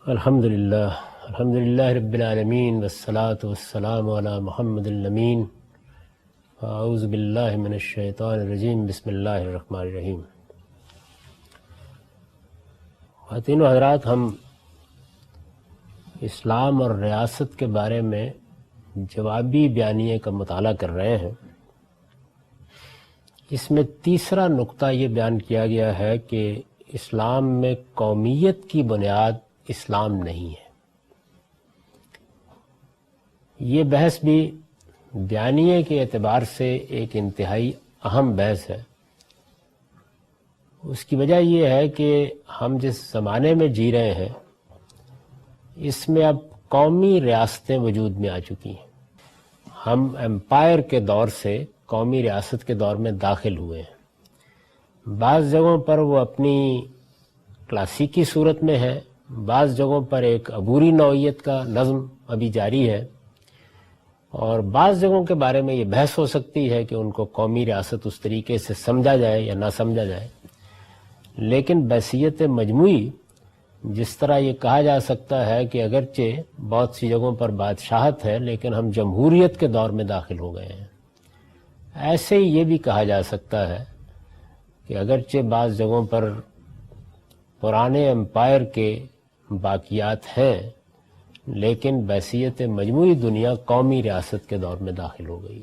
الحمدللہ رب العالمین والصلاة والسلام علی محمد الامین اعوذ باللہ من الشیطان الرجیم بسم اللہ الرحمن الرحیم۔ خواتین و حضرات، ہم اسلام اور ریاست کے بارے میں جوابی بیانیے کا مطالعہ کر رہے ہیں۔ اس میں تیسرا نقطہ یہ بیان کیا گیا ہے کہ اسلام میں قومیت کی بنیاد اسلام نہیں ہے۔ یہ بحث بھی بیانیے کے اعتبار سے ایک انتہائی اہم بحث ہے۔ اس کی وجہ یہ ہے کہ ہم جس زمانے میں جی رہے ہیں اس میں اب قومی ریاستیں وجود میں آ چکی ہیں۔ ہم امپائر کے دور سے قومی ریاست کے دور میں داخل ہوئے ہیں۔ بعض جگہوں پر وہ اپنی کلاسیکی صورت میں ہے، بعض جگہوں پر ایک عبوری نوعیت کا نظم ابھی جاری ہے، اور بعض جگہوں کے بارے میں یہ بحث ہو سکتی ہے کہ ان کو قومی ریاست اس طریقے سے سمجھا جائے یا نہ سمجھا جائے۔ لیکن بحثیت مجموعی جس طرح یہ کہا جا سکتا ہے کہ اگرچہ بہت سی جگہوں پر بادشاہت ہے لیکن ہم جمہوریت کے دور میں داخل ہو گئے ہیں، ایسے ہی یہ بھی کہا جا سکتا ہے کہ اگرچہ بعض جگہوں پر پرانے امپائر کے باقیات ہیں لیکن بحثیت مجموعی دنیا قومی ریاست کے دور میں داخل ہو گئی۔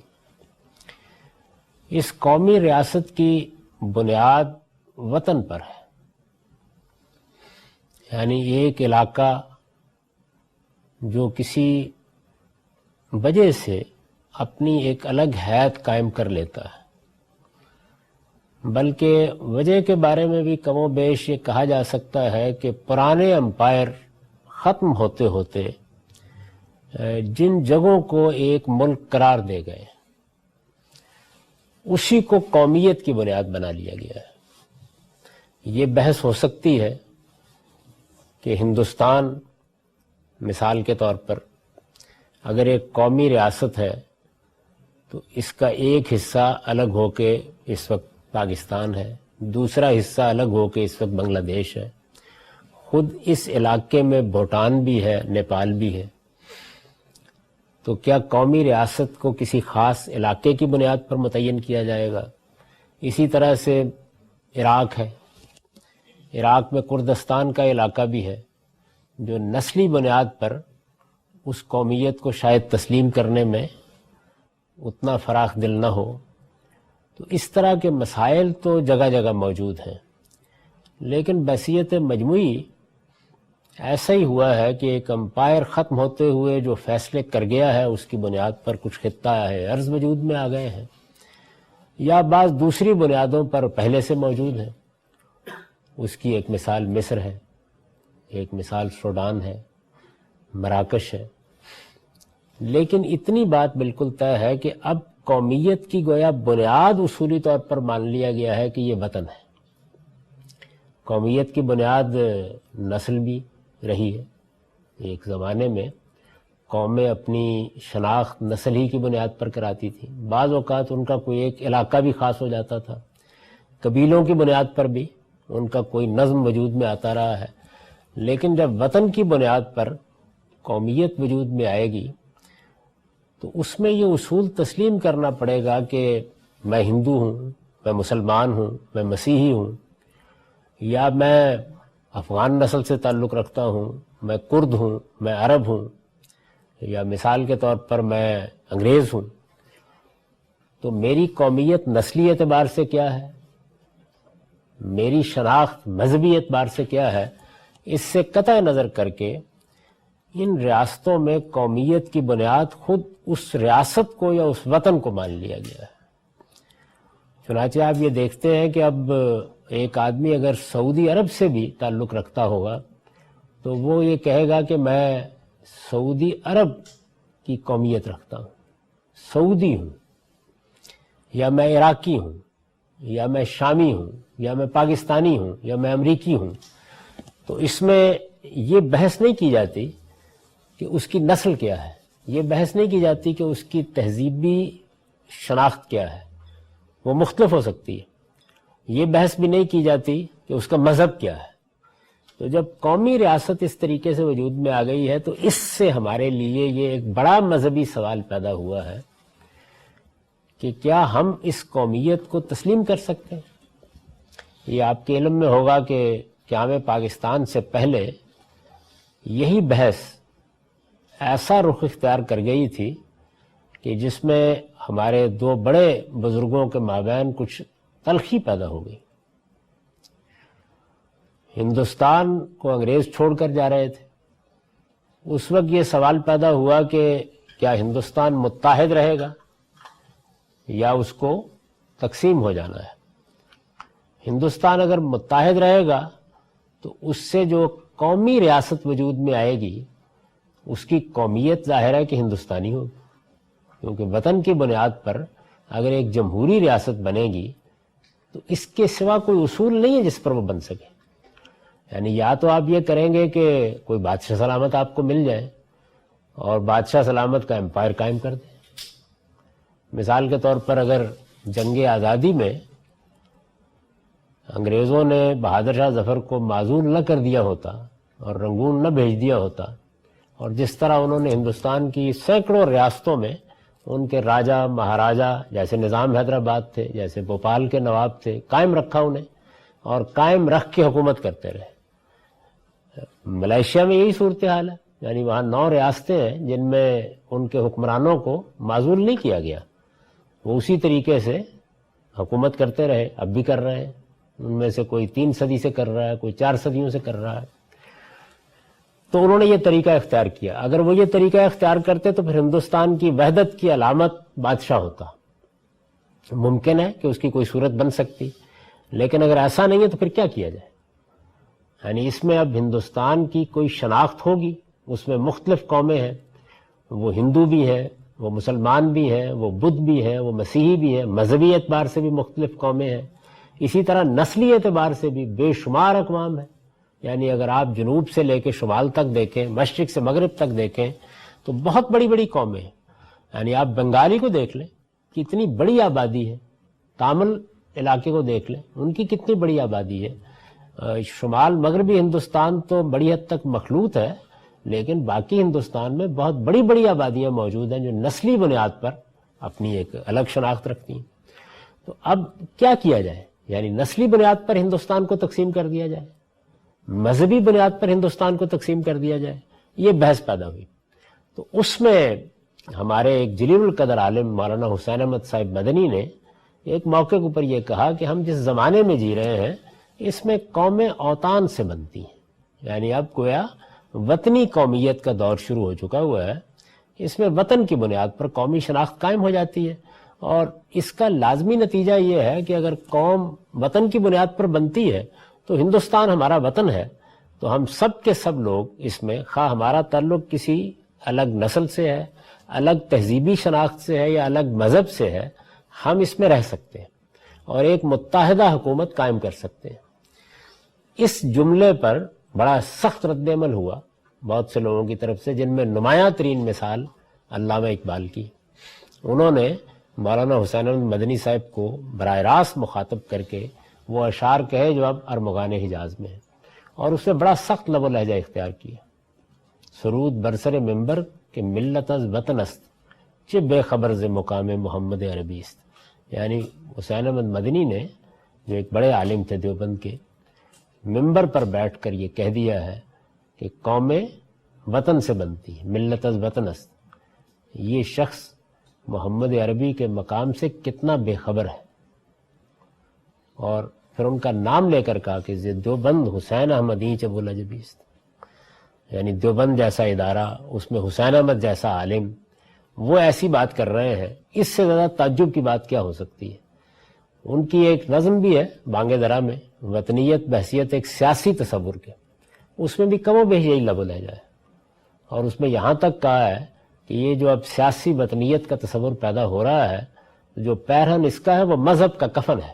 اس قومی ریاست کی بنیاد وطن پر ہے، یعنی ایک علاقہ جو کسی وجہ سے اپنی ایک الگ حیت قائم کر لیتا ہے، بلکہ وجہ کے بارے میں بھی کم و بیش یہ کہا جا سکتا ہے کہ پرانے امپائر ختم ہوتے ہوتے جن جگہوں کو ایک ملک قرار دے گئے اسی کو قومیت کی بنیاد بنا لیا گیا ہے۔ یہ بحث ہو سکتی ہے کہ ہندوستان مثال کے طور پر اگر ایک قومی ریاست ہے تو اس کا ایک حصہ الگ ہو کے اس وقت پاکستان ہے، دوسرا حصہ الگ ہو کے اس وقت بنگلہ دیش ہے، خود اس علاقے میں بھوٹان بھی ہے، نیپال بھی ہے۔ تو کیا قومی ریاست کو کسی خاص علاقے کی بنیاد پر متعین کیا جائے گا؟ اسی طرح سے عراق ہے، عراق میں کردستان کا علاقہ بھی ہے جو نسلی بنیاد پر اس قومیت کو شاید تسلیم کرنے میں اتنا فراخ دل نہ ہو۔ تو اس طرح کے مسائل تو جگہ جگہ موجود ہیں، لیکن بحثیت مجموعی ایسا ہی ہوا ہے کہ ایک امپائر ختم ہوتے ہوئے جو فیصلے کر گیا ہے اس کی بنیاد پر کچھ خطہ ہے عرض وجود میں آ گئے ہیں، یا بعض دوسری بنیادوں پر پہلے سے موجود ہیں۔ اس کی ایک مثال مصر ہے، ایک مثال سوڈان ہے، مراکش ہے۔ لیکن اتنی بات بالکل طے ہے کہ اب قومیت کی گویا بنیاد اصولی طور پر مان لیا گیا ہے کہ یہ وطن ہے۔ قومیت کی بنیاد نسل بھی رہی ہے۔ ایک زمانے میں قومیں اپنی شناخت نسل ہی کی بنیاد پر کراتی تھیں، بعض اوقات ان کا کوئی ایک علاقہ بھی خاص ہو جاتا تھا، قبیلوں کی بنیاد پر بھی ان کا کوئی نظم وجود میں آتا رہا ہے۔ لیکن جب وطن کی بنیاد پر قومیت وجود میں آئے گی تو اس میں یہ اصول تسلیم کرنا پڑے گا کہ میں ہندو ہوں، میں مسلمان ہوں، میں مسیحی ہوں، یا میں افغان نسل سے تعلق رکھتا ہوں، میں کرد ہوں، میں عرب ہوں، یا مثال کے طور پر میں انگریز ہوں۔ تو میری قومیت نسلی اعتبار سے کیا ہے، میری شناخت مذہبی اعتبار سے کیا ہے، اس سے قطع نظر کر کے ان ریاستوں میں قومیت کی بنیاد خود اس ریاست کو یا اس وطن کو مان لیا گیا ہے۔ چنانچہ آپ یہ دیکھتے ہیں کہ اب ایک آدمی اگر سعودی عرب سے بھی تعلق رکھتا ہوگا تو وہ یہ کہے گا کہ میں سعودی عرب کی قومیت رکھتا ہوں، سعودی ہوں، یا میں عراقی ہوں، یا میں شامی ہوں، یا میں پاکستانی ہوں، یا میں امریکی ہوں۔ تو اس میں یہ بحث نہیں کی جاتی کہ اس کی نسل کیا ہے، یہ بحث نہیں کی جاتی کہ اس کی تہذیبی شناخت کیا ہے، وہ مختلف ہو سکتی ہے۔ یہ بحث بھی نہیں کی جاتی کہ اس کا مذہب کیا ہے، تو جب قومی ریاست اس طریقے سے وجود میں آ گئی ہے تو اس سے ہمارے لیے یہ ایک بڑا مذہبی سوال پیدا ہوا ہے کہ کیا ہم اس قومیت کو تسلیم کر سکتے ہیں؟ یہ آپ کے علم میں ہوگا کہ قیام پاکستان سے پہلے یہی بحث ایسا رخ اختیار کر گئی تھی کہ جس میں ہمارے دو بڑے بزرگوں کے مابین کچھ تلخی پیدا ہو گئی۔ ہندوستان کو انگریز چھوڑ کر جا رہے تھے، اس وقت یہ سوال پیدا ہوا کہ کیا ہندوستان متحد رہے گا یا اس کو تقسیم ہو جانا ہے۔ ہندوستان اگر متحد رہے گا تو اس سے جو قومی ریاست وجود میں آئے گی اس کی قومیت ظاہر ہے کہ ہندوستانی ہوگی، کیونکہ وطن کی بنیاد پر اگر ایک جمہوری ریاست بنے گی تو اس کے سوا کوئی اصول نہیں ہے جس پر وہ بن سکے۔ یعنی یا تو آپ یہ کریں گے کہ کوئی بادشاہ سلامت آپ کو مل جائے اور بادشاہ سلامت کا امپائر قائم کر دیں۔ مثال کے طور پر اگر جنگ آزادی میں انگریزوں نے بہادر شاہ ظفر کو معزول نہ کر دیا ہوتا اور رنگون نہ بھیج دیا ہوتا، اور جس طرح انہوں نے ہندوستان کی سینکڑوں ریاستوں میں ان کے راجہ مہاراجہ جیسے نظام حیدرآباد تھے، جیسے بھوپال کے نواب تھے، قائم رکھا انہیں اور قائم رکھ کے حکومت کرتے رہے۔ ملائیشیا میں یہی صورتحال ہے، یعنی وہاں 9 ریاستیں ہیں جن میں ان کے حکمرانوں کو معزول نہیں کیا گیا، وہ اسی طریقے سے حکومت کرتے رہے، اب بھی کر رہے ہیں۔ ان میں سے کوئی 3 صدی سے کر رہا ہے، کوئی 4 صدیوں سے کر رہا ہے۔ تو انہوں نے یہ طریقہ اختیار کیا۔ اگر وہ یہ طریقہ اختیار کرتے تو پھر ہندوستان کی وحدت کی علامت بادشاہ ہوتا۔ ممکن ہے کہ اس کی کوئی صورت بن سکتی، لیکن اگر ایسا نہیں ہے تو پھر کیا کیا جائے؟ یعنی اس میں اب ہندوستان کی کوئی شناخت ہوگی، اس میں مختلف قومیں ہیں، وہ ہندو بھی ہیں، وہ مسلمان بھی ہیں، وہ بدھ بھی ہیں، وہ مسیحی بھی ہیں، مذہبی اعتبار سے بھی مختلف قومیں ہیں، اسی طرح نسلی اعتبار سے بھی بے شمار اقوام ہیں۔ یعنی اگر آپ جنوب سے لے کے شمال تک دیکھیں، مشرق سے مغرب تک دیکھیں تو بہت بڑی بڑی قومیں ہیں۔ یعنی آپ بنگالی کو دیکھ لیں، کتنی بڑی آبادی ہے، تامل علاقے کو دیکھ لیں، ان کی کتنی بڑی آبادی ہے۔ شمال مغربی ہندوستان تو بڑی حد تک مخلوط ہے، لیکن باقی ہندوستان میں بہت بڑی بڑی آبادیاں موجود ہیں جو نسلی بنیاد پر اپنی ایک الگ شناخت رکھتی ہیں۔ تو اب کیا کیا جائے؟ یعنی نسلی بنیاد پر ہندوستان کو تقسیم کر دیا جائے، مذہبی بنیاد پر ہندوستان کو تقسیم کر دیا جائے، یہ بحث پیدا ہوئی۔ تو اس میں ہمارے ایک جلیل القدر عالم مولانا حسین احمد صاحب مدنی نے ایک موقع کے اوپر یہ کہا کہ ہم جس زمانے میں جی رہے ہیں اس میں قومیں اوطان سے بنتی ہیں، یعنی اب گویا وطنی قومیت کا دور شروع ہو چکا ہوا ہے۔ اس میں وطن کی بنیاد پر قومی شناخت قائم ہو جاتی ہے، اور اس کا لازمی نتیجہ یہ ہے کہ اگر قوم وطن کی بنیاد پر بنتی ہے تو ہندوستان ہمارا وطن ہے، تو ہم سب کے سب لوگ اس میں، خواہ ہمارا تعلق کسی الگ نسل سے ہے، الگ تہذیبی شناخت سے ہے یا الگ مذہب سے ہے، ہم اس میں رہ سکتے ہیں اور ایک متحدہ حکومت قائم کر سکتے ہیں۔ اس جملے پر بڑا سخت رد عمل ہوا بہت سے لوگوں کی طرف سے، جن میں نمایاں ترین مثال علامہ اقبال کی۔ انہوں نے مولانا حسین احمد مدنی صاحب کو براہ راست مخاطب کر کے وہ اشعار کہے جو اب ارمغان حجاز میں ہیں، اور اس میں بڑا سخت لب و لہجہ اختیار کیا۔ سرود برسر ممبر کہ ملت از وطن است، چہ بے خبر ز مقام محمد عربی است۔ یعنی حسین احمد مدنی نے، جو ایک بڑے عالم تھے دیوبند کے، ممبر پر بیٹھ کر یہ کہہ دیا ہے کہ قومیں وطن سے بنتی ہیں، ملت از وطن است۔ یہ شخص محمد عربی کے مقام سے کتنا بے خبر ہے۔ اور پھر ان کا نام لے کر کہا کہ دیوبند حسین احمدی چہ بولا جبیست، یعنی دیوبند جیسا ادارہ، اس میں حسین احمد جیسا عالم، وہ ایسی بات کر رہے ہیں، اس سے زیادہ تعجب کی بات کیا ہو سکتی ہے۔ ان کی ایک نظم بھی ہے بانگ درا میں، وطنیت بحثیت ایک سیاسی تصور کے، اس میں بھی کم و بیش یہی لب و لہجہ ہے، اور اس میں یہاں تک کہا ہے کہ یہ جو اب سیاسی وطنیت کا تصور پیدا ہو رہا ہے، جو پیرہن اس کا ہے وہ مذہب کا کفن ہے،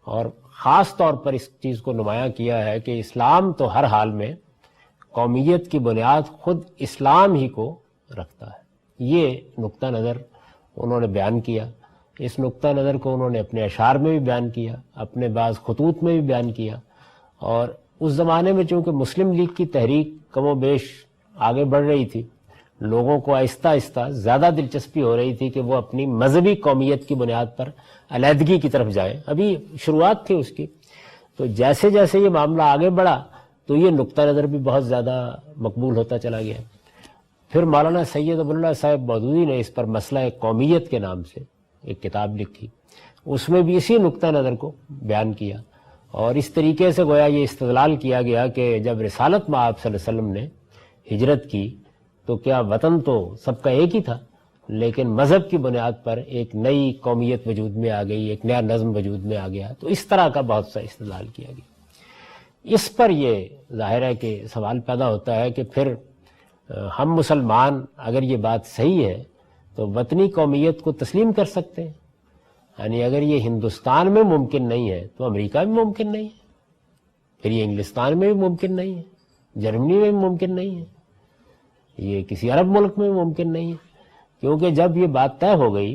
اور خاص طور پر اس چیز کو نمایاں کیا ہے کہ اسلام تو ہر حال میں قومیت کی بنیاد خود اسلام ہی کو رکھتا ہے۔ یہ نقطہ نظر انہوں نے بیان کیا، اس نقطہ نظر کو انہوں نے اپنے اشعار میں بھی بیان کیا، اپنے بعض خطوط میں بھی بیان کیا، اور اس زمانے میں چونکہ مسلم لیگ کی تحریک کم و بیش آگے بڑھ رہی تھی، لوگوں کو آہستہ آہستہ زیادہ دلچسپی ہو رہی تھی کہ وہ اپنی مذہبی قومیت کی بنیاد پر علیحدگی کی طرف جائیں، ابھی شروعات تھی اس کی۔ تو جیسے جیسے یہ معاملہ آگے بڑھا تو یہ نقطہ نظر بھی بہت زیادہ مقبول ہوتا چلا گیا۔ پھر مولانا سید ابواللہ صاحب مودودی نے اس پر مسئلہ قومیت کے نام سے ایک کتاب لکھی، اس میں بھی اسی نقطہ نظر کو بیان کیا، اور اس طریقے سے گویا یہ استدلال کیا گیا کہ جب رسالت مآب صلی اللہ علیہ وسلم نے ہجرت کی تو کیا وطن تو سب کا ایک ہی تھا، لیکن مذہب کی بنیاد پر ایک نئی قومیت وجود میں آ گئی، ایک نیا نظم وجود میں آ گیا۔ تو اس طرح کا بہت سا استدلال کیا گیا۔ اس پر یہ ظاہر ہے کہ سوال پیدا ہوتا ہے کہ پھر ہم مسلمان اگر یہ بات صحیح ہے تو وطنی قومیت کو تسلیم کر سکتے ہیں، یعنی اگر یہ ہندوستان میں ممکن نہیں ہے تو امریکہ میں ممکن نہیں ہے، پھر یہ انگلستان میں بھی ممکن نہیں ہے، جرمنی میں بھی ممکن نہیں ہے، یہ کسی عرب ملک میں بھی ممکن نہیں ہے، کیونکہ جب یہ بات طے ہو گئی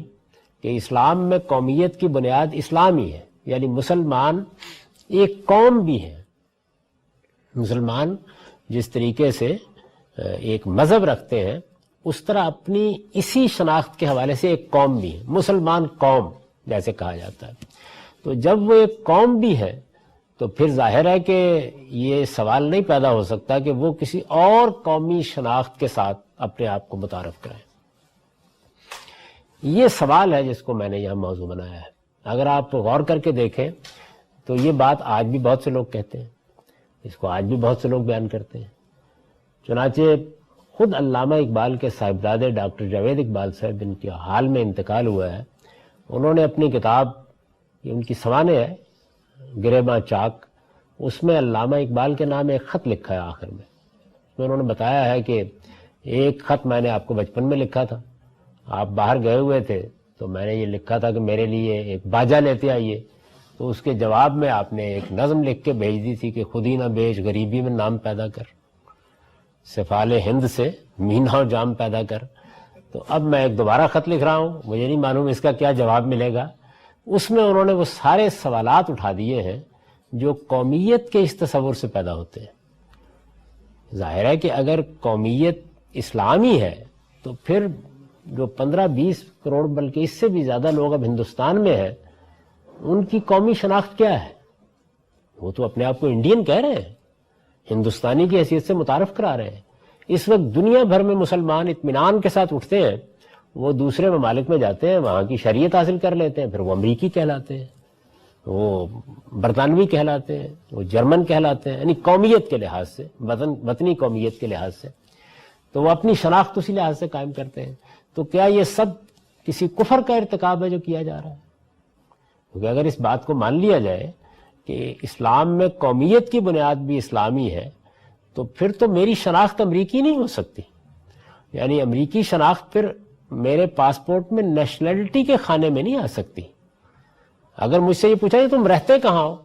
کہ اسلام میں قومیت کی بنیاد اسلامی ہے، یعنی مسلمان ایک قوم بھی ہے، مسلمان جس طریقے سے ایک مذہب رکھتے ہیں اس طرح اپنی اسی شناخت کے حوالے سے ایک قوم بھی ہے، مسلمان قوم جیسے کہا جاتا ہے۔ تو جب وہ ایک قوم بھی ہے تو پھر ظاہر ہے کہ یہ سوال نہیں پیدا ہو سکتا کہ وہ کسی اور قومی شناخت کے ساتھ اپنے آپ کو متعارف کریں۔ یہ سوال ہے جس کو میں نے یہاں موضوع بنایا ہے۔ اگر آپ غور کر کے دیکھیں تو یہ بات آج بھی بہت سے لوگ کہتے ہیں، اس کو آج بھی بہت سے لوگ بیان کرتے ہیں۔ چنانچہ خود علامہ اقبال کے صاحبزادے ڈاکٹر جاوید اقبال صاحب، جن کے حال میں انتقال ہوا ہے، انہوں نے اپنی کتاب، یہ ان کی سوانح ہے گریباں چاک، اس میں علامہ اقبال کے نام ایک خط لکھا ہے آخر میں۔ اس میں انہوں نے بتایا ہے کہ ایک خط میں نے آپ کو بچپن میں لکھا تھا، آپ باہر گئے ہوئے تھے تو میں نے یہ لکھا تھا کہ میرے لیے ایک باجا لیتے آئیے، تو اس کے جواب میں آپ نے ایک نظم لکھ کے بھیج دی تھی کہ خودی نہ بیچ غریبی میں نام پیدا کر، سفال ہند سے مینا و جام پیدا کر۔ تو اب میں ایک دوبارہ خط لکھ رہا ہوں، مجھے نہیں معلوم اس کا کیا جواب ملے گا۔ اس میں انہوں نے وہ سارے سوالات اٹھا دیے ہیں جو قومیت کے اس تصور سے پیدا ہوتے ہیں۔ ظاہر ہے کہ اگر قومیت اسلامی ہے تو پھر جو 15-20 کروڑ بلکہ اس سے بھی زیادہ لوگ اب ہندوستان میں ہیں، ان کی قومی شناخت کیا ہے؟ وہ تو اپنے آپ کو انڈین کہہ رہے ہیں، ہندوستانی کی حیثیت سے متعارف کرا رہے ہیں۔ اس وقت دنیا بھر میں مسلمان اطمینان کے ساتھ اٹھتے ہیں، وہ دوسرے ممالک میں جاتے ہیں، وہاں کی شریعت حاصل کر لیتے ہیں، پھر وہ امریکی کہلاتے ہیں، وہ برطانوی کہلاتے ہیں، وہ جرمن کہلاتے ہیں، یعنی قومیت کے لحاظ سے، وطنی قومیت کے لحاظ سے تو وہ اپنی شناخت اسی لحاظ سے قائم کرتے ہیں۔ تو کیا یہ سب کسی کفر کا ارتکاب ہے جو کیا جا رہا ہے؟ کیونکہ اگر اس بات کو مان لیا جائے کہ اسلام میں قومیت کی بنیاد بھی اسلامی ہے تو پھر تو میری شناخت امریکی نہیں ہو سکتی، یعنی امریکی شناخت پھر میرے پاسپورٹ میں نیشنلٹی کے خانے میں نہیں آ سکتی۔ اگر مجھ سے یہ پوچھا کہ تم رہتے کہاں ہو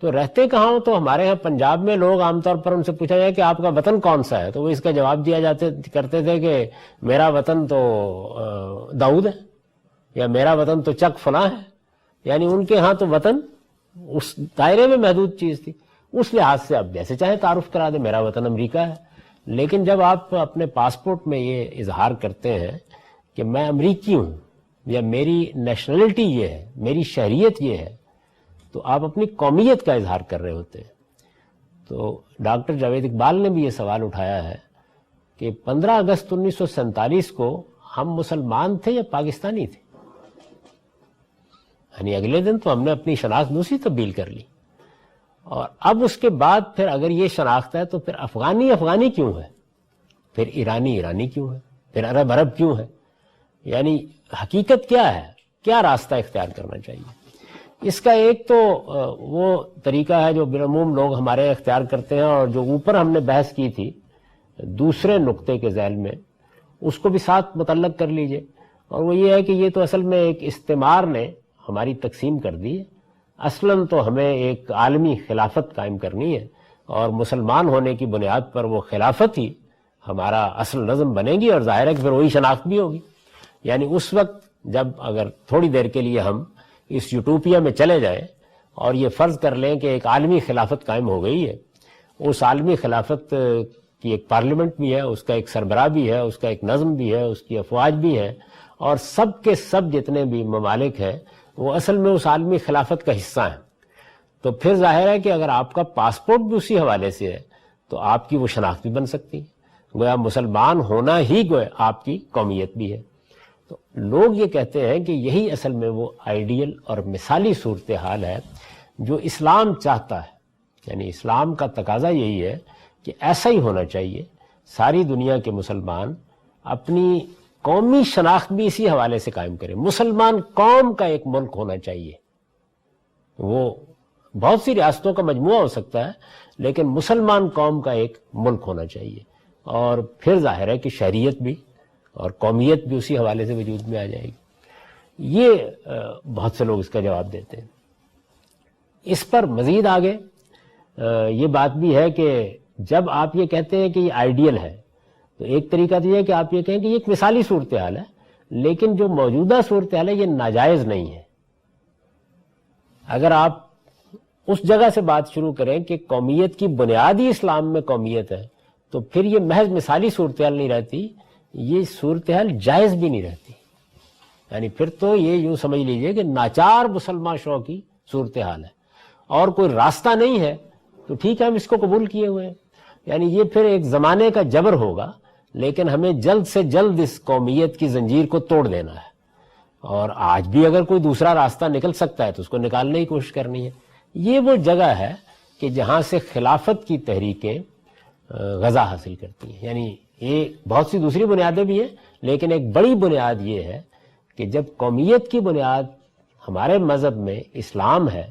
تو رہتے کہاں ہو، تو ہمارے ہاں پنجاب میں لوگ عام طور پر ان سے پوچھا جائے کہ آپ کا وطن کون سا ہے تو وہ اس کا جواب دیا کرتے تھے کہ میرا وطن تو داؤد ہے، یا میرا وطن تو چک فلاں ہے، یعنی ان کے ہاں تو وطن اس دائرے میں محدود چیز تھی۔ اس لحاظ سے اب جیسے چاہے تعارف کرا دے، میرا وطن امریکہ ہے۔ لیکن جب آپ اپنے پاسپورٹ میں یہ اظہار کرتے ہیں کہ میں امریکی ہوں یا میری نیشنلٹی یہ ہے، میری شہریت یہ ہے، تو آپ اپنی قومیت کا اظہار کر رہے ہوتے ہیں۔ تو ڈاکٹر جاوید اقبال نے بھی یہ سوال اٹھایا ہے کہ 15 اگست 1947 کو ہم مسلمان تھے یا پاکستانی تھے؟ یعنی اگلے دن تو ہم نے اپنی شناخت دوسری تبدیل کر لی، اور اب اس کے بعد پھر اگر یہ شناخت ہے تو پھر افغانی افغانی کیوں ہے، پھر ایرانی ایرانی کیوں ہے، پھر عرب عرب کیوں ہے؟ یعنی حقیقت کیا ہے، کیا راستہ اختیار کرنا چاہیے؟ اس کا ایک تو وہ طریقہ ہے جو بالعموم لوگ ہمارے اختیار کرتے ہیں، اور جو اوپر ہم نے بحث کی تھی دوسرے نقطے کے ذیل میں، اس کو بھی ساتھ متعلق کر لیجئے، اور وہ یہ ہے کہ یہ تو اصل میں ایک استعمار نے ہماری تقسیم کر دی ہے۔ اصلاً تو ہمیں ایک عالمی خلافت قائم کرنی ہے، اور مسلمان ہونے کی بنیاد پر وہ خلافت ہی ہمارا اصل نظم بنے گی، اور ظاہر ہے کہ پھر وہی شناخت بھی ہوگی۔ یعنی اس وقت جب اگر تھوڑی دیر کے لیے ہم اس یوٹوپیا میں چلے جائیں اور یہ فرض کر لیں کہ ایک عالمی خلافت قائم ہو گئی ہے، اس عالمی خلافت کی ایک پارلیمنٹ بھی ہے، اس کا ایک سربراہ بھی ہے، اس کا ایک نظم بھی ہے، اس کی افواج بھی ہے، اور سب کے سب جتنے بھی ممالک ہیں وہ اصل میں اس عالمی خلافت کا حصہ ہیں. تو پھر ظاہر ہے کہ اگر آپ کا پاسپورٹ بھی اسی حوالے سے ہے تو آپ کی وہ شناخت بھی بن سکتی ہے، گویا مسلمان ہونا ہی گویا آپ کی قومیت بھی ہے. تو لوگ یہ کہتے ہیں کہ یہی اصل میں وہ آئیڈیل اور مثالی صورتحال ہے جو اسلام چاہتا ہے. یعنی اسلام کا تقاضا یہی ہے کہ ایسا ہی ہونا چاہیے، ساری دنیا کے مسلمان اپنی قومی شناخت بھی اسی حوالے سے قائم کریں. مسلمان قوم کا ایک ملک ہونا چاہیے. وہ بہت سی ریاستوں کا مجموعہ ہو سکتا ہے لیکن مسلمان قوم کا ایک ملک ہونا چاہیے، اور پھر ظاہر ہے کہ شہریت بھی اور قومیت بھی اسی حوالے سے وجود میں آ جائے گی. یہ بہت سے لوگ اس کا جواب دیتے ہیں. اس پر مزید آگے یہ بات بھی ہے کہ جب آپ یہ کہتے ہیں کہ یہ آئیڈیل ہے تو ایک طریقہ تو یہ ہے کہ آپ یہ کہیں کہ یہ ایک مثالی صورتحال ہے، لیکن جو موجودہ صورتحال ہے یہ ناجائز نہیں ہے. اگر آپ اس جگہ سے بات شروع کریں کہ قومیت کی بنیادی اسلام میں قومیت ہے تو پھر یہ محض مثالی صورتحال نہیں رہتی، یہ صورتحال جائز بھی نہیں رہتی. یعنی پھر تو یہ یوں سمجھ لیجئے کہ ناچار مسلمان شو کی صورتحال ہے اور کوئی راستہ نہیں ہے تو ٹھیک ہے ہم اس کو قبول کیے ہوئے ہیں. یعنی یہ پھر ایک زمانے کا جبر ہوگا، لیکن ہمیں جلد سے جلد اس قومیت کی زنجیر کو توڑ دینا ہے. اور آج بھی اگر کوئی دوسرا راستہ نکل سکتا ہے تو اس کو نکالنے کی کوشش کرنی ہے. یہ وہ جگہ ہے کہ جہاں سے خلافت کی تحریکیں غذا حاصل کرتی ہیں. یعنی یہ بہت سی دوسری بنیادیں بھی ہیں لیکن ایک بڑی بنیاد یہ ہے کہ جب قومیت کی بنیاد ہمارے مذہب میں اسلام ہے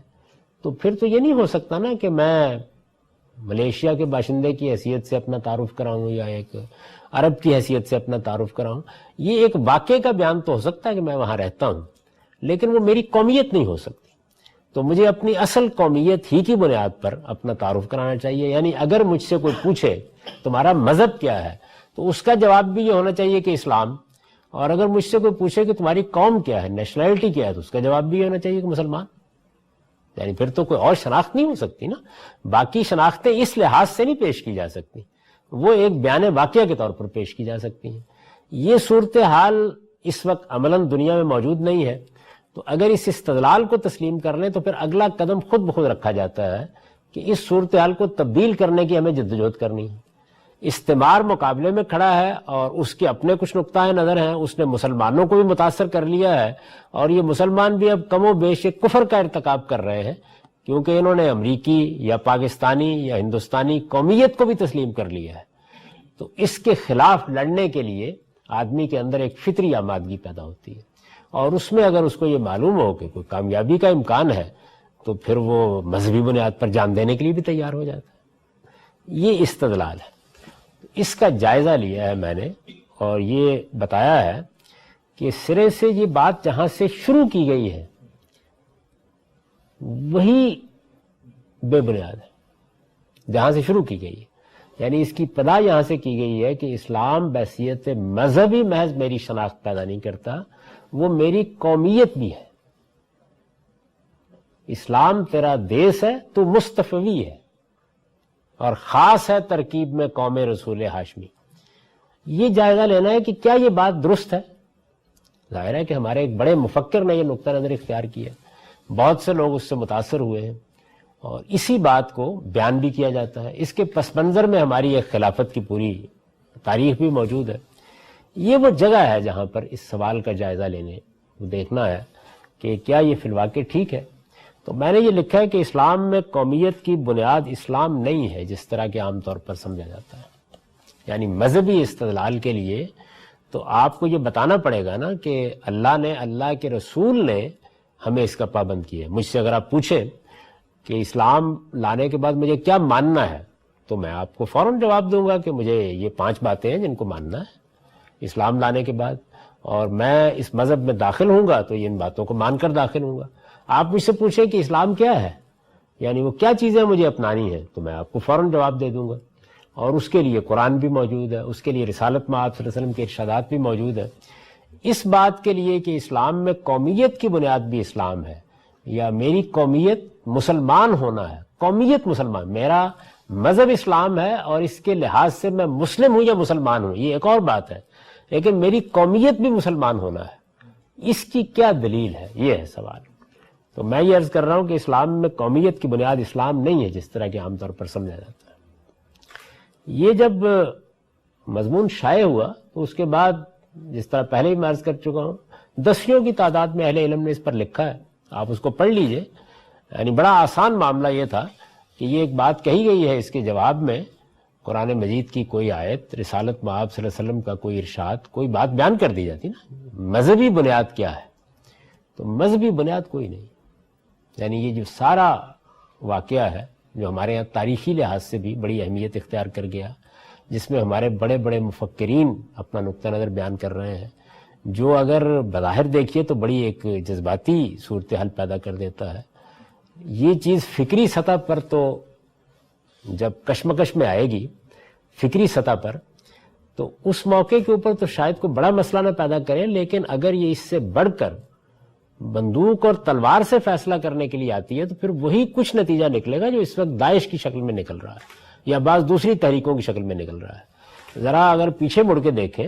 تو پھر تو یہ نہیں ہو سکتا نا کہ میں ملیشیا کے باشندے کی حیثیت سے اپنا تعارف کراؤں یا ایک عرب کی حیثیت سے اپنا تعارف کراؤں. یہ ایک واقعے کا بیان تو ہو سکتا ہے کہ میں وہاں رہتا ہوں، لیکن وہ میری قومیت نہیں ہو سکتی. تو مجھے اپنی اصل قومیت ہی کی بنیاد پر اپنا تعارف کرانا چاہیے. یعنی اگر مجھ سے کوئی پوچھے تمہارا مذہب کیا ہے تو اس کا جواب بھی یہ ہونا چاہیے کہ اسلام، اور اگر مجھ سے کوئی پوچھے کہ تمہاری قوم کیا ہے، نیشنلٹی کیا ہے، تو اس کا جواب بھی یہ ہونا چاہیے کہ مسلمان. یعنی پھر تو کوئی اور شناخت نہیں ہو سکتی نا. باقی شناختیں اس لحاظ سے نہیں پیش کی جا سکتی، وہ ایک بیان واقعہ کے طور پر پیش کی جا سکتی ہیں. یہ صورتحال اس وقت عملاً دنیا میں موجود نہیں ہے. تو اگر اس استدلال کو تسلیم کر لیں تو پھر اگلا قدم خود بخود رکھا جاتا ہے کہ اس صورتحال کو تبدیل کرنے کی ہمیں جدوجہد کرنی ہے. استعمار مقابلے میں کھڑا ہے اور اس کے اپنے کچھ نقطۂ نظر ہیں، اس نے مسلمانوں کو بھی متاثر کر لیا ہے، اور یہ مسلمان بھی اب کم و بیش ایک کفر کا ارتکاب کر رہے ہیں کیونکہ انہوں نے امریکی یا پاکستانی یا ہندوستانی قومیت کو بھی تسلیم کر لیا ہے. تو اس کے خلاف لڑنے کے لیے آدمی کے اندر ایک فطری آمادگی پیدا ہوتی ہے، اور اس میں اگر اس کو یہ معلوم ہو کہ کوئی کامیابی کا امکان ہے تو پھر وہ مذہبی بنیاد پر جان دینے کے لیے بھی تیار ہو جاتا ہے. یہ استدلال ہے. اس کا جائزہ لیا ہے میں نے اور یہ بتایا ہے کہ سرے سے یہ بات جہاں سے شروع کی گئی ہے وہی بے بنیاد ہے جہاں سے شروع کی گئی ہے. یعنی اس کی ابتدا یہاں سے کی گئی ہے کہ اسلام بحیثیت مذہبی محض میری شناخت پیدا نہیں کرتا، وہ میری قومیت بھی ہے. اسلام تیرا دیس ہے تو مصطفی ہے اور خاص ہے ترکیب میں قوم رسول ہاشمی. یہ جائزہ لینا ہے کہ کیا یہ بات درست ہے. ظاہر ہے کہ ہمارے ایک بڑے مفکر نے یہ نقطہ نظر اختیار کیا، بہت سے لوگ اس سے متاثر ہوئے ہیں اور اسی بات کو بیان بھی کیا جاتا ہے. اس کے پس منظر میں ہماری ایک خلافت کی پوری تاریخ بھی موجود ہے. یہ وہ جگہ ہے جہاں پر اس سوال کا جائزہ لینے دیکھنا ہے کہ کیا یہ فی الواقع ٹھیک ہے. تو میں نے یہ لکھا ہے کہ اسلام میں قومیت کی بنیاد اسلام نہیں ہے جس طرح کہ عام طور پر سمجھا جاتا ہے. یعنی مذہبی استدلال کے لیے تو آپ کو یہ بتانا پڑے گا نا کہ اللہ نے، اللہ کے رسول نے ہمیں اس کا پابند کیا ہے. مجھ سے اگر آپ پوچھیں کہ اسلام لانے کے بعد مجھے کیا ماننا ہے تو میں آپ کو فوراً جواب دوں گا کہ مجھے یہ 5 باتیں ہیں جن کو ماننا ہے اسلام لانے کے بعد، اور میں اس مذہب میں داخل ہوں گا تو یہ ان باتوں کو مان کر داخل ہوں گا. آپ مجھ سے پوچھیں کہ اسلام کیا ہے، یعنی وہ کیا چیزیں مجھے اپنانی ہیں، تو میں آپ کو فوراً جواب دے دوں گا. اور اس کے لیے قرآن بھی موجود ہے، اس کے لیے رسالت میں آپ صلی اللہ علیہ وسلم کے ارشادات بھی موجود ہیں. اس بات کے لیے کہ اسلام میں قومیت کی بنیاد بھی اسلام ہے، یا میری قومیت مسلمان ہونا ہے، قومیت مسلمان، میرا مذہب اسلام ہے اور اس کے لحاظ سے میں مسلم ہوں یا مسلمان ہوں، یہ ایک اور بات ہے، لیکن میری قومیت بھی مسلمان ہونا ہے، اس کی کیا دلیل ہے؟ یہ ہے سوال۔ تو میں یہ عرض کر رہا ہوں کہ اسلام میں قومیت کی بنیاد اسلام نہیں ہے جس طرح کہ عام طور پر سمجھا جاتا ہے۔ یہ جب مضمون شائع ہوا تو اس کے بعد جس طرح پہلے ہی میں عرض کر چکا ہوں، دسیوں کی تعداد میں اہل علم نے اس پر لکھا ہے، آپ اس کو پڑھ لیجئے۔ یعنی بڑا آسان معاملہ یہ تھا کہ یہ ایک بات کہی گئی ہے، اس کے جواب میں قرآن مجید کی کوئی آیت، رسالت مآب صلی اللہ علیہ وسلم کا کوئی ارشاد، کوئی بات بیان کر دی جاتی نا، مذہبی بنیاد کیا ہے؟ تو مذہبی بنیاد کوئی نہیں۔ یعنی یہ جو سارا واقعہ ہے جو ہمارے یہاں تاریخی لحاظ سے بھی بڑی اہمیت اختیار کر گیا، جس میں ہمارے بڑے بڑے مفکرین اپنا نقطہ نظر بیان کر رہے ہیں، جو اگر بظاہر دیکھیے تو بڑی ایک جذباتی صورتحال پیدا کر دیتا ہے، یہ چیز فکری سطح پر تو جب کشمکش میں آئے گی فکری سطح پر، تو اس موقع کے اوپر تو شاید کوئی بڑا مسئلہ نہ پیدا کرے، لیکن اگر یہ اس سے بڑھ کر بندوق اور تلوار سے فیصلہ کرنے کے لیے آتی ہے تو پھر وہی کچھ نتیجہ نکلے گا جو اس وقت داعش کی شکل میں نکل رہا ہے یا بعض دوسری تحریکوں کی شکل میں نکل رہا ہے۔ ذرا اگر پیچھے مڑ کے دیکھیں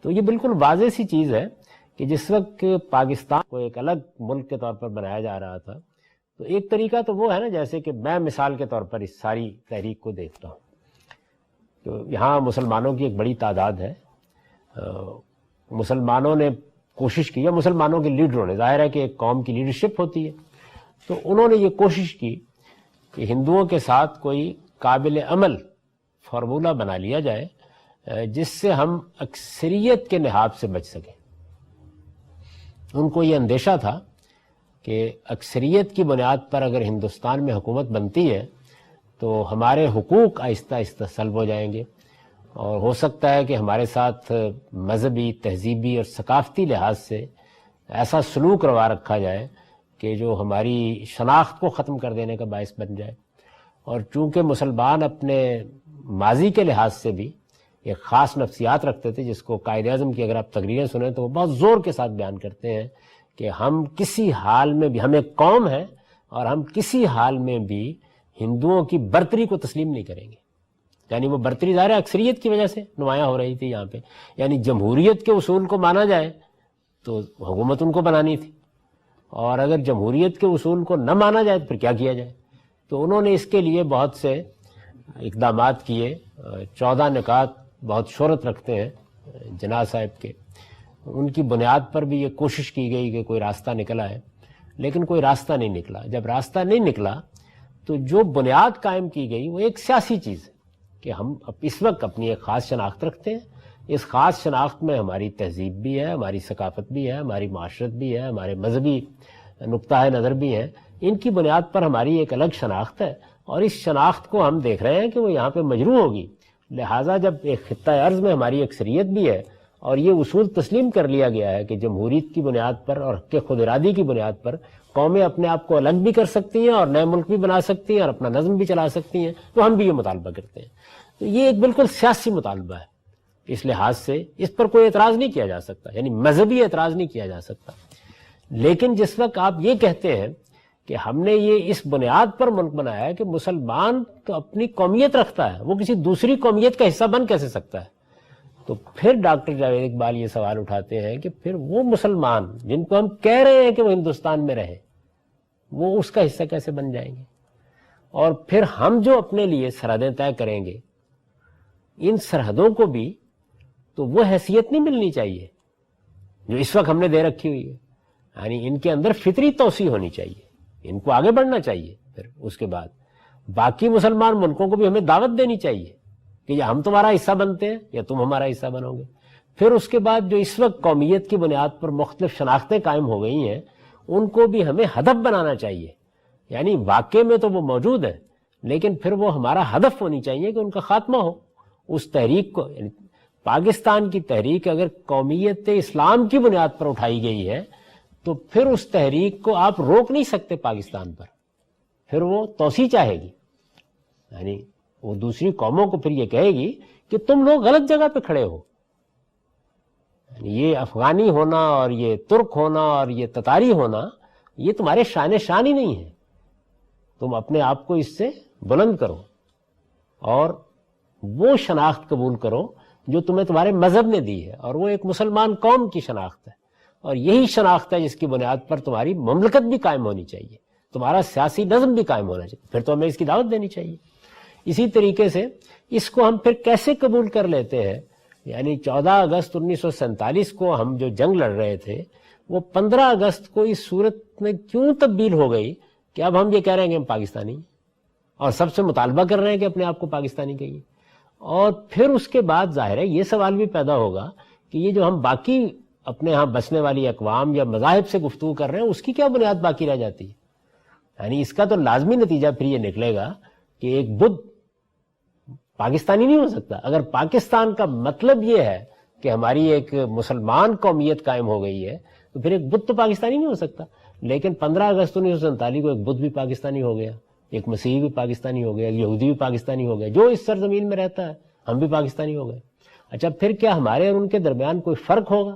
تو یہ بالکل واضح سی چیز ہے کہ جس وقت پاکستان کو ایک الگ ملک کے طور پر بنایا جا رہا تھا، تو ایک طریقہ تو وہ ہے نا، جیسے کہ میں مثال کے طور پر اس ساری تحریک کو دیکھتا ہوں، تو یہاں مسلمانوں کی ایک بڑی تعداد ہے، مسلمانوں نے کوشش کی، یا مسلمانوں کے لیڈروں نے، ظاہر ہے کہ ایک قوم کی لیڈرشپ ہوتی ہے، تو انہوں نے یہ کوشش کی کہ ہندوؤں کے ساتھ کوئی قابل عمل فارمولہ بنا لیا جائے جس سے ہم اکثریت کے نہاد سے بچ سکیں۔ ان کو یہ اندیشہ تھا کہ اکثریت کی بنیاد پر اگر ہندوستان میں حکومت بنتی ہے تو ہمارے حقوق آہستہ آہستہ سلب ہو جائیں گے، اور ہو سکتا ہے کہ ہمارے ساتھ مذہبی، تہذیبی اور ثقافتی لحاظ سے ایسا سلوک روا رکھا جائے کہ جو ہماری شناخت کو ختم کر دینے کا باعث بن جائے۔ اور چونکہ مسلمان اپنے ماضی کے لحاظ سے بھی ایک خاص نفسیات رکھتے تھے، جس کو قائد اعظم کی اگر آپ تقریریں سنیں تو وہ بہت زور کے ساتھ بیان کرتے ہیں کہ ہم کسی حال میں بھی، ہم ایک قوم ہیں اور ہم کسی حال میں بھی ہندوؤں کی برتری کو تسلیم نہیں کریں گے۔ یعنی وہ برتری ظاہر اکثریت کی وجہ سے نمایاں ہو رہی تھی یہاں پہ، یعنی جمہوریت کے اصول کو مانا جائے تو حکومت ان کو بنانی تھی، اور اگر جمہوریت کے اصول کو نہ مانا جائے تو پھر کیا کیا جائے؟ تو انہوں نے اس کے لیے بہت سے اقدامات کیے، 14 نکات بہت شہرت رکھتے ہیں جناح صاحب کے، ان کی بنیاد پر بھی یہ کوشش کی گئی کہ کوئی راستہ نکل آئے، لیکن کوئی راستہ نہیں نکلا۔ جب راستہ نہیں نکلا تو جو بنیاد قائم کی گئی وہ ایک سیاسی چیز ہے کہ ہم اس وقت اپنی ایک خاص شناخت رکھتے ہیں، اس خاص شناخت میں ہماری تہذیب بھی ہے، ہماری ثقافت بھی ہے، ہماری معاشرت بھی ہے، ہمارے مذہبی نقطہ نظر بھی ہیں، ان کی بنیاد پر ہماری ایک الگ شناخت ہے، اور اس شناخت کو ہم دیکھ رہے ہیں کہ وہ یہاں پہ مجروح ہوگی۔ لہٰذا جب ایک خطہ ارض میں ہماری اکثریت بھی ہے اور یہ اصول تسلیم کر لیا گیا ہے کہ جمہوریت کی بنیاد پر اور حق خود ارادی کی بنیاد پر قومیں اپنے آپ کو الگ بھی کر سکتی ہیں اور نئے ملک بھی بنا سکتی ہیں اور اپنا نظم بھی چلا سکتی ہیں، تو ہم بھی یہ مطالبہ کرتے ہیں۔ تو یہ ایک بالکل سیاسی مطالبہ ہے، اس لحاظ سے اس پر کوئی اعتراض نہیں کیا جا سکتا، یعنی مذہبی اعتراض نہیں کیا جا سکتا۔ لیکن جس وقت آپ یہ کہتے ہیں کہ ہم نے یہ اس بنیاد پر ملک بنایا ہے کہ مسلمان تو اپنی قومیت رکھتا ہے، وہ کسی دوسری قومیت کا حصہ بن کیسے سکتا ہے؟ تو پھر ڈاکٹر جاوید اقبال یہ سوال اٹھاتے ہیں کہ پھر وہ مسلمان جن کو ہم کہہ رہے ہیں کہ وہ ہندوستان میں رہے، وہ اس کا حصہ کیسے بن جائیں گے؟ اور پھر ہم جو اپنے لیے سرحدیں طے کریں گے، ان سرحدوں کو بھی تو وہ حیثیت نہیں ملنی چاہیے جو اس وقت ہم نے دے رکھی ہوئی ہے، یعنی ان کے اندر فطری توسیع ہونی چاہیے، ان کو آگے بڑھنا چاہیے۔ پھر اس کے بعد باقی مسلمان ملکوں کو بھی ہمیں دعوت دینی چاہیے کہ یا ہم تمہارا حصہ بنتے ہیں یا تم ہمارا حصہ بنو گے۔ پھر اس کے بعد جو اس وقت قومیت کی بنیاد پر مختلف شناختیں قائم ہو گئی ہیں، ان کو بھی ہمیں ہدف بنانا چاہیے، یعنی واقع میں تو وہ موجود ہے لیکن پھر وہ ہمارا ہدف ہونی چاہیے کہ ان کا خاتمہ ہو۔ اس تحریک کو، یعنی پاکستان کی تحریک اگر قومیت اسلام کی بنیاد پر اٹھائی گئی ہے تو پھر اس تحریک کو آپ روک نہیں سکتے پاکستان پر، پھر وہ توسیع چاہے گی، یعنی وہ دوسری قوموں کو پھر یہ کہے گی کہ تم لوگ غلط جگہ پہ کھڑے ہو۔ یعنی یہ افغانی ہونا اور یہ ترک ہونا اور یہ تتاری ہونا یہ تمہارے شان شان ہی نہیں ہے. تم اپنے آپ کو اس سے بلند کرو اور وہ شناخت قبول کرو جو تمہیں تمہارے مذہب نے دی ہے, اور وہ ایک مسلمان قوم کی شناخت ہے, اور یہی شناخت ہے جس کی بنیاد پر تمہاری مملکت بھی قائم ہونی چاہیے, تمہارا سیاسی نظم بھی قائم ہونا چاہیے. پھر تو ہمیں اس کی دعوت دینی چاہیے. اسی طریقے سے اس کو ہم پھر کیسے قبول کر لیتے ہیں؟ یعنی 14 اگست 1947 کو ہم جو جنگ لڑ رہے تھے وہ 15 اگست کو اس صورت میں کیوں تبدیل ہو گئی کہ اب ہم یہ کہہ رہے ہیں کہ ہم پاکستانی ہیں, اور سب سے مطالبہ کر رہے ہیں کہ اپنے آپ کو پاکستانی کہیے. اور پھر اس کے بعد ظاہر ہے یہ سوال بھی پیدا ہوگا کہ یہ جو ہم باقی اپنے ہاں بسنے والی اقوام یا مذاہب سے گفتگو کر رہے ہیں اس کی کیا بنیاد باقی رہ جاتی ہے؟ یعنی اس کا تو لازمی نتیجہ پھر یہ نکلے گا کہ ایک بدھ پاکستانی نہیں ہو سکتا. اگر پاکستان کا مطلب یہ ہے کہ ہماری ایک مسلمان قومیت قائم ہو گئی ہے تو پھر ایک بدھ تو پاکستانی نہیں ہو سکتا. لیکن 15 اگست 1947 کو ایک بدھ بھی پاکستانی ہو گیا, ایک مسیحی بھی پاکستانی ہو گیا, ایک یہودی بھی پاکستانی ہو گیا, جو اس سرزمین میں رہتا ہے ہم بھی پاکستانی ہو گئے. اچھا پھر کیا ہمارے اور ان کے درمیان کوئی فرق ہوگا؟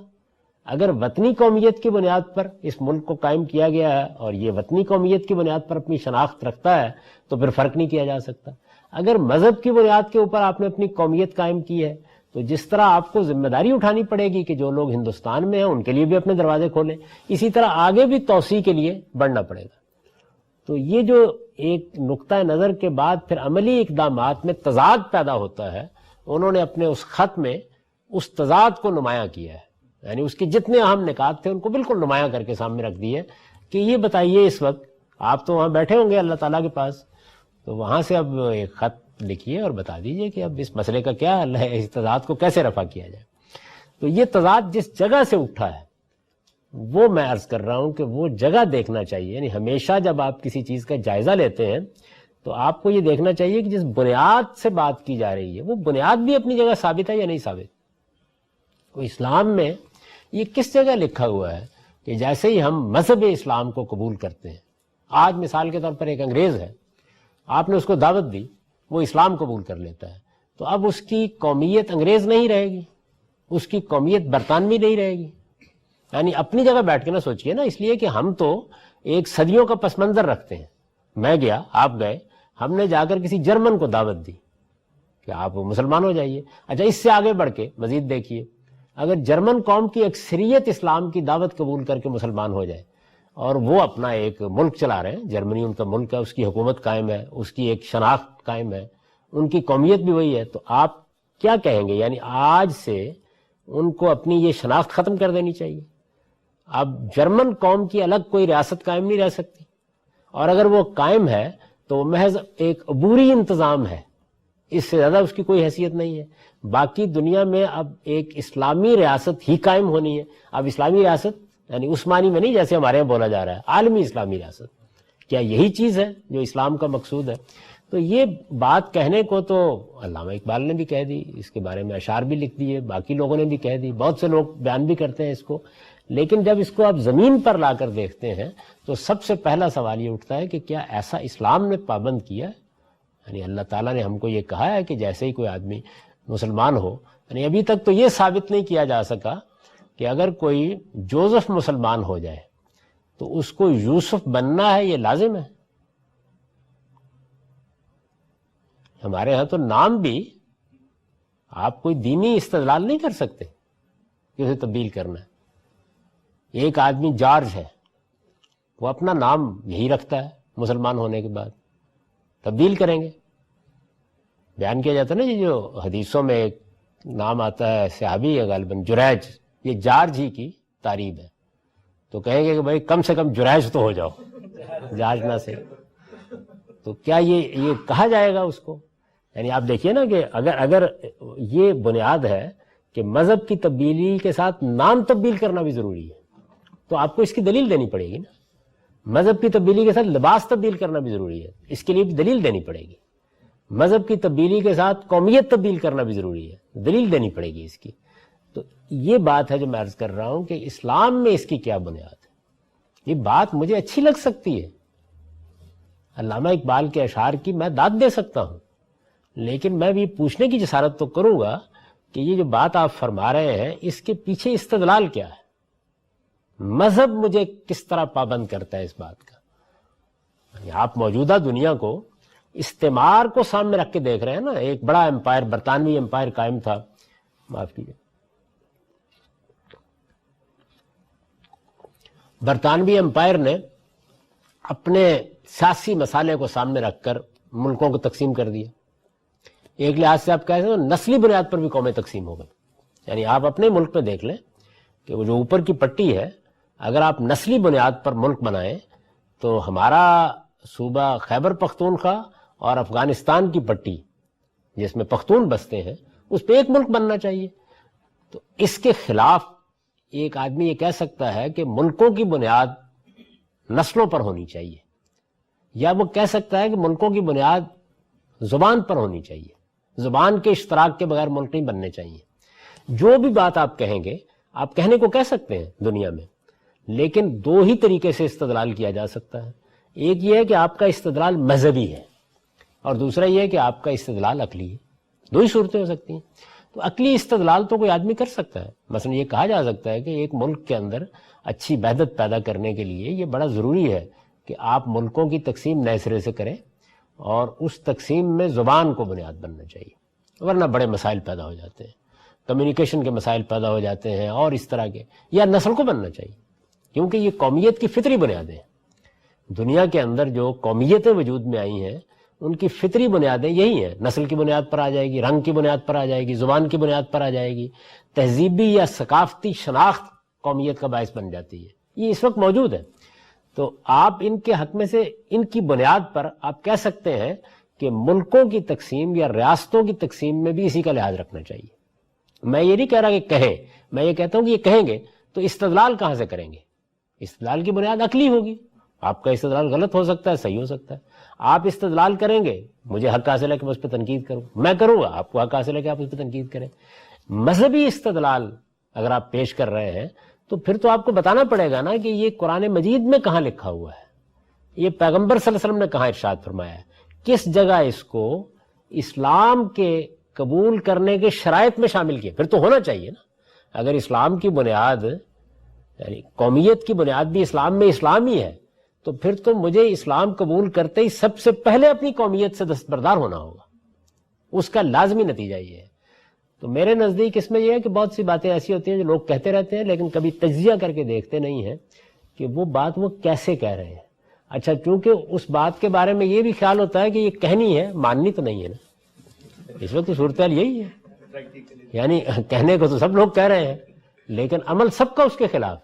اگر وطنی قومیت کی بنیاد پر اس ملک کو قائم کیا گیا ہے اور یہ وطنی قومیت کی بنیاد پر اپنی شناخت رکھتا ہے تو پھر فرق نہیں کیا جا سکتا. اگر مذہب کی بنیاد کے اوپر آپ نے اپنی قومیت قائم کی ہے تو جس طرح آپ کو ذمہ داری اٹھانی پڑے گی کہ جو لوگ ہندوستان میں ہیں ان کے لیے بھی اپنے دروازے کھولیں, اسی طرح آگے بھی توسیع کے لیے بڑھنا پڑے گا. تو یہ جو ایک نقطہ نظر کے بعد پھر عملی اقدامات میں تضاد پیدا ہوتا ہے, انہوں نے اپنے اس خط میں اس تضاد کو نمایاں کیا ہے. یعنی اس کے جتنے اہم نکات تھے ان کو بالکل نمایاں کر کے سامنے رکھ دیے کہ یہ بتائیے اس وقت آپ تو وہاں بیٹھے ہوں گے اللہ تعالیٰ کے پاس, تو وہاں سے اب ایک خط لکھیے اور بتا دیجئے کہ اب اس مسئلے کا کیا حل ہے, اس تضاد کو کیسے رفع کیا جائے. تو یہ تضاد جس جگہ سے اٹھا ہے وہ میں عرض کر رہا ہوں کہ وہ جگہ دیکھنا چاہیے. یعنی ہمیشہ جب آپ کسی چیز کا جائزہ لیتے ہیں تو آپ کو یہ دیکھنا چاہیے کہ جس بنیاد سے بات کی جا رہی ہے وہ بنیاد بھی اپنی جگہ ثابت ہے یا نہیں ثابت. تو اسلام میں یہ کس جگہ لکھا ہوا ہے کہ جیسے ہی ہم مذہب اسلام کو قبول کرتے ہیں, آج مثال کے طور پر ایک انگریز ہے, آپ نے اس کو دعوت دی, وہ اسلام قبول کر لیتا ہے, تو اب اس کی قومیت انگریز نہیں رہے گی, اس کی قومیت برطانوی نہیں رہے گی. یعنی اپنی جگہ بیٹھ کے نہ سوچئے نا, اس لیے کہ ہم تو ایک صدیوں کا پس منظر رکھتے ہیں. میں گیا, آپ گئے, ہم نے جا کر کسی جرمن کو دعوت دی کہ آپ مسلمان ہو جائیے. اچھا اس سے آگے بڑھ کے مزید دیکھیے, اگر جرمن قوم کی اکثریت اسلام کی دعوت قبول کر کے مسلمان ہو جائے اور وہ اپنا ایک ملک چلا رہے ہیں, جرمنی ان کا ملک ہے, اس کی حکومت قائم ہے, اس کی ایک شناخت قائم ہے, ان کی قومیت بھی وہی ہے, تو آپ کیا کہیں گے؟ یعنی آج سے ان کو اپنی یہ شناخت ختم کر دینی چاہیے. اب جرمن قوم کی الگ کوئی ریاست قائم نہیں رہ سکتی, اور اگر وہ قائم ہے تو محض ایک عبوری انتظام ہے, اس سے زیادہ اس کی کوئی حیثیت نہیں ہے. باقی دنیا میں اب ایک اسلامی ریاست ہی قائم ہونی ہے. اب اسلامی ریاست یعنی عثمانی میں نہیں جیسے ہمارے یہاں بولا جا رہا ہے, عالمی اسلامی ریاست. کیا یہی چیز ہے جو اسلام کا مقصود ہے؟ تو یہ بات کہنے کو تو علامہ اقبال نے بھی کہہ دی, اس کے بارے میں اشعار بھی لکھ دیے, باقی لوگوں نے بھی کہہ دی, بہت سے لوگ بیان بھی کرتے ہیں اس کو. لیکن جب اس کو آپ زمین پر لا کر دیکھتے ہیں تو سب سے پہلا سوال یہ اٹھتا ہے کہ کیا ایسا اسلام نے پابند کیا ہے؟ یعنی اللہ تعالیٰ نے ہم کو یہ کہا ہے کہ جیسے ہی کوئی آدمی مسلمان ہو, یعنی ابھی تک تو یہ ثابت نہیں کیا جا سکا کہ اگر کوئی جوزف مسلمان ہو جائے تو اس کو یوسف بننا ہے, یہ لازم ہے. ہمارے ہاں تو نام بھی آپ کوئی دینی استدلال نہیں کر سکتے کہ اسے تبدیل کرنا ہے. ایک آدمی جارج ہے, وہ اپنا نام یہی رکھتا ہے, مسلمان ہونے کے بعد تبدیل کریں گے. بیان کیا جاتا ہے نا یہ جو حدیثوں میں ایک نام آتا ہے صحابی ہے غالباً جریج, یہ جارج ہی کی تعریب ہے, تو کہیں گے کہ بھائی کم سے کم جریج تو ہو جاؤ, جارج نہ سے. تو کیا یہ کہا جائے گا اس کو؟ یعنی آپ دیکھیے نا کہ اگر یہ بنیاد ہے کہ مذہب کی تبدیلی کے ساتھ نام تبدیل کرنا بھی ضروری ہے تو آپ کو اس کی دلیل دینی پڑے گی نا. مذہب کی تبدیلی کے ساتھ لباس تبدیل کرنا بھی ضروری ہے, اس کے لیے بھی دلیل دینی پڑے گی. مذہب کی تبدیلی کے ساتھ قومیت تبدیل کرنا بھی ضروری ہے, دلیل دینی پڑے گی اس کی. تو یہ بات ہے جو میں عرض کر رہا ہوں کہ اسلام میں اس کی کیا بنیاد ہے. یہ بات مجھے اچھی لگ سکتی ہے, علامہ اقبال کے اشعار کی میں داد دے سکتا ہوں, لیکن میں بھی پوچھنے کی جسارت تو کروں گا کہ یہ جو بات آپ فرما رہے ہیں اس کے پیچھے استدلال کیا ہے. مذہب مجھے کس طرح پابند کرتا ہے اس بات کا. یعنی آپ موجودہ دنیا کو استعمار کو سامنے رکھ کے دیکھ رہے ہیں نا. ایک بڑا امپائر، برطانوی امپائر قائم تھا، معاف کیجیے، برطانوی امپائر نے اپنے سیاسی مسائلے کو سامنے رکھ کر ملکوں کو تقسیم کر دیا. ایک لحاظ سے آپ کہہ سکتے ہیں نسلی بنیاد پر بھی قومیں تقسیم ہو گئی. یعنی آپ اپنے ملک میں دیکھ لیں کہ وہ جو اوپر کی پٹی ہے، اگر آپ نسلی بنیاد پر ملک بنائیں تو ہمارا صوبہ خیبر پختونخوا اور افغانستان کی پٹی جس میں پختون بستے ہیں اس پہ ایک ملک بننا چاہیے. تو اس کے خلاف ایک آدمی یہ کہہ سکتا ہے کہ ملکوں کی بنیاد نسلوں پر ہونی چاہیے، یا وہ کہہ سکتا ہے کہ ملکوں کی بنیاد زبان پر ہونی چاہیے، زبان کے اشتراک کے بغیر ملک نہیں بننے چاہیے. جو بھی بات آپ کہیں گے آپ کہنے کو کہہ سکتے ہیں دنیا میں، لیکن دو ہی طریقے سے استدلال کیا جا سکتا ہے. ایک یہ ہے کہ آپ کا استدلال مذہبی ہے، اور دوسرا یہ ہے کہ آپ کا استدلال عقلی ہے. دو ہی صورتیں ہو سکتی ہیں. تو عقلی استدلال تو کوئی آدمی کر سکتا ہے. مثلا یہ کہا جا سکتا ہے کہ ایک ملک کے اندر اچھی وحدت پیدا کرنے کے لیے یہ بڑا ضروری ہے کہ آپ ملکوں کی تقسیم نئے سرے سے کریں، اور اس تقسیم میں زبان کو بنیاد بننا چاہیے، ورنہ بڑے مسائل پیدا ہو جاتے ہیں، کمیونیکیشن کے مسائل پیدا ہو جاتے ہیں اور اس طرح کے. یا نسل کو بننا چاہیے، کیونکہ یہ قومیت کی فطری بنیادیں ہیں. دنیا کے اندر جو قومیتیں وجود میں آئی ہیں ان کی فطری بنیادیں یہی ہیں. نسل کی بنیاد پر آ جائے گی، رنگ کی بنیاد پر آ جائے گی، زبان کی بنیاد پر آ جائے گی، تہذیبی یا ثقافتی شناخت قومیت کا باعث بن جاتی ہے. یہ اس وقت موجود ہے. تو آپ ان کے حق میں سے ان کی بنیاد پر آپ کہہ سکتے ہیں کہ ملکوں کی تقسیم یا ریاستوں کی تقسیم میں بھی اسی کا لحاظ رکھنا چاہیے. میں یہ نہیں کہہ رہا کہ کہیں، میں یہ کہتا ہوں کہ یہ کہیں گے تو استدلال کہاں سے کریں گے؟ استدلال کی بنیاد عقلی ہوگی. آپ کا استدلال غلط ہو سکتا ہے، صحیح ہو سکتا ہے. آپ استدلال کریں گے، مجھے حق حاصل ہے کہ میں اس پہ تنقید کروں، میں کروں گا، آپ کو حق حاصل ہے کہ آپ اس پہ تنقید کریں. مذہبی استدلال اگر آپ پیش کر رہے ہیں تو پھر تو آپ کو بتانا پڑے گا نا کہ یہ قرآن مجید میں کہاں لکھا ہوا ہے، یہ پیغمبر صلی اللہ علیہ وسلم نے کہاں ارشاد فرمایا ہے، کس جگہ اس کو اسلام کے قبول کرنے کے شرائط میں شامل کیا. پھر تو ہونا چاہیے نا. اگر اسلام کی بنیاد یعنی قومیت کی بنیاد بھی اسلام میں اسلام ہی ہے تو پھر تو مجھے اسلام قبول کرتے ہی سب سے پہلے اپنی قومیت سے دستبردار ہونا ہوگا. اس کا لازمی نتیجہ یہ ہے. تو میرے نزدیک اس میں یہ ہے کہ بہت سی باتیں ایسی ہوتی ہیں جو لوگ کہتے رہتے ہیں لیکن کبھی تجزیہ کر کے دیکھتے نہیں ہیں کہ وہ بات وہ کیسے کہہ رہے ہیں. اچھا، چونکہ اس بات کے بارے میں یہ بھی خیال ہوتا ہے کہ یہ کہنی ہے، ماننی تو نہیں ہے نا. اس وقت تو صورتحال یہی ہے. یعنی کہنے کو تو سب لوگ کہہ رہے ہیں لیکن عمل سب کا اس کے خلاف.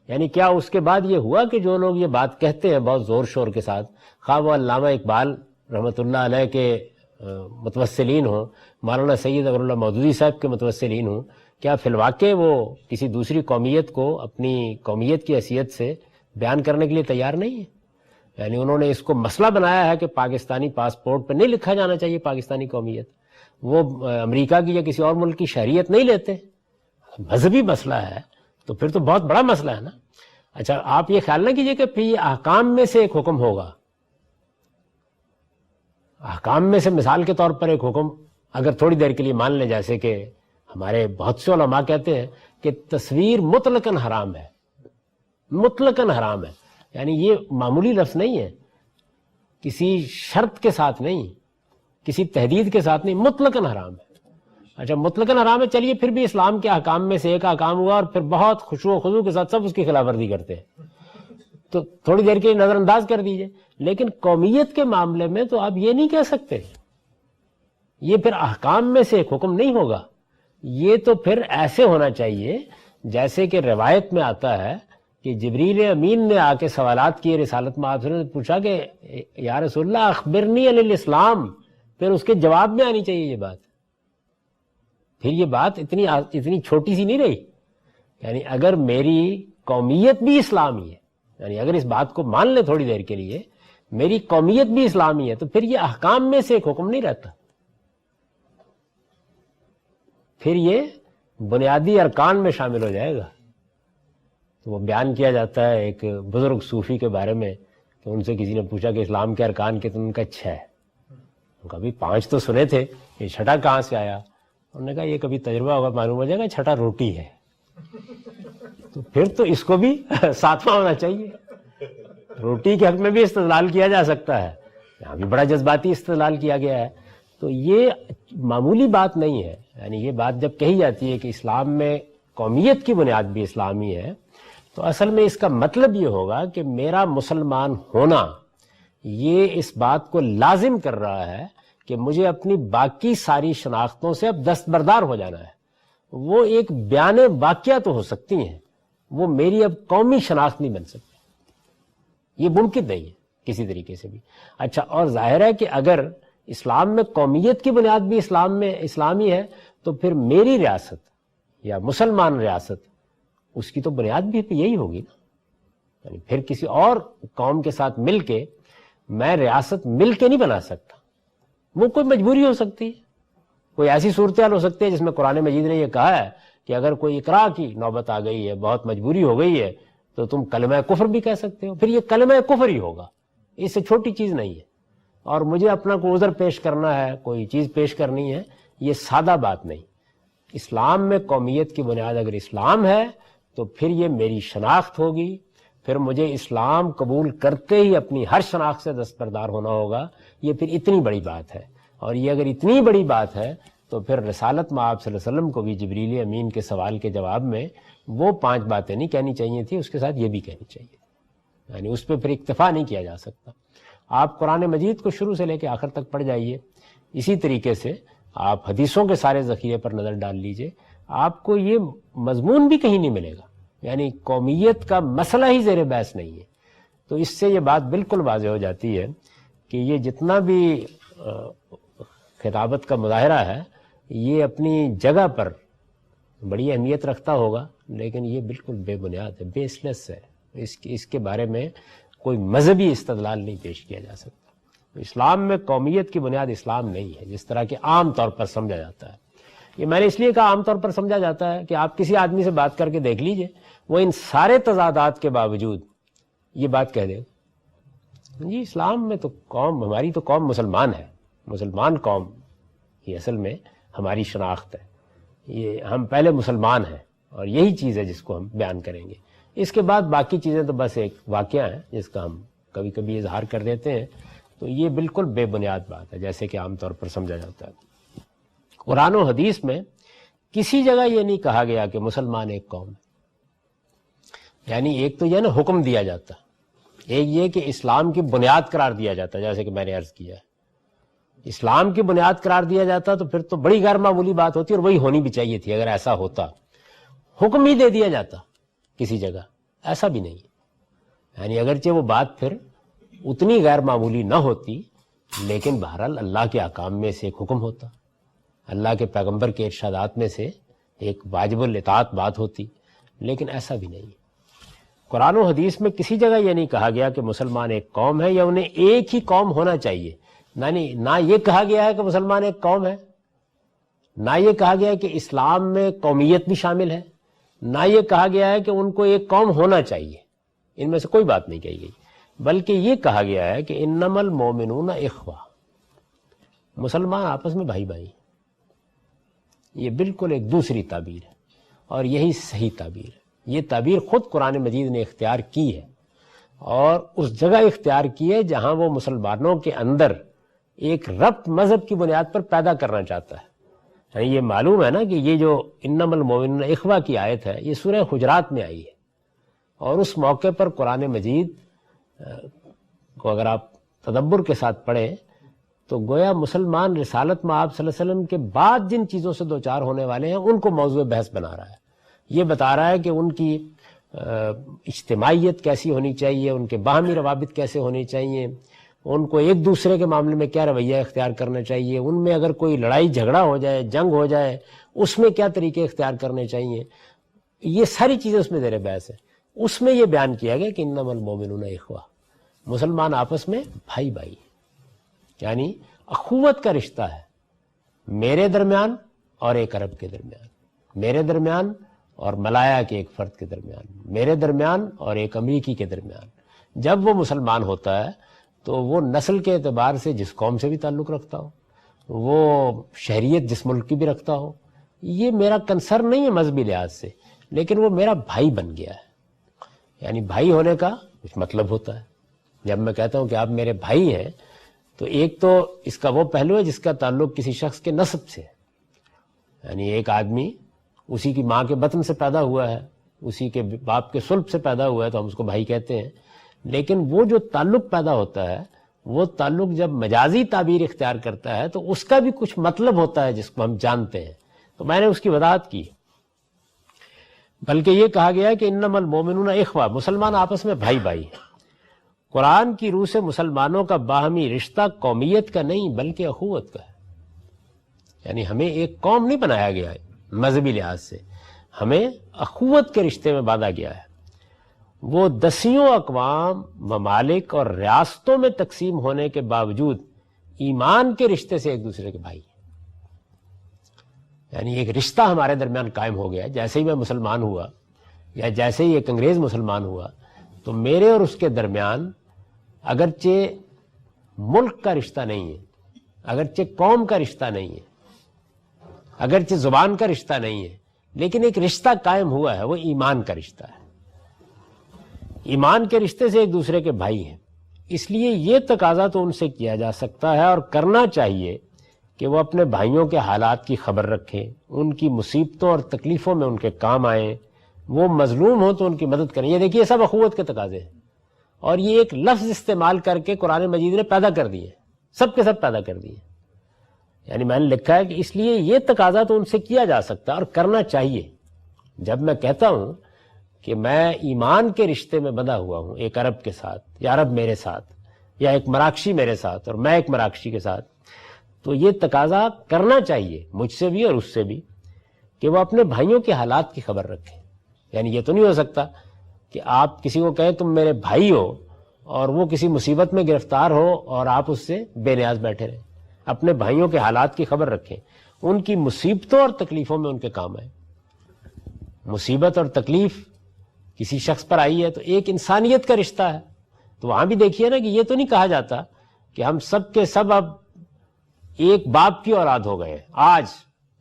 یعنی کیا اس کے بعد یہ ہوا کہ جو لوگ یہ بات کہتے ہیں بہت زور شور کے ساتھ، خواہ وہ علامہ اقبال رحمۃ اللہ علیہ کے متوسلین ہوں، مولانا سید اکبر اللہ مودودی صاحب کے متوسلین ہوں، کیا فی الواقع وہ کسی دوسری قومیت کو اپنی قومیت کی حیثیت سے بیان کرنے کے لیے تیار نہیں ہے؟ یعنی انہوں نے اس کو مسئلہ بنایا ہے کہ پاکستانی پاسپورٹ پہ نہیں لکھا جانا چاہیے پاکستانی قومیت. وہ امریکہ کی یا کسی اور ملک کی شہریت نہیں لیتے. مذہبی مسئلہ ہے تو پھر تو بہت بڑا مسئلہ ہے نا. اچھا، آپ یہ خیال نہ کیجئے کہ پھر یہ احکام میں سے ایک حکم ہوگا. احکام میں سے مثال کے طور پر ایک حکم اگر تھوڑی دیر کے لیے مان لیں، جیسے کہ ہمارے بہت سے علماء کہتے ہیں کہ تصویر مطلقاً حرام ہے، مطلقاً حرام ہے. یعنی یہ معمولی لفظ نہیں ہے، کسی شرط کے ساتھ نہیں، کسی تحدید کے ساتھ نہیں، مطلقاً حرام ہے. اچھا، مطلقاً حرام ہے، چلیے پھر بھی اسلام کے احکام میں سے ایک احکام ہوا اور پھر بہت خشوع و خضوع کے ساتھ سب اس کی خلاف ورزی کرتے ہیں تو تھوڑی دیر کے لیے نظر انداز کر دیجئے. لیکن قومیت کے معاملے میں تو آپ یہ نہیں کہہ سکتے. یہ پھر احکام میں سے ایک حکم نہیں ہوگا. یہ تو پھر ایسے ہونا چاہیے جیسے کہ روایت میں آتا ہے کہ جبریل امین نے آ کے سوالات کیے رسالت میں، آپ سے پوچھا کہ یا رسول اللہ اخبرنی عن الاسلام، پھر اس کے جواب میں آنی چاہیے یہ بات. پھر یہ بات اتنی چھوٹی سی نہیں رہی. یعنی اگر میری قومیت بھی اسلامی ہے، یعنی اگر اس بات کو مان لیں تھوڑی دیر کے لیے میری قومیت بھی اسلامی ہے، تو پھر یہ احکام میں سے ایک حکم نہیں رہتا، پھر یہ بنیادی ارکان میں شامل ہو جائے گا. تو وہ بیان کیا جاتا ہے ایک بزرگ صوفی کے بارے میں کہ ان سے کسی نے پوچھا کہ اسلام کے ارکان کتنے؟ ان کا 6 ہے. کبھی 5 تو سنے تھے، یہ 6ٹھا کہاں سے آیا؟ انہوں نے کہا یہ کبھی تجربہ ہوگا معلوم ہو جائے گا، 6ٹھا روٹی ہے. تو پھر تو اس کو بھی ساتواں ہونا چاہیے. روٹی کے حق میں بھی استدلال کیا جا سکتا ہے, یہاں بھی بڑا جذباتی استدلال کیا گیا ہے. تو یہ معمولی بات نہیں ہے. یعنی یہ بات جب کہی جاتی ہے کہ اسلام میں قومیت کی بنیاد بھی اسلامی ہے, تو اصل میں اس کا مطلب یہ ہوگا کہ میرا مسلمان ہونا یہ اس بات کو لازم کر رہا ہے کہ مجھے اپنی باقی ساری شناختوں سے اب دستبردار ہو جانا ہے. وہ ایک بیان واقعہ تو ہو سکتی ہیں, وہ میری اب قومی شناخت نہیں بن سکتی. یہ ممکن نہیں ہے کسی طریقے سے بھی. اچھا, اور ظاہر ہے کہ اگر اسلام میں قومیت کی بنیاد بھی اسلام میں اسلامی ہے, تو پھر میری ریاست یا مسلمان ریاست اس کی تو بنیاد بھی یہی ہوگی نا. یعنی پھر کسی اور قوم کے ساتھ مل کے میں ریاست مل کے نہیں بنا سکتا. وہ کوئی مجبوری ہو سکتی ہے, کوئی ایسی صورتحال ہو سکتی ہے جس میں قرآن مجید نے یہ کہا ہے کہ اگر کوئی اقرا کی نوبت آ گئی ہے, بہت مجبوری ہو گئی ہے, تو تم کلمہ کفر بھی کہہ سکتے ہو. پھر یہ کلمہ کفر ہی ہوگا, اس سے چھوٹی چیز نہیں ہے. اور مجھے اپنا کوئی عذر پیش کرنا ہے, کوئی چیز پیش کرنی ہے, یہ سادہ بات نہیں. اسلام میں قومیت کی بنیاد اگر اسلام ہے تو پھر یہ میری شناخت ہوگی. پھر مجھے اسلام قبول کرتے ہی اپنی ہر شناخت سے دستبردار ہونا ہوگا. یہ پھر اتنی بڑی بات ہے, اور یہ اگر اتنی بڑی بات ہے تو پھر رسالت مآب صلی اللہ علیہ وسلم کو بھی جبریل امین کے سوال کے جواب میں وہ 5 باتیں نہیں کہنی چاہیے تھی, اس کے ساتھ یہ بھی کہنی چاہیے تھی. یعنی اس پہ پھر اکتفا نہیں کیا جا سکتا. آپ قرآن مجید کو شروع سے لے کے آخر تک پڑھ جائیے. اسی طریقے سے آپ حدیثوں کے سارے ذخیرے پر نظر ڈال لیجئے, آپ کو یہ مضمون بھی کہیں نہیں ملے گا. یعنی قومیت کا مسئلہ ہی زیر بحث نہیں ہے. تو اس سے یہ بات بالکل واضح ہو جاتی ہے کہ یہ جتنا بھی خطابت کا مظاہرہ ہے یہ اپنی جگہ پر بڑی اہمیت رکھتا ہوگا, لیکن یہ بالکل بے بنیاد ہے, بیس لیس ہے. اس کے بارے میں کوئی مذہبی استدلال نہیں پیش کیا جا سکتا. اسلام میں قومیت کی بنیاد اسلام نہیں ہے جس طرح کہ عام طور پر سمجھا جاتا ہے. یہ میں نے اس لیے کہا عام طور پر سمجھا جاتا ہے کہ آپ کسی آدمی سے بات کر کے دیکھ لیجئے, وہ ان سارے تضادات کے باوجود یہ بات کہہ دے جی اسلام میں تو قوم, ہماری تو قوم مسلمان ہے, مسلمان قوم یہ اصل میں ہماری شناخت ہے, یہ ہم پہلے مسلمان ہیں اور یہی چیز ہے جس کو ہم بیان کریں گے. اس کے بعد باقی چیزیں تو بس ایک واقعہ ہیں جس کا ہم کبھی کبھی اظہار کر دیتے ہیں. تو یہ بالکل بے بنیاد بات ہے جیسے کہ عام طور پر سمجھا جاتا ہے. قرآن و حدیث میں کسی جگہ یہ نہیں کہا گیا کہ مسلمان ایک قوم ہے. یعنی ایک تو یہ نا حکم دیا جاتا, ایک یہ کہ اسلام کی بنیاد قرار دیا جاتا, جیسے کہ میں نے عرض کیا ہے اسلام کی بنیاد قرار دیا جاتا تو پھر تو بڑی غیر معمولی بات ہوتی اور وہی ہونی بھی چاہیے تھی. اگر ایسا ہوتا حکم ہی دے دیا جاتا کسی جگہ, ایسا بھی نہیں. یعنی اگرچہ وہ بات پھر اتنی غیر معمولی نہ ہوتی, لیکن بہرحال اللہ کے احکام میں سے ایک حکم ہوتا, اللہ کے پیغمبر کے ارشادات میں سے ایک واجب الاطاعت بات ہوتی, لیکن ایسا بھی نہیں. قرآن و حدیث میں کسی جگہ یہ نہیں کہا گیا کہ مسلمان ایک قوم ہے یا انہیں ایک ہی قوم ہونا چاہیے. نہ یہ کہا گیا ہے کہ مسلمان ایک قوم ہے, نہ یہ کہا گیا ہے کہ اسلام میں قومیت بھی شامل ہے, نہ یہ کہا گیا ہے کہ ان کو ایک قوم ہونا چاہیے. ان میں سے کوئی بات نہیں کہی گئی, بلکہ یہ کہا گیا ہے کہ انما المؤمنون اخوہ, مسلمان آپس میں بھائی بھائی. یہ بالکل ایک دوسری تعبیر ہے اور یہی صحیح تعبیر ہے. یہ تعبیر خود قرآن مجید نے اختیار کی ہے, اور اس جگہ اختیار کی ہے جہاں وہ مسلمانوں کے اندر ایک ربط مذہب کی بنیاد پر پیدا کرنا چاہتا ہے. یعنی یہ معلوم ہے نا کہ یہ جو انما المؤمنون اخوہ کی آیت ہے یہ سورہ حجرات میں آئی ہے, اور اس موقع پر قرآن مجید کو اگر آپ تدبر کے ساتھ پڑھیں تو گویا مسلمان رسالت مآب صلی اللہ علیہ وسلم کے بعد جن چیزوں سے دوچار ہونے والے ہیں ان کو موضوع بحث بنا رہا ہے. یہ بتا رہا ہے کہ ان کی اجتماعیت کیسی ہونی چاہیے, ان کے باہمی روابط کیسے ہونے چاہیے, ان کو ایک دوسرے کے معاملے میں کیا رویہ اختیار کرنا چاہیے, ان میں اگر کوئی لڑائی جھگڑا ہو جائے, جنگ ہو جائے, اس میں کیا طریقے اختیار کرنے چاہیے. یہ ساری چیزیں اس میں زیر بحث ہیں. اس میں یہ بیان کیا گیا کہ انما المؤمنون اخوہ, مسلمان آپس میں بھائی بھائی, یعنی اخوت کا رشتہ ہے میرے درمیان اور ایک عرب کے درمیان, میرے درمیان اور ملایا کے ایک فرد کے درمیان, میرے درمیان اور ایک امریکی کے درمیان. جب وہ مسلمان ہوتا ہے تو وہ نسل کے اعتبار سے جس قوم سے بھی تعلق رکھتا ہو, وہ شہریت جس ملک کی بھی رکھتا ہو, یہ میرا کنسرن نہیں ہے مذہبی لحاظ سے. لیکن وہ میرا بھائی بن گیا ہے۔ یعنی بھائی ہونے کا کچھ مطلب ہوتا ہے۔ جب میں کہتا ہوں کہ آپ میرے بھائی ہیں تو ایک تو اس کا وہ پہلو ہے جس کا تعلق کسی شخص کے نسب سے ہے، یعنی ایک آدمی اسی کی ماں کے بطن سے پیدا ہوا ہے، اسی کے باپ کے صلب سے پیدا ہوا ہے تو ہم اس کو بھائی کہتے ہیں۔ لیکن وہ جو تعلق پیدا ہوتا ہے وہ تعلق جب مجازی تعبیر اختیار کرتا ہے تو اس کا بھی کچھ مطلب ہوتا ہے جس کو ہم جانتے ہیں، تو میں نے اس کی وضاحت کی۔ بلکہ یہ کہا گیا کہ انما المومنون اخوہ، مسلمان آپس میں بھائی بھائی ہیں۔ قرآن کی روح سے مسلمانوں کا باہمی رشتہ قومیت کا نہیں بلکہ اخوت کا ہے، یعنی ہمیں ایک قوم نہیں بنایا گیا ہے مذہبی لحاظ سے، ہمیں اخوت کے رشتے میں باندھا گیا ہے۔ وہ دسیوں اقوام، ممالک اور ریاستوں میں تقسیم ہونے کے باوجود ایمان کے رشتے سے ایک دوسرے کے بھائی ہیں، یعنی ایک رشتہ ہمارے درمیان قائم ہو گیا۔ جیسے ہی میں مسلمان ہوا یا جیسے ہی ایک انگریز مسلمان ہوا تو میرے اور اس کے درمیان اگرچہ ملک کا رشتہ نہیں ہے، اگرچہ قوم کا رشتہ نہیں ہے، اگرچہ زبان کا رشتہ نہیں ہے، لیکن ایک رشتہ قائم ہوا ہے، وہ ایمان کا رشتہ ہے۔ ایمان کے رشتے سے ایک دوسرے کے بھائی ہیں، اس لیے یہ تقاضا تو ان سے کیا جا سکتا ہے اور کرنا چاہیے کہ وہ اپنے بھائیوں کے حالات کی خبر رکھیں، ان کی مصیبتوں اور تکلیفوں میں ان کے کام آئیں، وہ مظلوم ہوں تو ان کی مدد کریں۔ یہ دیکھیے سب اخوت کے تقاضے ہیں، اور یہ ایک لفظ استعمال کر کے قرآن مجید نے پیدا کر دیے، سب کے سب پیدا کر دیے۔ یعنی میں نے لکھا ہے کہ اس لیے یہ تقاضا تو ان سے کیا جا سکتا ہے اور کرنا چاہیے۔ جب میں کہتا ہوں کہ میں ایمان کے رشتے میں بندھا ہوا ہوں ایک عرب کے ساتھ، یا عرب میرے ساتھ، یا ایک مراکشی میرے ساتھ اور میں ایک مراکشی کے ساتھ، تو یہ تقاضا کرنا چاہیے مجھ سے بھی اور اس سے بھی کہ وہ اپنے بھائیوں کے حالات کی خبر رکھیں۔ یعنی یہ تو نہیں ہو سکتا کہ آپ کسی کو کہیں تم میرے بھائی ہو اور وہ کسی مصیبت میں گرفتار ہو اور آپ اس سے بے نیاز بیٹھے رہیں۔ اپنے بھائیوں کے حالات کی خبر رکھیں، ان کی مصیبتوں اور تکلیفوں میں ان کے کام آئیں۔ مصیبت اور تکلیف کسی شخص پر آئی ہے تو ایک انسانیت کا رشتہ ہے، تو وہاں بھی دیکھیے نا کہ یہ تو نہیں کہا جاتا کہ ہم سب کے سب اب ایک باپ کی اولاد ہو گئے آج،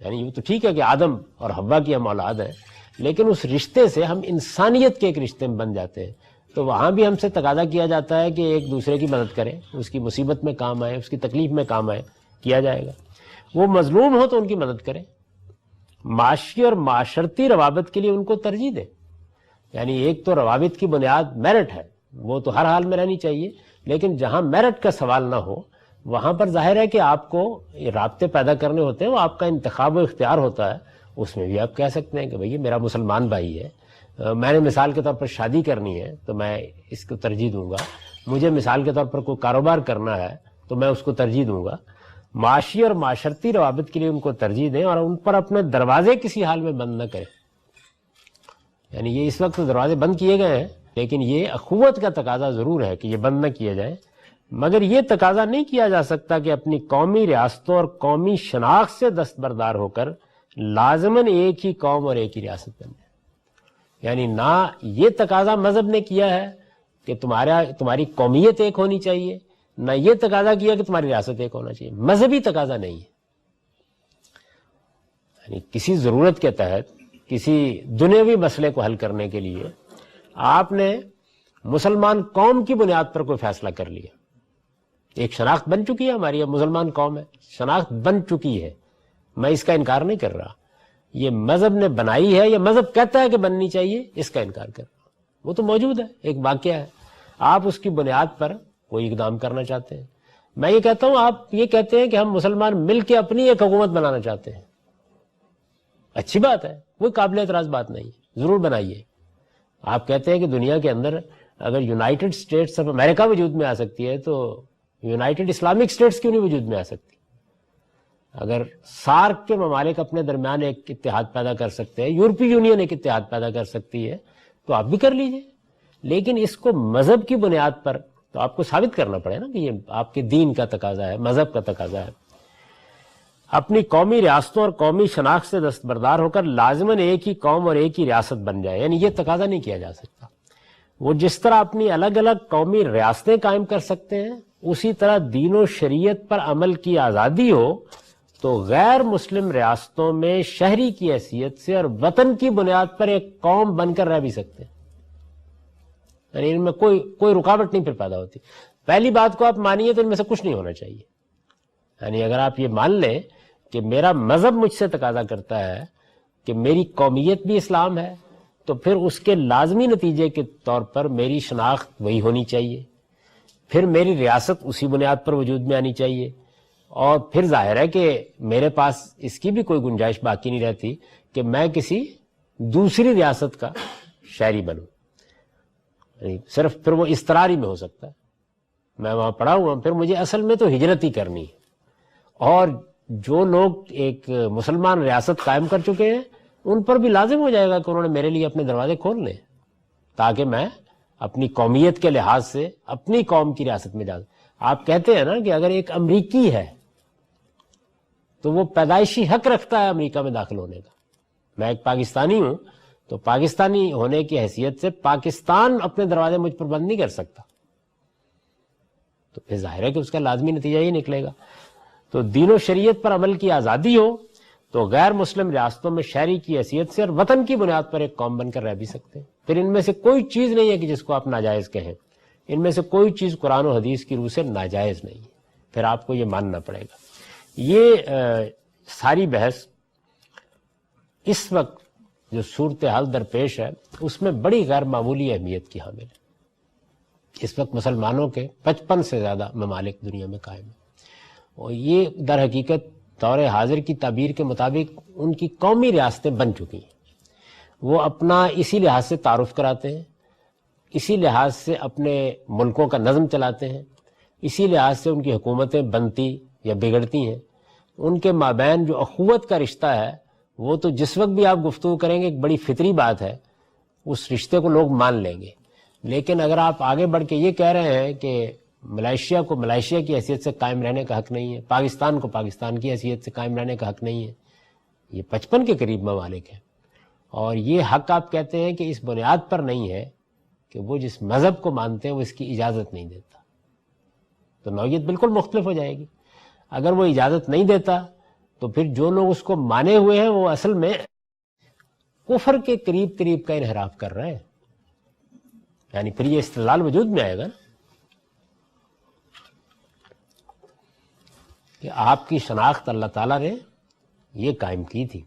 یعنی یہ تو ٹھیک ہے کہ آدم اور حوا کی ہم اولاد ہیں، لیکن اس رشتے سے ہم انسانیت کے ایک رشتے میں بن جاتے ہیں۔ تو وہاں بھی ہم سے تقاضا کیا جاتا ہے کہ ایک دوسرے کی مدد کریں، اس کی مصیبت میں کام آئے، اس کی تکلیف میں کام آئے، کیا جائے گا۔ وہ مظلوم ہو تو ان کی مدد کریں، معاشی اور معاشرتی روابط کے لیے ان کو ترجیح دیں۔ یعنی ایک تو روابط کی بنیاد میرٹ ہے، وہ تو ہر حال میں رہنی چاہیے، لیکن جہاں میرٹ کا سوال نہ ہو وہاں پر ظاہر ہے کہ آپ کو رابطے پیدا کرنے ہوتے ہیں، وہ آپ کا انتخاب و اختیار ہوتا ہے۔ اس میں بھی آپ کہہ سکتے ہیں کہ بھئی میرا مسلمان بھائی ہے، میں نے مثال کے طور پر شادی کرنی ہے تو میں اس کو ترجیح دوں گا، مجھے مثال کے طور پر کوئی کاروبار کرنا ہے تو میں اس کو ترجیح دوں گا۔ معاشی اور معاشرتی روابط کے لیے ان کو ترجیح دیں اور ان پر اپنے دروازے کسی حال میں بند نہ کریں۔ یعنی یہ اس وقت دروازے بند کیے گئے ہیں، لیکن یہ اخوت کا تقاضا ضرور ہے کہ یہ بند نہ کیے جائیں، مگر یہ تقاضا نہیں کیا جا سکتا کہ اپنی قومی ریاستوں اور قومی شناخت سے دستبردار ہو کر لازماً ایک ہی قوم اور ایک ہی ریاست بن جائے۔ یعنی نہ یہ تقاضا مذہب نے کیا ہے کہ تمہاری قومیت ایک ہونی چاہیے، نہ یہ تقاضا کیا کہ تمہاری ریاست ایک ہونا چاہیے، مذہبی تقاضا نہیں ہے۔ یعنی کسی ضرورت کے تحت کسی دنیاوی مسئلے کو حل کرنے کے لیے آپ نے مسلمان قوم کی بنیاد پر کوئی فیصلہ کر لیا، ایک شناخت بن چکی ہے ہماری، اب مسلمان قوم ہے، شناخت بن چکی ہے، میں اس کا انکار نہیں کر رہا۔ یہ مذہب نے بنائی ہے یا مذہب کہتا ہے کہ بننی چاہیے، اس کا انکار کر رہا، وہ تو موجود ہے، ایک واقعہ ہے، آپ اس کی بنیاد پر کوئی اقدام کرنا چاہتے ہیں۔ میں یہ کہتا ہوں آپ یہ کہتے ہیں کہ ہم مسلمان مل کے اپنی ایک حکومت بنانا چاہتے ہیں، اچھی بات ہے، کوئی قابل اعتراض بات نہیں، ضرور بنائیے۔ آپ کہتے ہیں کہ دنیا کے اندر اگر یونائٹڈ اسٹیٹس آف امریکہ وجود میں آ سکتی ہے تو یونائٹڈ اسلامک اسٹیٹس کیوں نہیں وجود میں آ سکتی؟ اگر سارک کے ممالک اپنے درمیان ایک اتحاد پیدا کر سکتے ہیں، یورپی یونین ایک اتحاد پیدا کر سکتی ہے، تو آپ بھی کر لیجئے، لیکن اس کو مذہب کی بنیاد پر تو آپ کو ثابت کرنا پڑے نا کہ یہ آپ کے دین کا تقاضا ہے، مذہب کا تقاضا ہے۔ اپنی قومی ریاستوں اور قومی شناخت سے دستبردار ہو کر لازماً ایک ہی قوم اور ایک ہی ریاست بن جائے، یعنی یہ تقاضا نہیں کیا جا سکتا۔ وہ جس طرح اپنی الگ الگ قومی ریاستیں قائم کر سکتے ہیں، اسی طرح دین و شریعت پر عمل کی آزادی ہو تو غیر مسلم ریاستوں میں شہری کی حیثیت سے اور وطن کی بنیاد پر ایک قوم بن کر رہ بھی سکتے ہیں، یعنی ان میں کوئی رکاوٹ نہیں پھر پیدا ہوتی۔ پہلی بات کو آپ مانیے تو ان میں سے کچھ نہیں ہونا چاہیے، یعنی اگر آپ یہ مان لیں کہ میرا مذہب مجھ سے تقاضا کرتا ہے کہ میری قومیت بھی اسلام ہے، تو پھر اس کے لازمی نتیجے کے طور پر میری شناخت وہی ہونی چاہیے، پھر میری ریاست اسی بنیاد پر وجود میں آنی چاہیے، اور پھر ظاہر ہے کہ میرے پاس اس کی بھی کوئی گنجائش باقی نہیں رہتی کہ میں کسی دوسری ریاست کا شہری بنوں، یعنی صرف پھر وہ اضطراری میں ہو سکتا ہے، میں وہاں پڑا ہوا ہوں، پھر مجھے اصل میں تو ہجرت ہی کرنی ہے۔ اور جو لوگ ایک مسلمان ریاست قائم کر چکے ہیں ان پر بھی لازم ہو جائے گا کہ انہوں نے میرے لیے اپنے دروازے کھول لیں تاکہ میں اپنی قومیت کے لحاظ سے اپنی قوم کی ریاست میں جا سکوں۔ آپ کہتے ہیں نا کہ اگر ایک امریکی ہے تو وہ پیدائشی حق رکھتا ہے امریکہ میں داخل ہونے کا، میں ایک پاکستانی ہوں تو پاکستانی ہونے کی حیثیت سے پاکستان اپنے دروازے مجھ پر بند نہیں کر سکتا، تو پھر ظاہر ہے کہ اس کا لازمی نتیجہ ہی نکلے گا۔ تو دین و شریعت پر عمل کی آزادی ہو تو غیر مسلم ریاستوں میں شہری کی حیثیت سے اور وطن کی بنیاد پر ایک قوم بن کر رہ بھی سکتے ہیں، پھر ان میں سے کوئی چیز نہیں ہے کہ جس کو آپ ناجائز کہیں، ان میں سے کوئی چیز قرآن و حدیث کی روح سے ناجائز نہیں ہے، پھر آپ کو یہ ماننا پڑے گا۔ یہ ساری بحث اس وقت جو صورتحال درپیش ہے اس میں بڑی غیر معمولی اہمیت کی حامل ہے۔ اس وقت مسلمانوں کے 55 سے زیادہ ممالک دنیا میں قائم ہیں، اور یہ در حقیقت دور حاضر کی تعبیر کے مطابق ان کی قومی ریاستیں بن چکی ہیں۔ وہ اپنا اسی لحاظ سے تعارف کراتے ہیں، اسی لحاظ سے اپنے ملکوں کا نظم چلاتے ہیں، اسی لحاظ سے ان کی حکومتیں بنتی یا بگڑتی ہیں۔ ان کے مابین جو اخوت کا رشتہ ہے وہ تو جس وقت بھی آپ گفتگو کریں گے ایک بڑی فطری بات ہے، اس رشتے کو لوگ مان لیں گے۔ لیکن اگر آپ آگے بڑھ کے یہ کہہ رہے ہیں کہ ملائیشیا کو ملائیشیا کی حیثیت سے قائم رہنے کا حق نہیں ہے، پاکستان کو پاکستان کی حیثیت سے قائم رہنے کا حق نہیں ہے، یہ 55 کے قریب ممالک ہیں، اور یہ حق آپ کہتے ہیں کہ اس بنیاد پر نہیں ہے کہ وہ جس مذہب کو مانتے ہیں وہ اس کی اجازت نہیں دیتا، تو نوعیت بالکل مختلف ہو جائے گی۔ اگر وہ اجازت نہیں دیتا تو پھر جو لوگ اس کو مانے ہوئے ہیں وہ اصل میں کفر کے قریب قریب کا انحراف کر رہے ہیں، یعنی پھر یہ استدلال وجود میں آئے گا کہ آپ کی شناخت اللہ تعالیٰ نے یہ قائم کی تھی،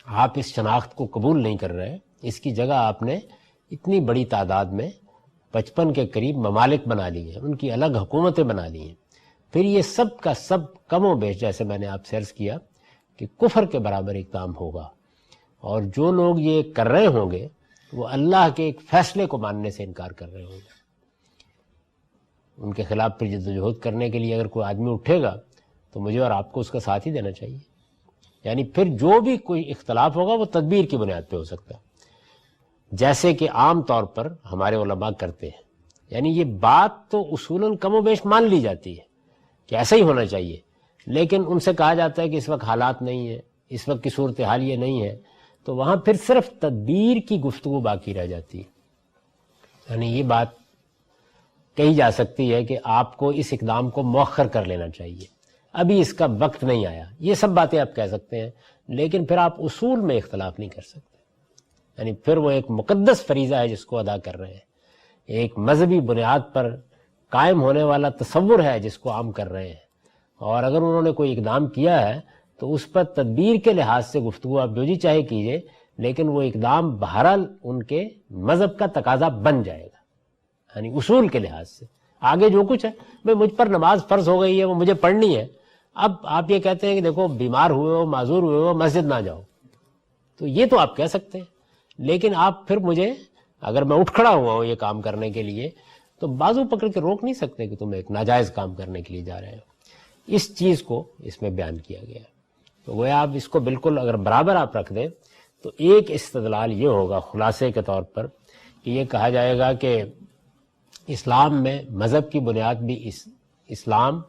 آپ اس شناخت کو قبول نہیں کر رہے، اس کی جگہ آپ نے اتنی بڑی تعداد میں 55 کے قریب ممالک بنا لی ہیں، ان کی الگ حکومتیں بنا لی ہیں، پھر یہ سب کا سب کم و بیش جیسے میں نے آپ سے عرض کیا کہ کفر کے برابر اقدام ہوگا، اور جو لوگ یہ کر رہے ہوں گے وہ اللہ کے ایک فیصلے کو ماننے سے انکار کر رہے ہوں گے۔ ان کے خلاف پھر جدوجہد کرنے کے لیے اگر کوئی آدمی اٹھے گا تو مجھے اور آپ کو اس کا ساتھ ہی دینا چاہیے، یعنی پھر جو بھی کوئی اختلاف ہوگا وہ تدبیر کی بنیاد پہ ہو سکتا ہے، جیسے کہ عام طور پر ہمارے علماء کرتے ہیں، یعنی یہ بات تو اصولاً کم و بیش مان لی جاتی ہے کہ ایسا ہی ہونا چاہیے، لیکن ان سے کہا جاتا ہے کہ اس وقت حالات نہیں ہے، اس وقت کی صورتحال یہ نہیں ہے، تو وہاں پھر صرف تدبیر کی گفتگو باقی رہ جاتی ہے۔ یعنی یہ بات کہی جا سکتی ہے کہ آپ کو اس اقدام کو مؤخر کر لینا چاہیے، ابھی اس کا وقت نہیں آیا، یہ سب باتیں آپ کہہ سکتے ہیں، لیکن پھر آپ اصول میں اختلاف نہیں کر سکتے، یعنی پھر وہ ایک مقدس فریضہ ہے جس کو ادا کر رہے ہیں، ایک مذہبی بنیاد پر قائم ہونے والا تصور ہے جس کو عام کر رہے ہیں، اور اگر انہوں نے کوئی اقدام کیا ہے تو اس پر تدبیر کے لحاظ سے گفتگو آپ جو جی چاہے کیجئے، لیکن وہ اقدام بہرحال ان کے مذہب کا تقاضا بن جائے گا، یعنی اصول کے لحاظ سے۔ آگے جو کچھ ہے بھئی مجھ پر نماز فرض ہو گئی ہے، وہ مجھے پڑھنی ہے، اب آپ یہ کہتے ہیں کہ دیکھو بیمار ہوئے ہو، معذور ہوئے ہو، مسجد نہ جاؤ، تو یہ تو آپ کہہ سکتے ہیں، لیکن آپ پھر مجھے اگر میں اٹھ کھڑا ہوا ہوں یہ کام کرنے کے لیے تو بازو پکڑ کے روک نہیں سکتے کہ تم ایک ناجائز کام کرنے کے لیے جا رہے ہو۔ اس چیز کو اس میں بیان کیا گیا ہے، تو وہ آپ اس کو بالکل اگر برابر آپ رکھ دیں تو ایک استدلال یہ ہوگا خلاصے کے طور پر کہ یہ کہا جائے گا کہ اسلام میں مذہب کی بنیاد بھی اسلام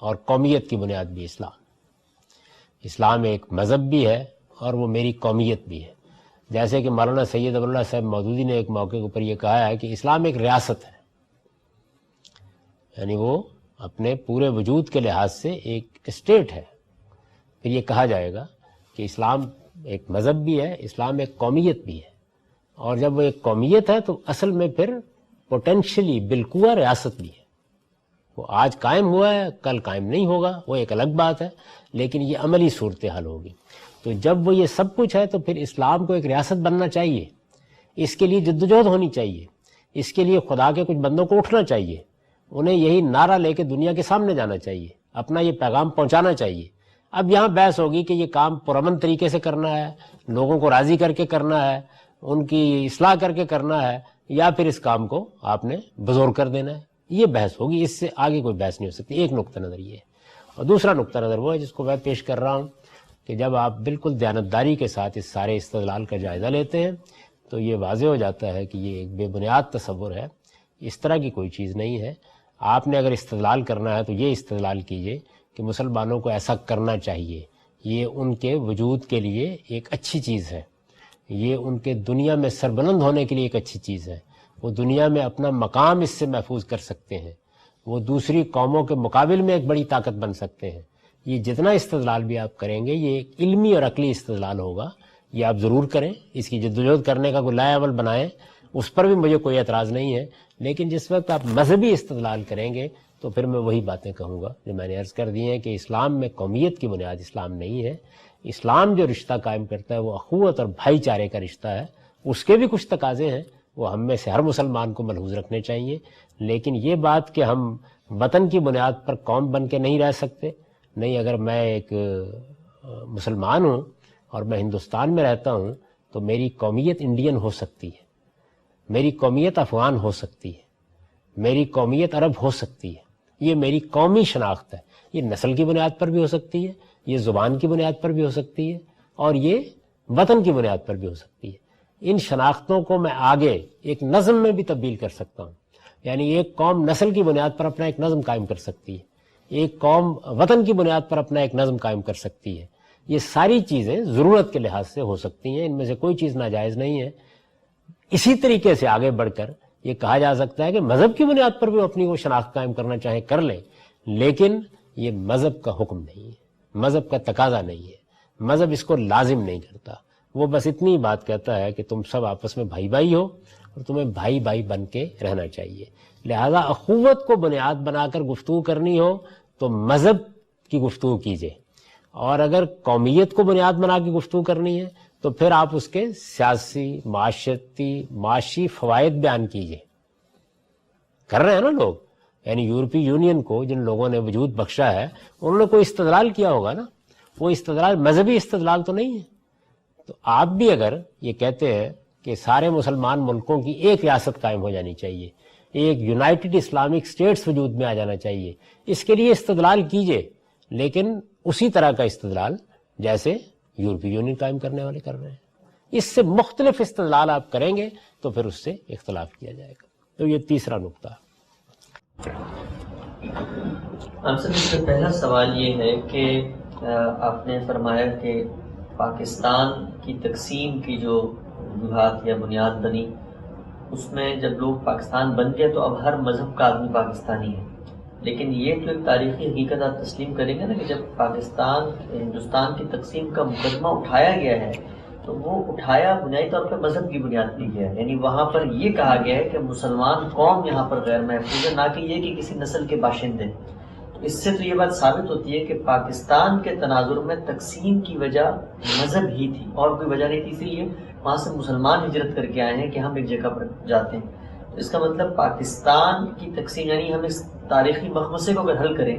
اور قومیت کی بنیاد بھی اسلام ایک مذہب بھی ہے اور وہ میری قومیت بھی ہے، جیسے کہ مولانا سید ابواللہ صاحب مودودی نے ایک موقع کے اوپر یہ کہا ہے کہ اسلام ایک ریاست ہے، یعنی وہ اپنے پورے وجود کے لحاظ سے ایک اسٹیٹ ہے، پھر یہ کہا جائے گا کہ اسلام ایک مذہب بھی ہے، اسلام ایک قومیت بھی ہے، اور جب وہ ایک قومیت ہے تو اصل میں پھر پوٹینشلی بالقوہ ریاست بھی ہے. وہ آج قائم ہوا ہے، کل قائم نہیں ہوگا، وہ ایک الگ بات ہے، لیکن یہ عملی صورتحال ہوگی. تو جب وہ یہ سب کچھ ہے تو پھر اسلام کو ایک ریاست بننا چاہیے. اس کے لیے جدوجہد ہونی چاہیے، اس کے لیے خدا کے کچھ بندوں کو اٹھنا چاہیے، انہیں یہی نعرہ لے کے دنیا کے سامنے جانا چاہیے، اپنا یہ پیغام پہنچانا چاہیے. اب یہاں بحث ہوگی کہ یہ کام پرامن طریقے سے کرنا ہے، لوگوں کو راضی کر کے کرنا ہے، ان کی اصلاح کر کے کرنا ہے، یا پھر اس کام کو آپ نے بزور کر دینا ہے. یہ بحث ہوگی، اس سے آگے کوئی بحث نہیں ہو سکتی. ایک نقطہ نظر یہ ہے. اور دوسرا نقطہ نظر وہ ہے جس کو میں پیش کر رہا ہوں کہ جب آپ بالکل دیانتداری کے ساتھ اس سارے استدلال کا جائزہ لیتے ہیں تو یہ واضح ہو جاتا ہے کہ یہ ایک بے بنیاد تصور ہے، اس طرح کی کوئی چیز نہیں ہے. آپ نے اگر استدلال کرنا ہے تو یہ استدلال کیجئے کہ مسلمانوں کو ایسا کرنا چاہیے، یہ ان کے وجود کے لیے ایک اچھی چیز ہے، یہ ان کے دنیا میں سربلند ہونے کے لیے ایک اچھی چیز ہے، وہ دنیا میں اپنا مقام اس سے محفوظ کر سکتے ہیں، وہ دوسری قوموں کے مقابل میں ایک بڑی طاقت بن سکتے ہیں. یہ جتنا استدلال بھی آپ کریں گے یہ ایک علمی اور عقلی استدلال ہوگا. یہ آپ ضرور کریں، اس کی جدوجہد کرنے کا کوئی لائحہ عمل بنائیں، اس پر بھی مجھے کوئی اعتراض نہیں ہے. لیکن جس وقت آپ مذہبی استدلال کریں گے تو پھر میں وہی باتیں کہوں گا جو میں نے عرض کر دی ہیں کہ اسلام میں قومیت کی بنیاد اسلام نہیں ہے. اسلام جو رشتہ قائم کرتا ہے وہ اخوت اور بھائی چارے کا رشتہ ہے. اس کے بھی کچھ تقاضے ہیں، وہ ہم میں سے ہر مسلمان کو ملحوظ رکھنے چاہیے. لیکن یہ بات کہ ہم وطن کی بنیاد پر قوم بن کے نہیں رہ سکتے، نہیں، اگر میں ایک مسلمان ہوں اور میں ہندوستان میں رہتا ہوں تو میری قومیت انڈین ہو سکتی ہے، میری قومیت افغان ہو سکتی ہے، میری قومیت عرب ہو سکتی ہے. یہ میری قومی شناخت ہے. یہ نسل کی بنیاد پر بھی ہو سکتی ہے، یہ زبان کی بنیاد پر بھی ہو سکتی ہے، اور یہ وطن کی بنیاد پر بھی ہو سکتی ہے. ان شناختوں کو میں آگے ایک نظم میں بھی تبدیل کر سکتا ہوں. یعنی ایک قوم نسل کی بنیاد پر اپنا ایک نظم قائم کر سکتی ہے، ایک قوم وطن کی بنیاد پر اپنا ایک نظم قائم کر سکتی ہے. یہ ساری چیزیں ضرورت کے لحاظ سے ہو سکتی ہیں، ان میں سے کوئی چیز ناجائز نہیں ہے. اسی طریقے سے آگے بڑھ کر یہ کہا جا سکتا ہے کہ مذہب کی بنیاد پر بھی اپنی وہ شناخت قائم کرنا چاہے کر لیں، لیکن یہ مذہب کا حکم نہیں ہے، مذہب کا تقاضا نہیں ہے، مذہب اس کو لازم نہیں کرتا. وہ بس اتنی بات کہتا ہے کہ تم سب آپس میں بھائی بھائی ہو اور تمہیں بھائی بھائی بن کے رہنا چاہیے. لہذا اخوت کو بنیاد بنا کر گفتگو کرنی ہو تو مذہب کی گفتگو کیجیے، اور اگر قومیت کو بنیاد بنا کے گفتگو کرنی ہے تو پھر آپ اس کے سیاسی، معاشرتی، معاشی فوائد بیان کیجیے. کر رہے ہیں نا لوگ، یعنی یورپی یونین کو جن لوگوں نے وجود بخشا ہے انہوں نے کوئی استدلال کیا ہوگا نا. وہ استدلال مذہبی استدلال تو نہیں ہے. تو آپ بھی اگر یہ کہتے ہیں کہ سارے مسلمان ملکوں کی ایک ریاست قائم ہو جانی چاہیے، ایک یونائٹڈ اسلامک اسٹیٹس وجود میں آ جانا چاہیے، اس کے لیے استدلال کیجئے، لیکن اسی طرح کا استدلال جیسے یورپی یونین قائم کرنے والے کر رہے ہیں. اس سے مختلف استدلال آپ کریں گے تو پھر اس سے اختلاف کیا جائے گا. تو یہ تیسرا نقطہ. آپ سے پہلا سوال یہ ہے کہ آپ نے فرمایا کہ پاکستان کی تقسیم کی جو وجوہات یا بنیاد بنی، اس میں جب لوگ پاکستان بن گئے تو اب ہر مذہب کا آدمی پاکستانی ہے. لیکن یہ تو ایک تاریخی حقیقت آپ تسلیم کریں گے نا کہ جب پاکستان ہندوستان کی تقسیم کا مقدمہ اٹھایا گیا ہے تو وہ اٹھایا بنیادی طور پر مذہب کی بنیاد پہ گیا ہے. یعنی وہاں پر یہ کہا گیا ہے کہ مسلمان قوم یہاں پر غیر محفوظ ہے، نہ کہ یہ کہ کسی نسل کے باشندے. اس سے تو یہ بات ثابت ہوتی ہے کہ پاکستان کے تناظر میں تقسیم کی وجہ مذہب ہی تھی اور کوئی وجہ نہیں تھی. اسی لیے وہاں سے مسلمان ہجرت کر کے آئے ہیں کہ ہم ایک جگہ پر جاتے ہیں. اس کا مطلب پاکستان کی تقسیم، یعنی ہم اس تاریخی مخمصے کو اگر حل کریں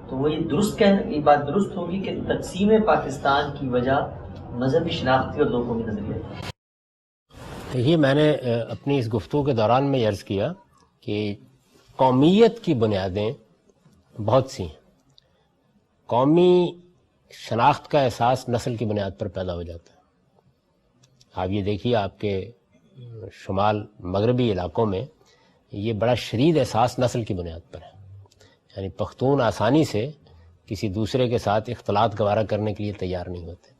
تو وہ یہ بات درست ہوگی کہ تقسیم پاکستان کی وجہ مذہبی شناختی اور لوگوں کی نظریہ. دیکھیے، میں نے اپنی اس گفتگو کے دوران میں عرض کیا کہ قومیت کی بنیادیں بہت سی ہیں. قومی شناخت کا احساس نسل کی بنیاد پر پیدا ہو جاتا ہے. آپ یہ دیکھیے، آپ کے شمال مغربی علاقوں میں یہ بڑا شدید احساس نسل کی بنیاد پر ہے. یعنی پختون آسانی سے کسی دوسرے کے ساتھ اختلاط گوارا کرنے کے لیے تیار نہیں ہوتے.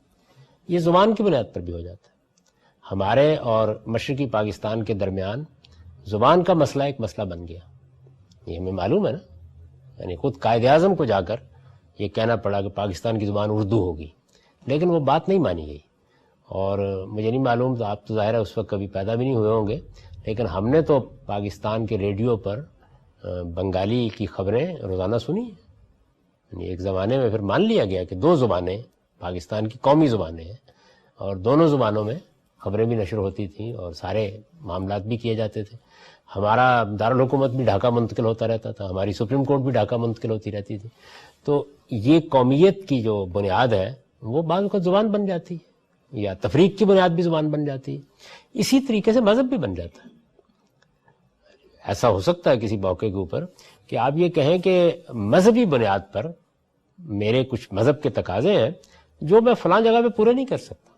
یہ زبان کی بنیاد پر بھی ہو جاتا ہے. ہمارے اور مشرقی پاکستان کے درمیان زبان کا مسئلہ ایک مسئلہ بن گیا، یہ ہمیں معلوم ہے نا. یعنی خود قائد اعظم کو جا کر یہ کہنا پڑا کہ پاکستان کی زبان اردو ہوگی، لیکن وہ بات نہیں مانی گئی. اور مجھے نہیں معلوم، تو آپ تو ظاہر ہے اس وقت کبھی پیدا بھی نہیں ہوئے ہوں گے، لیکن ہم نے تو پاکستان کے ریڈیو پر بنگالی کی خبریں روزانہ سنی ہیں. یعنی ایک زمانے میں پھر مان لیا گیا کہ 2 زبانیں پاکستان کی قومی زبانیں ہیں، اور دونوں زبانوں میں خبریں بھی نشر ہوتی تھیں اور سارے معاملات بھی کیے جاتے تھے. ہمارا دارالحکومت بھی ڈھاکہ منتقل ہوتا رہتا تھا، ہماری سپریم کورٹ بھی ڈھاکہ منتقل ہوتی رہتی تھی. تو یہ قومیت کی جو بنیاد ہے وہ بعض اوقات زبان بن جاتی ہے، یا تفریق کی بنیاد بھی زبان بن جاتی ہے. اسی طریقے سے مذہب بھی بن جاتا ہے. ایسا ہو سکتا ہے کسی موقع کے اوپر کہ آپ یہ کہیں کہ مذہبی بنیاد پر میرے کچھ مذہب کے تقاضے ہیں جو میں فلاں جگہ پہ پورے نہیں کر سکتا،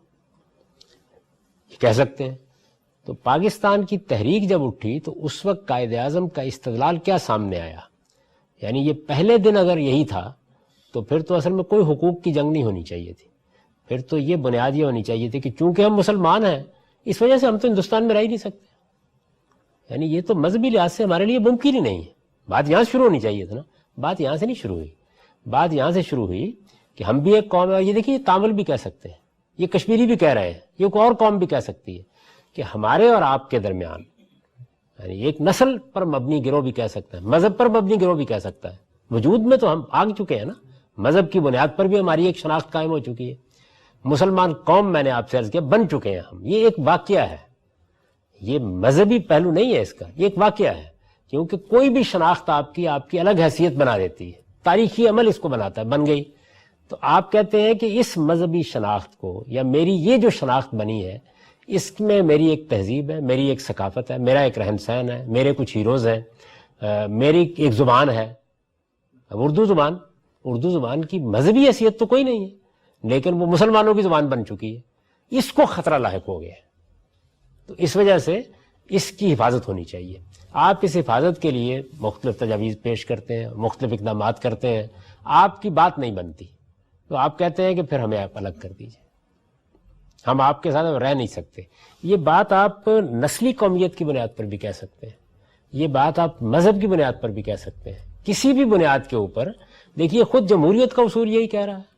یہ کہہ سکتے ہیں. تو پاکستان کی تحریک جب اٹھی تو اس وقت قائد اعظم کا استدلال کیا سامنے آیا؟ یعنی یہ پہلے دن اگر یہی تھا تو پھر تو اصل میں کوئی حقوق کی جنگ نہیں ہونی چاہیے تھی. پھر تو یہ بنیاد یہ ہونی چاہیے تھی کہ چونکہ ہم مسلمان ہیں اس وجہ سے ہم تو ہندوستان میں رہ ہی نہیں سکتے. یعنی یہ تو مذہبی لحاظ سے ہمارے لیے ممکن ہی نہیں ہے. بات یہاں شروع ہونی چاہیے تھا نا. بات یہاں سے نہیں شروع ہوئی، بات یہاں سے شروع ہوئی کہ ہم بھی ایک قوم ہے. یہ دیکھیے، تامل بھی کہہ سکتے ہیں، یہ کشمیری بھی کہہ رہے ہیں، یہ کوئی اور قوم بھی کہہ سکتی ہے کہ ہمارے اور آپ کے درمیان، یعنی ایک نسل پر مبنی گروہ بھی کہہ سکتا ہے، مذہب پر مبنی گروہ بھی کہہ سکتا ہے. وجود میں تو ہم آگ چکے ہیں نا، مذہب کی بنیاد پر بھی ہماری ایک شناخت قائم ہو چکی ہے. مسلمان قوم، میں نے آپ سے عرض کیا، بن چکے ہیں ہم. یہ ایک واقعہ ہے، یہ مذہبی پہلو نہیں ہے اس کا، یہ ایک واقعہ ہے. کیونکہ کوئی بھی شناخت آپ کی الگ حیثیت بنا دیتی ہے. تاریخی عمل اس کو بناتا ہے، بن گئی. تو آپ کہتے ہیں کہ اس مذہبی شناخت کو، یا میری یہ جو شناخت بنی ہے، اس میں میری ایک تہذیب ہے، میری ایک ثقافت ہے، میرا ایک رہن سہن ہے، میرے کچھ ہیروز ہیں، میری ایک زبان ہے. اب اردو زبان کی مذہبی حیثیت تو کوئی نہیں ہے، لیکن وہ مسلمانوں کی زبان بن چکی ہے. اس کو خطرہ لاحق ہو گیا ہے. تو اس وجہ سے اس کی حفاظت ہونی چاہیے. آپ اس حفاظت کے لیے مختلف تجاویز پیش کرتے ہیں، مختلف اقدامات کرتے ہیں، آپ کی بات نہیں بنتی تو آپ کہتے ہیں کہ پھر ہمیں آپ الگ کر دیجئے، ہم آپ کے ساتھ رہ نہیں سکتے. یہ بات آپ نسلی قومیت کی بنیاد پر بھی کہہ سکتے ہیں، یہ بات آپ مذہب کی بنیاد پر بھی کہہ سکتے ہیں، کسی بھی بنیاد کے اوپر. دیکھیے، خود جمہوریت کا اصول یہی کہہ رہا ہے.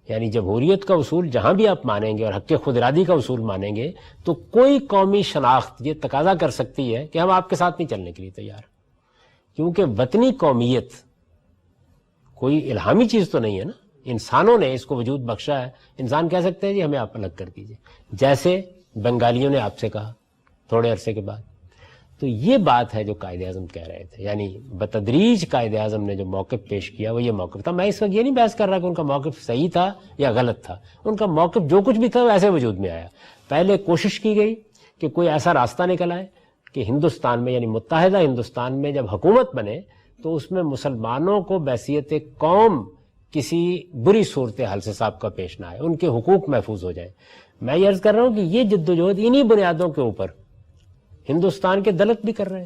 یعنی جمہوریت کا اصول جہاں بھی آپ مانیں گے اور حق خود ارادی کا اصول مانیں گے تو کوئی قومی شناخت یہ تقاضا کر سکتی ہے کہ ہم آپ کے ساتھ نہیں چلنے کے لیے تیار. کیونکہ وطنی قومیت کوئی الہامی چیز تو نہیں ہے نا، انسانوں نے اس کو وجود بخشا ہے. انسان کہہ سکتے ہیں جی ہمیں آپ الگ کر دیجئے، جیسے بنگالیوں نے آپ سے کہا تھوڑے عرصے کے بعد. تو یہ بات ہے جو قائد اعظم کہہ رہے تھے. یعنی بتدریج قائد اعظم نے جو موقف پیش کیا وہ یہ موقف تھا. میں اس وقت یہ نہیں بحث کر رہا کہ ان کا موقف صحیح تھا یا غلط تھا، ان کا موقف جو کچھ بھی تھا وہ ایسے وجود میں آیا. پہلے کوشش کی گئی کہ کوئی ایسا راستہ نکل آئے کہ ہندوستان میں، یعنی متحدہ ہندوستان میں جب حکومت بنے تو اس میں مسلمانوں کو بحیثیت قوم کسی بری صورتحال سے سابقہ پیش نہ آئے، ان کے حقوق محفوظ ہو جائیں. میں یہ عرض کر رہا ہوں کہ یہ جدوجہد انہی بنیادوں کے اوپر ہندوستان کے دلت بھی کر رہے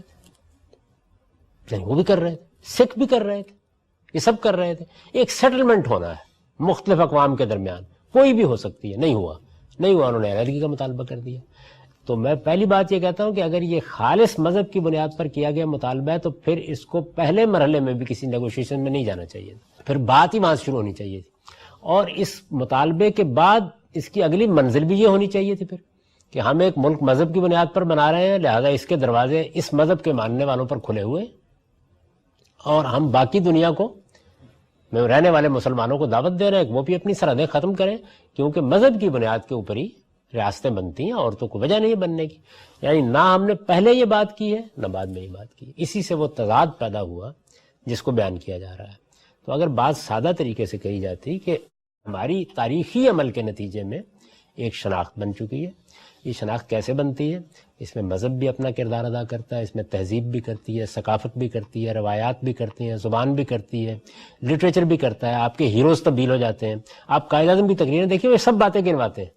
تھے، وہ بھی کر رہے تھے، سکھ بھی کر رہے تھے، یہ سب کر رہے تھے. ایک سیٹلمنٹ ہونا ہے مختلف اقوام کے درمیان، کوئی بھی ہو سکتی ہے. نہیں ہوا، انہوں نے علیحدگی کا مطالبہ کر دیا. تو میں پہلی بات یہ کہتا ہوں کہ اگر یہ خالص مذہب کی بنیاد پر کیا گیا مطالبہ ہے تو پھر اس کو پہلے مرحلے میں بھی کسی نیگوشیشن میں نہیں جانا چاہیے، پھر بات ہی وہاں شروع ہونی چاہیے تھی. اور اس مطالبے کے بعد اس کی اگلی منزل بھی یہ ہونی چاہیے تھی پھر کہ ہم ایک ملک مذہب کی بنیاد پر بنا رہے ہیں، لہذا اس کے دروازے اس مذہب کے ماننے والوں پر کھلے ہوئے، اور ہم باقی دنیا کو، میں رہنے والے مسلمانوں کو دعوت دے رہے ہیں کہ وہ بھی اپنی سرحدیں ختم کریں، کیونکہ مذہب کی بنیاد کے اوپر ہی ریاستیں بنتی ہیں اور تو کوئی وجہ نہیں ہے بننے کی. یعنی نہ ہم نے پہلے یہ بات کی ہے نہ بعد میں یہ بات کی. اسی سے وہ تضاد پیدا ہوا جس کو بیان کیا جا رہا ہے. تو اگر بات سادہ طریقے سے کہی جاتی کہ ہماری تاریخی عمل کے نتیجے میں ایک شناخت بن چکی ہے. یہ شناخت کیسے بنتی ہے؟ اس میں مذہب بھی اپنا کردار ادا کرتا ہے، اس میں تہذیب بھی کرتی ہے، ثقافت بھی کرتی ہے، روایات بھی کرتی ہیں، زبان بھی کرتی ہے، لٹریچر بھی کرتا ہے. آپ کے ہیروز تبدیل ہو جاتے ہیں. آپ قائد اعظم کی تقریریں دیکھیے، وہ سب باتیں گنواتے ہیں.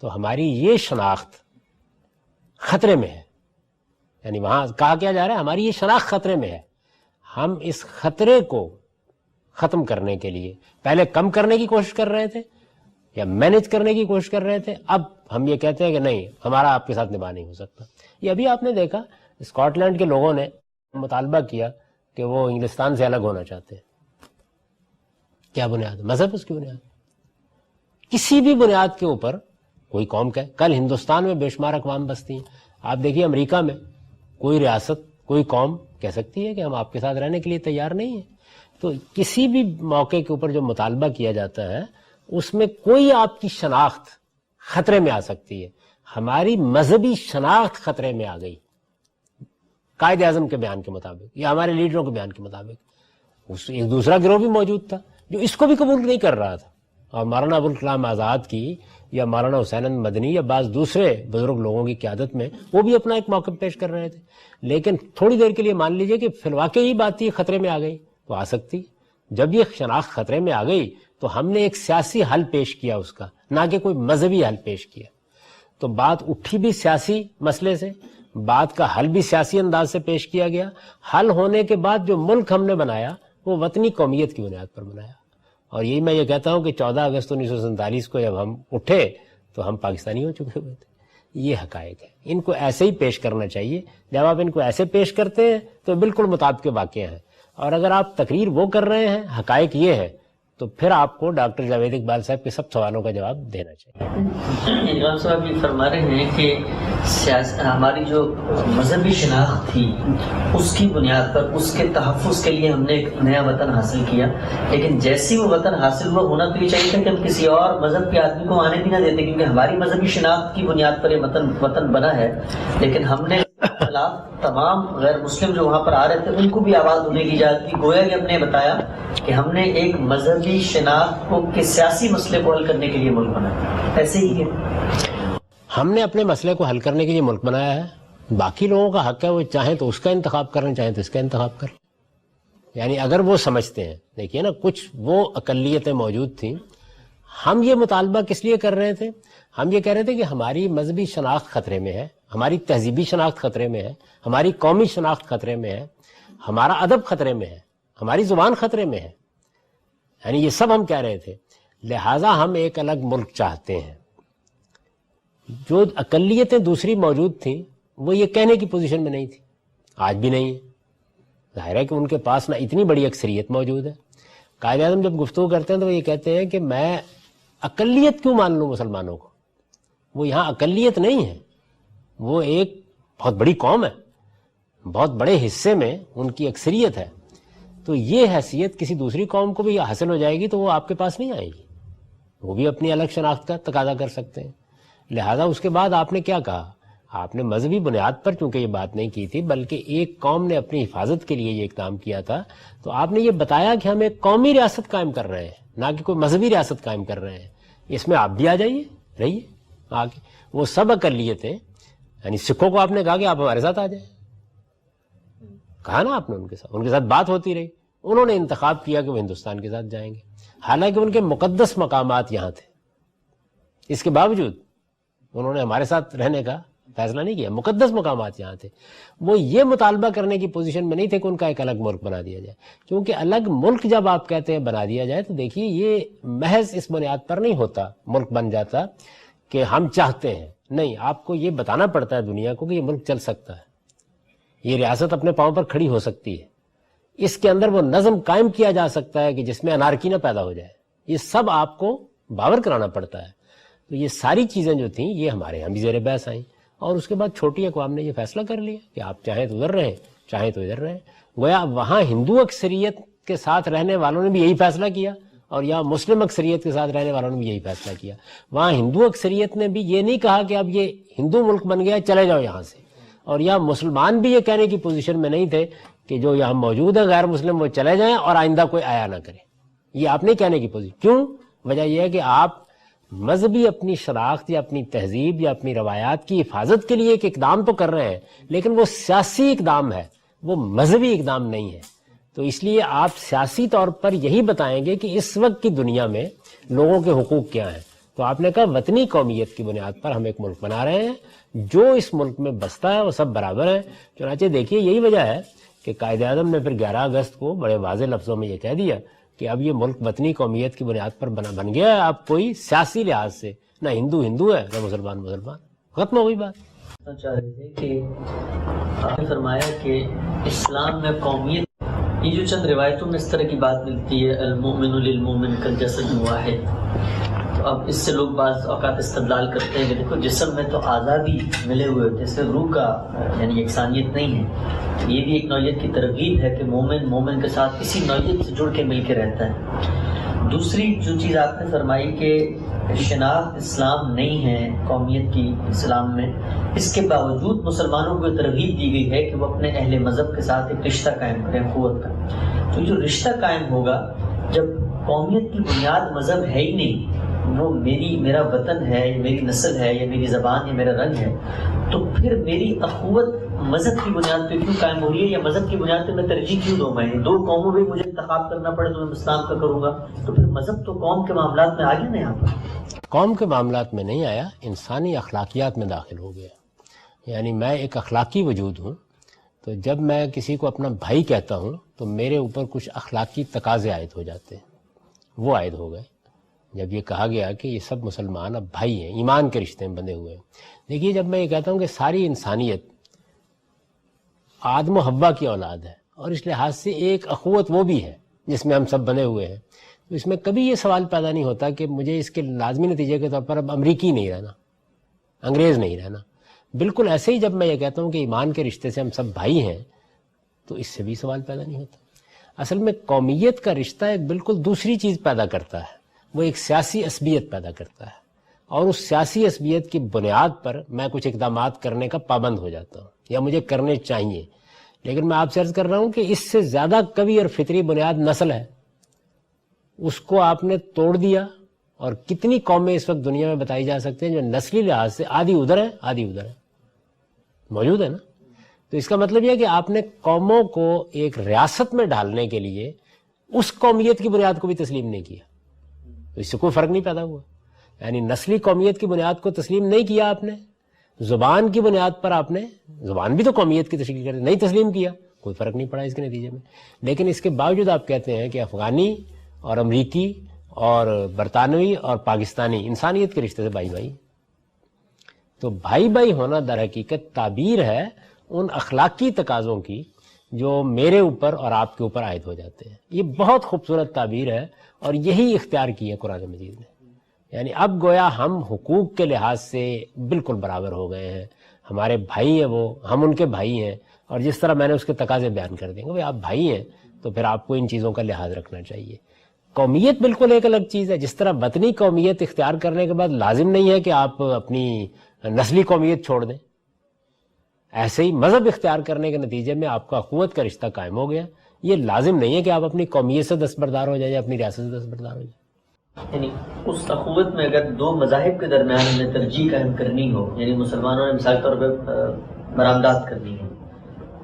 تو ہماری یہ شناخت خطرے میں ہے. یعنی وہاں کہا کیا جا رہا ہے، ہماری یہ شناخت خطرے میں ہے. ہم اس خطرے کو ختم کرنے کے لیے پہلے کم کرنے کی کوشش کر رہے تھے یا مینج کرنے کی کوشش کر رہے تھے. اب ہم یہ کہتے ہیں کہ نہیں، ہمارا آپ کے ساتھ نباہ نہیں ہو سکتا. یہ ابھی آپ نے دیکھا اسکاٹ لینڈ کے لوگوں نے مطالبہ کیا کہ وہ انگلستان سے الگ ہونا چاہتے ہیں. کیا بنیاد ہے؟ مذہب اس کی بنیاد. کسی بھی بنیاد کے اوپر کوئی قوم کہے. کل ہندوستان میں بے شمار اقوام بستی ہیں. آپ دیکھیے امریکہ میں کوئی ریاست کوئی قوم کہہ سکتی ہے کہ ہم آپ کے ساتھ رہنے کے لیے تیار نہیں ہیں. تو کسی بھی موقع کے اوپر جو مطالبہ کیا جاتا ہے اس میں کوئی آپ کی شناخت خطرے میں آ سکتی ہے. ہماری مذہبی شناخت خطرے میں آ گئی قائد اعظم کے بیان کے مطابق یا ہمارے لیڈروں کے بیان کے مطابق. ایک دوسرا گروہ بھی موجود تھا جو اس کو بھی قبول نہیں کر رہا تھا, اور مولانا ابوالکلام آزاد کی یا مولانا حسین احمد مدنی یا بعض دوسرے بزرگ لوگوں کی قیادت میں وہ بھی اپنا ایک موقف پیش کر رہے تھے. لیکن تھوڑی دیر کے لیے مان لیجئے کہ فی الواقع یہ بات یہ خطرے میں آ گئی تو آ سکتی. جب یہ شناخت خطرے میں آ گئی تو ہم نے ایک سیاسی حل پیش کیا اس کا, نہ کہ کوئی مذہبی حل پیش کیا. تو بات اٹھی بھی سیاسی مسئلے سے, بات کا حل بھی سیاسی انداز سے پیش کیا گیا. حل ہونے کے بعد جو ملک ہم نے بنایا وہ وطنی قومیت کی بنیاد پر بنایا. اور یہی میں یہ کہتا ہوں کہ 14 اگست 1947 کو جب ہم اٹھے تو ہم پاکستانی ہو چکے ہوئے تھے. یہ حقائق ہے, ان کو ایسے ہی پیش کرنا چاہیے. جب آپ ان کو ایسے پیش کرتے ہیں تو بالکل مطابق واقعہ ہیں, اور اگر آپ تقریر وہ کر رہے ہیں حقائق یہ ہے تو پھر آپ کو ڈاکٹر جاوید اقبال صاحب کے سب سوالوں کا جواب دینا چاہیے. امام صاحب یہ فرما رہے ہیں کہ ہماری جو مذہبی شناخت تھی اس کی بنیاد پر اس کے تحفظ کے لیے ہم نے ایک نیا وطن حاصل کیا, لیکن جیسی وہ وطن حاصل ہوا ہونا تو یہ چاہیے تھا کہ ہم کسی اور مذہب کے آدمی کو آنے بھی نہ دیتے, کیونکہ ہماری مذہبی شناخت کی بنیاد پر یہ وطن بنا ہے. لیکن ہم نے تمام غیر مسلم جو وہاں پر آ رہے تھے ان کو بھی آواز ہونے کی اجازت دی. گویا کہ ہم نے بتایا کہ ہم نے ایک مذہبی شناخت کو کے سیاسی مسئلے کو حل کرنے کے لیے ملک بنایا. ایسے ہی ہے, ہم نے اپنے مسئلے کو حل کرنے کے لیے ملک بنایا ہے. باقی لوگوں کا حق ہے, وہ چاہیں تو اس کا انتخاب کریں, چاہیں تو اس کا انتخاب کریں. یعنی اگر وہ سمجھتے ہیں, دیکھیے نا کچھ وہ اقلیتیں موجود تھیں. ہم یہ مطالبہ کس لیے کر رہے تھے؟ ہم یہ کہہ رہے تھے کہ ہماری مذہبی شناخت خطرے میں ہے, ہماری تہذیبی شناخت خطرے میں ہے, ہماری قومی شناخت خطرے میں ہے, ہمارا ادب خطرے میں ہے, ہماری زبان خطرے میں ہے. یعنی یہ سب ہم کہہ رہے تھے. لہٰذا ہم ایک الگ ملک چاہتے ہیں. جو اقلیتیں دوسری موجود تھیں وہ یہ کہنے کی پوزیشن میں نہیں تھی, آج بھی نہیں ہے. ظاہر ہے کہ ان کے پاس نہ اتنی بڑی اکثریت موجود ہے. قائد اعظم جب گفتگو کرتے ہیں تو وہ یہ کہتے ہیں کہ میں اقلیت کیوں مان لوں مسلمانوں کو. وہ یہاں اقلیت نہیں ہے, وہ ایک بہت بڑی قوم ہے, بہت بڑے حصے میں ان کی اکثریت ہے. تو یہ حیثیت کسی دوسری قوم کو بھی حاصل ہو جائے گی تو وہ آپ کے پاس نہیں آئے گی, وہ بھی اپنی الگ شناخت کا تقاضا کر سکتے ہیں. لہذا اس کے بعد آپ نے کیا کہا؟ آپ نے مذہبی بنیاد پر چونکہ یہ بات نہیں کی تھی بلکہ ایک قوم نے اپنی حفاظت کے لیے یہ اقدام کیا تھا, تو آپ نے یہ بتایا کہ ہم ایک قومی ریاست قائم کر رہے ہیں, نہ کہ کوئی مذہبی ریاست قائم کر رہے ہیں. اس میں آپ بھی آ جائیے, رہیے آگے. وہ سب اقلیتیں, یعنی سکھوں کو آپ نے کہا کہ آپ ہمارے ساتھ آ جائیں, کہا نا آپ نے ان کے ساتھ بات ہوتی رہی. انہوں نے انتخاب کیا کہ وہ ہندوستان کے ساتھ جائیں گے, حالانکہ ان کے مقدس مقامات یہاں تھے. اس کے باوجود انہوں نے ہمارے ساتھ رہنے کا فیصلہ نہیں کیا, مقدس مقامات یہاں تھے. وہ یہ مطالبہ کرنے کی پوزیشن میں نہیں تھے کہ ان کا ایک الگ ملک بنا دیا جائے, کیونکہ الگ ملک جب آپ کہتے ہیں بنا دیا جائے تو دیکھیے یہ محض اس بنیاد پر نہیں ہوتا ملک بن جاتا کہ ہم چاہتے ہیں. نہیں, آپ کو یہ بتانا پڑتا ہے دنیا کو کہ یہ ملک چل سکتا ہے, یہ ریاست اپنے پاؤں پر کھڑی ہو سکتی ہے, اس کے اندر وہ نظم قائم کیا جا سکتا ہے کہ جس میں انارکی نہ پیدا ہو جائے. یہ سب آپ کو باور کرانا پڑتا ہے. تو یہ ساری چیزیں جو تھیں یہ ہمارے یہاں بھی زیر بحث آئیں, اور اس کے بعد چھوٹی اقوام نے یہ فیصلہ کر لیا کہ آپ چاہیں تو ادھر رہیں, چاہیں تو ادھر رہیں. گویا وہاں ہندو اکثریت کے ساتھ رہنے والوں نے بھی یہی فیصلہ کیا, اور یہاں مسلم اکثریت کے ساتھ رہنے والوں نے بھی یہی فیصلہ کیا. وہاں ہندو اکثریت نے بھی یہ نہیں کہا کہ اب یہ ہندو ملک بن گیا چلے جاؤ یہاں سے, اور یہاں مسلمان بھی یہ کہنے کی پوزیشن میں نہیں تھے کہ جو یہاں موجود ہے غیر مسلم وہ چلے جائیں اور آئندہ کوئی آیا نہ کرے. یہ آپ نہیں کہنے کی پوزیشن. کیوں؟ وجہ یہ ہے کہ آپ مذہبی اپنی شناخت یا اپنی تہذیب یا اپنی روایات کی حفاظت کے لیے ایک اقدام تو کر رہے ہیں, لیکن وہ سیاسی اقدام ہے, وہ مذہبی اقدام نہیں ہے. تو اس لیے آپ سیاسی طور پر یہی بتائیں گے کہ اس وقت کی دنیا میں لوگوں کے حقوق کیا ہیں. تو آپ نے کہا وطنی قومیت کی بنیاد پر ہم ایک ملک بنا رہے ہیں, جو اس ملک میں بستا ہے وہ سب برابر ہیں. چنانچہ دیکھیے یہی وجہ ہے کہ قائد اعظم نے پھر 11 اگست کو بڑے واضح لفظوں میں یہ کہہ دیا کہ اب یہ ملک وطنی قومیت کی بنیاد پر بن گیا ہے. اب کوئی سیاسی لحاظ سے نہ ہندو ہندو ہے نہ مسلمان مسلمان, ختم ہو گئی بات. چاہ رہے تھے کہ آپ نے فرمایا کہ اسلام میں قومیت یہ جو چند روایتوں میں اس طرح کی بات ملتی ہے المؤمن للمؤمن کالجسد واحد، تو اب اس سے لوگ بعض اوقات استدلال کرتے ہیں کہ دیکھو جسم میں تو اعضاء بھی ملے ہوئے ہوتے ہیں، صرف روح کا یعنی یکسانیت نہیں ہے، یہ بھی ایک نوعیت کی ترغیب ہے کہ مومن مومن کے ساتھ اسی نوعیت سے جڑ کے مل کے رہتا ہے۔ دوسری جو چیز آپ نے فرمائی کہ شناخت اسلام نہیں ہے قومیت کی اسلام میں، اس کے باوجود مسلمانوں کو ترغیب دی گئی ہے کہ وہ اپنے اہل مذہب کے ساتھ ایک رشتہ قائم کریں قوت کا۔ تو جو رشتہ قائم ہوگا جب قومیت کی بنیاد مذہب ہے ہی نہیں، وہ میرا وطن ہے یا میری نسل ہے یا میری زبان یا میرا رنگ ہے، تو پھر میری اخوت مذہب کی بنیاد پہ کیوں قائم ہو رہی ہے، یا مذہب کی بنیاد پہ میں ترجیح کیوں دوں؟ میں دو قوموں میں مجھے انتخاب کرنا پڑے تو میں اسلام کا کروں گا، تو پھر مذہب تو قوم کے معاملات میں آگے نہیں آتا۔ قوم کے معاملات میں نہیں آیا، انسانی اخلاقیات میں داخل ہو گیا۔ یعنی میں ایک اخلاقی وجود ہوں، تو جب میں کسی کو اپنا بھائی کہتا ہوں تو میرے اوپر کچھ اخلاقی تقاضے عائد ہو جاتے ہیں، وہ عائد ہو گئے جب یہ کہا گیا کہ یہ سب مسلمان اب بھائی ہیں، ایمان کے رشتے میں بندھے ہوئے ہیں۔ دیکھیے جب میں یہ کہتا ہوں کہ ساری انسانیت آدم و حوا کی اولاد ہے اور اس لحاظ سے ایک اخوت وہ بھی ہے جس میں ہم سب بنے ہوئے ہیں، تو اس میں کبھی یہ سوال پیدا نہیں ہوتا کہ مجھے اس کے لازمی نتیجے کے طور پر اب امریکی نہیں رہنا، انگریز نہیں رہنا۔ بالکل ایسے ہی جب میں یہ کہتا ہوں کہ ایمان کے رشتے سے ہم سب بھائی ہیں، تو اس سے بھی سوال پیدا نہیں ہوتا۔ اصل میں قومیت کا رشتہ ایک بالکل دوسری چیز پیدا کرتا ہے، وہ ایک سیاسی عصبیت پیدا کرتا ہے، اور اس سیاسی عصبیت کی بنیاد پر میں کچھ اقدامات کرنے کا پابند ہو جاتا ہوں یا مجھے کرنے چاہیے۔ لیکن میں آپ سے عرض کر رہا ہوں کہ اس سے زیادہ قوی اور فطری بنیاد نسل ہے، اس کو آپ نے توڑ دیا، اور کتنی قومیں اس وقت دنیا میں بتائی جا سکتے ہیں جو نسلی لحاظ سے آدھی ادھر ہے آدھی ادھر ہے، موجود ہے نا۔ تو اس کا مطلب یہ ہے کہ آپ نے قوموں کو ایک ریاست میں ڈالنے کے لیے اس قومیت کی بنیاد کو بھی تسلیم نہیں کیا، تو اس سے کوئی فرق نہیں پیدا ہوا۔ یعنی نسلی قومیت کی بنیاد کو تسلیم نہیں کیا آپ نے، زبان کی بنیاد پر آپ نے، زبان بھی تو قومیت کی تشکیل کرتی، نہیں تسلیم کیا، کوئی فرق نہیں پڑا اس کے نتیجے میں۔ لیکن اس کے باوجود آپ کہتے ہیں کہ افغانی اور امریکی اور برطانوی اور پاکستانی انسانیت کے رشتے سے بھائی بھائی، تو بھائی بھائی ہونا در حقیقت تعبیر ہے ان اخلاقی تقاضوں کی جو میرے اوپر اور آپ کے اوپر عائد ہو جاتے ہیں۔ یہ بہت خوبصورت تعبیر ہے اور یہی اختیار کی ہے قرآن مجید نے۔ یعنی اب گویا ہم حقوق کے لحاظ سے بالکل برابر ہو گئے ہیں، ہمارے بھائی ہیں وہ، ہم ان کے بھائی ہیں، اور جس طرح میں نے اس کے تقاضے بیان کر دیں گے، آپ بھائی ہیں تو پھر آپ کو ان چیزوں کا لحاظ رکھنا چاہیے۔ قومیت بالکل ایک الگ چیز ہے، جس طرح وطنی قومیت اختیار کرنے کے بعد لازم نہیں ہے کہ آپ اپنی نسلی قومیت چھوڑ دیں، ایسے ہی مذہب اختیار کرنے کے نتیجے میں آپ کا اخوت کا رشتہ قائم ہو گیا، یہ لازم نہیں ہے کہ آپ اپنی قومیت سے دستبردار ہو جائیں یا اپنی ریاست سے دستبردار ہو جائیں۔ یعنی اس اخوت میں اگر دو مذاہب کے درمیان میں ترجیح قائم کرنی ہو، یعنی مسلمانوں نے مثال طور پہ برآمدات کرنی ہے،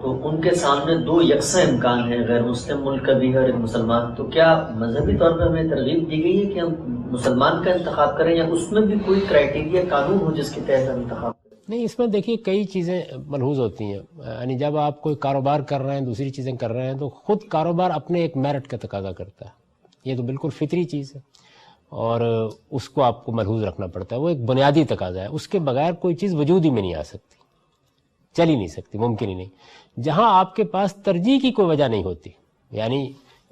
تو ان کے سامنے دو یکساں امکان ہیں، غیر مسلم ملک کا بھی ہے اور ایک مسلمان، تو کیا مذہبی طور پہ ہمیں ترغیب دی گئی ہے کہ ہم مسلمان کا انتخاب کریں، یا اس میں بھی کوئی کرائیٹیریا قانون ہو جس کے تحت ہم انتخاب کریں؟ نہیں، اس میں دیکھیے کئی چیزیں ملحوظ ہوتی ہیں۔ یعنی جب آپ کوئی کاروبار کر رہے ہیں، دوسری چیزیں کر رہے ہیں، تو خود کاروبار اپنے ایک میرٹ کا تقاضا کرتا ہے، یہ تو بالکل فطری چیز ہے، اور اس کو آپ کو ملحوظ رکھنا پڑتا ہے، وہ ایک بنیادی تقاضا ہے، اس کے بغیر کوئی چیز وجود ہی میں نہیں آ سکتی، چل ہی نہیں سکتی، ممکن ہی نہیں۔ جہاں آپ کے پاس ترجیح کی کوئی وجہ نہیں ہوتی، یعنی